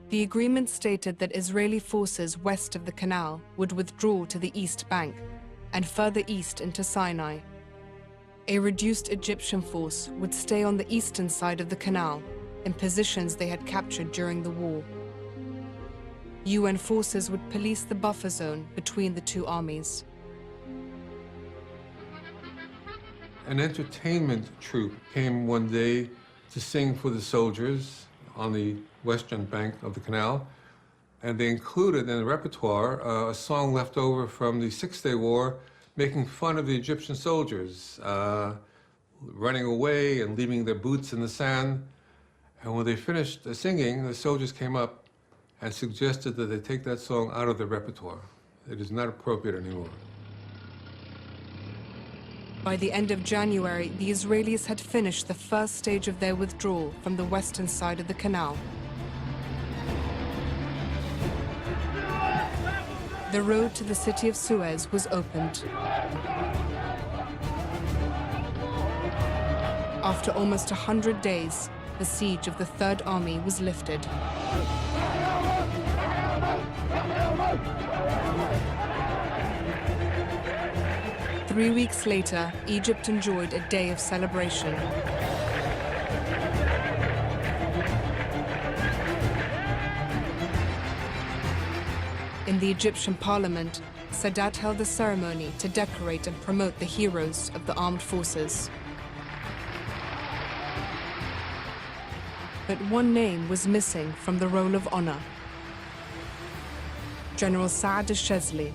The agreement stated that Israeli forces west of the canal would withdraw to the East Bank and further east into Sinai. A reduced Egyptian force would stay on the eastern side of the canal in positions they had captured during the war. UN forces would police the buffer zone between the two armies. An entertainment troupe came one day to sing for the soldiers on the western bank of the canal. And they included in the repertoire a song left over from the Six-Day War, making fun of the Egyptian soldiers, running away and leaving their boots in the sand. And when they finished singing, the soldiers came up and suggested that they take that song out of the repertoire. It is not appropriate anymore. By the end of January, the Israelis had finished the first stage of their withdrawal from the western side of the canal. The road to the city of Suez was opened. After almost 100 days, the siege of the Third Army was lifted. Three weeks later, Egypt enjoyed a day of celebration. In the Egyptian parliament, Sadat held a ceremony to decorate and promote the heroes of the armed forces. But one name was missing from the roll of honor: General Saad al-Shazli,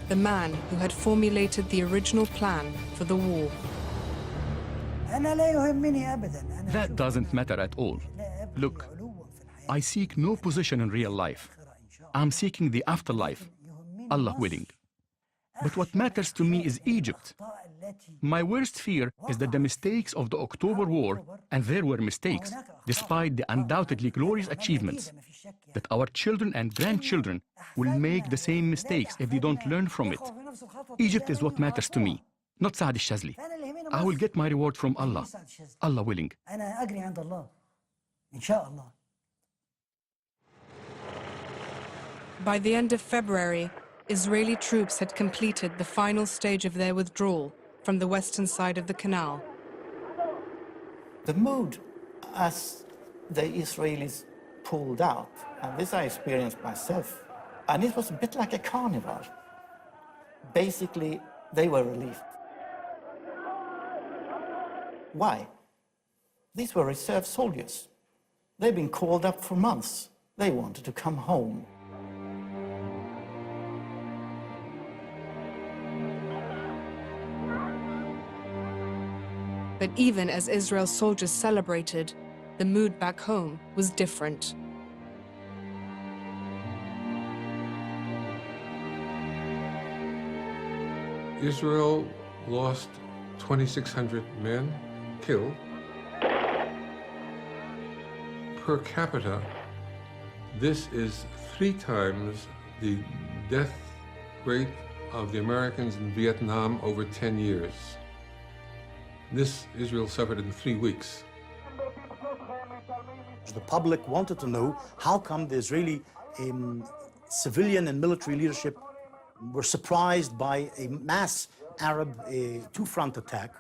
the man who had formulated the original plan for the war. That doesn't matter at all. Look, I seek no position in real life. I'm seeking the afterlife, Allah willing. But what matters to me is Egypt. My worst fear is that the mistakes of the October War, and there were mistakes, despite the undoubtedly glorious achievements, that our children and grandchildren will make the same mistakes if they don't learn from it. Egypt is what matters to me, not Saad al-Shazli. I will get my reward from Allah, Allah willing. By the end of February, Israeli troops had completed the final stage of their withdrawal from the western side of the canal. The mood as the Israelis pulled out, and this I experienced myself, and it was a bit like a carnival. Basically, they were relieved. Why? These were reserve soldiers. They'd been called up for months. They wanted to come home. But even as Israel's soldiers celebrated, the mood back home was different. Israel lost 2,600 men killed. Per capita, this is 3 times the death rate of the Americans in Vietnam over 10 years. This Israel suffered in 3 weeks. The public wanted to know how come the Israeli civilian and military leadership were surprised by a mass Arab two-front attack.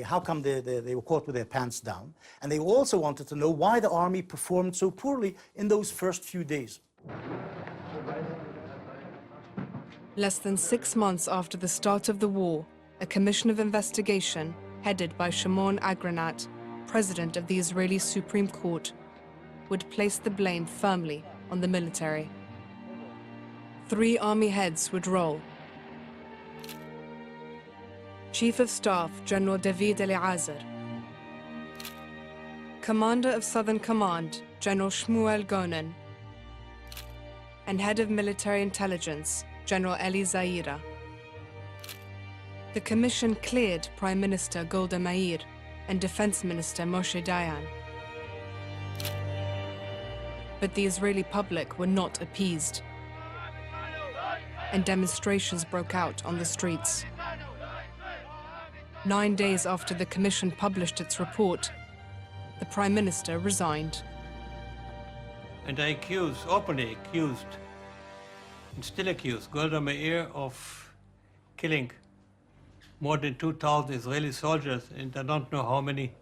How come they were caught with their pants down? And they also wanted to know why the army performed so poorly in those first few days. Less than 6 months after the start of the war, a commission of investigation headed by Shimon Agranat, president of the Israeli Supreme Court, would place the blame firmly on the military. 3 army heads would roll. Chief of Staff General David Eliezer, Commander of Southern Command General Shmuel Gonen, and Head of Military Intelligence General Eli Zaira. The commission cleared Prime Minister Golda Meir and Defense Minister Moshe Dayan. But the Israeli public were not appeased, and demonstrations broke out on the streets. 9 days after the commission published its report, the Prime Minister resigned. And I openly accused, and still accuse Golda Meir of killing more than 2,000 Israeli soldiers, and I don't know how many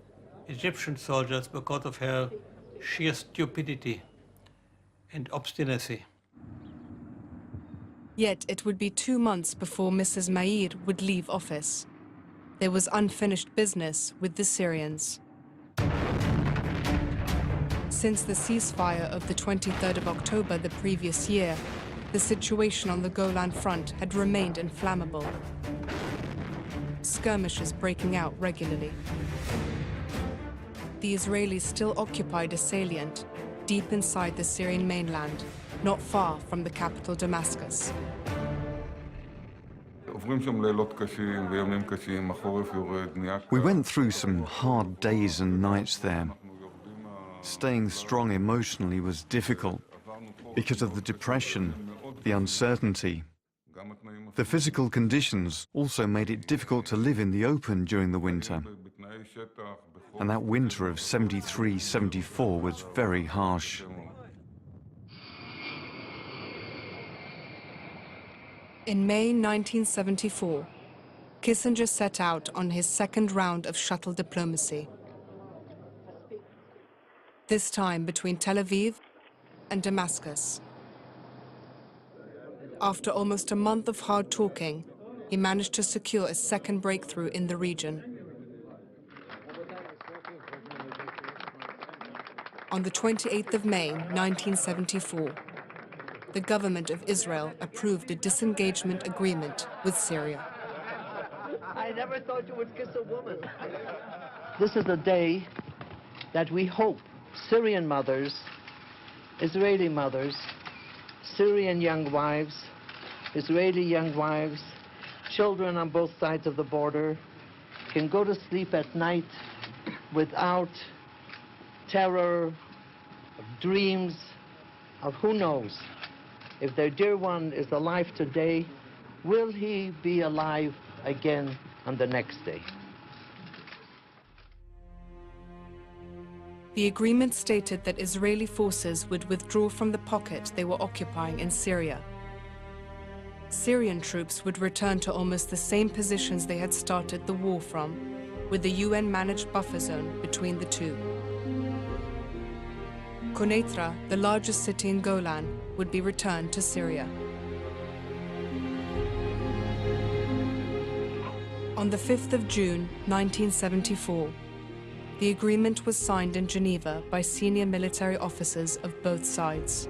Egyptian soldiers, because of her sheer stupidity and obstinacy. Yet it would be 2 months before Mrs. Meir would leave office. There was unfinished business with the Syrians. Since the ceasefire of the 23rd of October the previous year, the situation on the Golan front had remained inflammable. Skirmishes breaking out regularly. The Israelis still occupied a salient deep inside the Syrian mainland, not far from the capital Damascus. We went through some hard days and nights there. Staying strong emotionally was difficult because of the depression, the uncertainty. The physical conditions also made it difficult to live in the open during the winter. And that winter of 73-74 was very harsh. In May 1974, Kissinger set out on his second round of shuttle diplomacy. This time between Tel Aviv and Damascus. After almost a month of hard talking, he managed to secure a second breakthrough in the region. On the 28th of May, 1974, the government of Israel approved a disengagement agreement with Syria. I never thought you would kiss a woman. This is a day that we hope Syrian mothers, Israeli mothers, Syrian young wives, Israeli young wives, children on both sides of the border can go to sleep at night without terror, of dreams, of who knows. If their dear one is alive today, will he be alive again on the next day? The agreement stated that Israeli forces would withdraw from the pocket they were occupying in Syria. Syrian troops would return to almost the same positions they had started the war from, with the UN-managed buffer zone between the two. Quneitra, the largest city in Golan, would be returned to Syria. On the 5th of June, 1974, the agreement was signed in Geneva by senior military officers of both sides.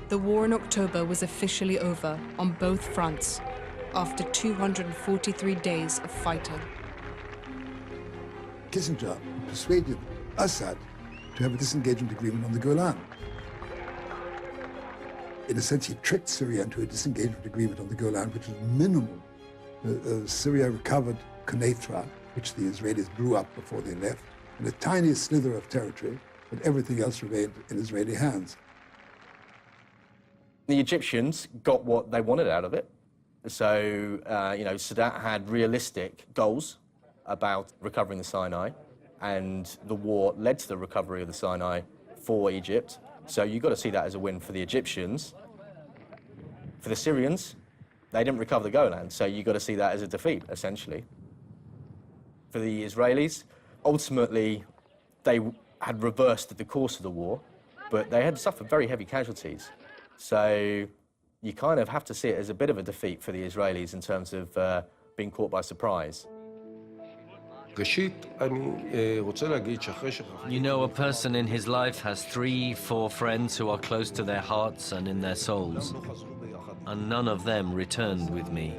The war in October was officially over on both fronts after 243 days of fighting. Kissinger persuaded Assad to have a disengagement agreement on the Golan. In a sense, he tricked Syria into a disengagement agreement on the Golan, which was minimal. Syria recovered Quneitra, which the Israelis blew up before they left, and a tiny slither of territory, but everything else remained in Israeli hands. The Egyptians got what they wanted out of it. So, Sadat had realistic goals about recovering the Sinai, and the war led to the recovery of the Sinai for Egypt. So you've got to see that as a win for the Egyptians. For the Syrians, they didn't recover the Golan, so you've got to see that as a defeat, essentially. For the Israelis, ultimately, they had reversed the course of the war, but they had suffered very heavy casualties. So you kind of have to see it as a bit of a defeat for the Israelis in terms of being caught by surprise. You know, a person in his life has 3-4 friends who are close to their hearts and in their souls, and none of them returned with me.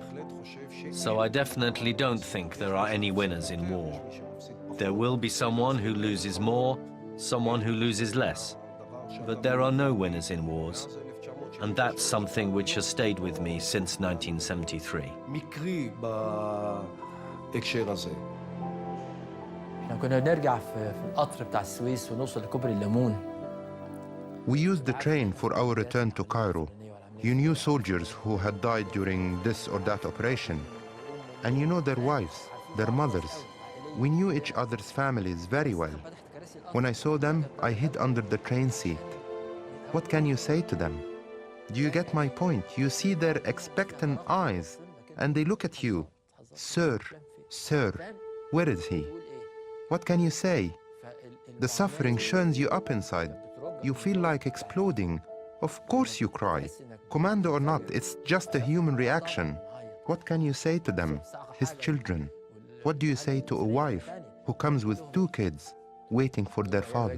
So I definitely don't think there are any winners in war. There will be someone who loses more, someone who loses less, but there are no winners in wars. And that's something which has stayed with me since 1973. We used the train for our return to Cairo. You knew soldiers who had died during this or that operation. And you know their wives, their mothers. We knew each other's families very well. When I saw them, I hid under the train seat. What can you say to them? Do you get my point? You see their expectant eyes, and they look at you. Sir, sir, where is he? What can you say? The suffering churns you up inside. You feel like exploding. Of course you cry. Commando or not, it's just a human reaction. What can you say to them? His children. What do you say to a wife? who comes with 2 kids waiting for their father.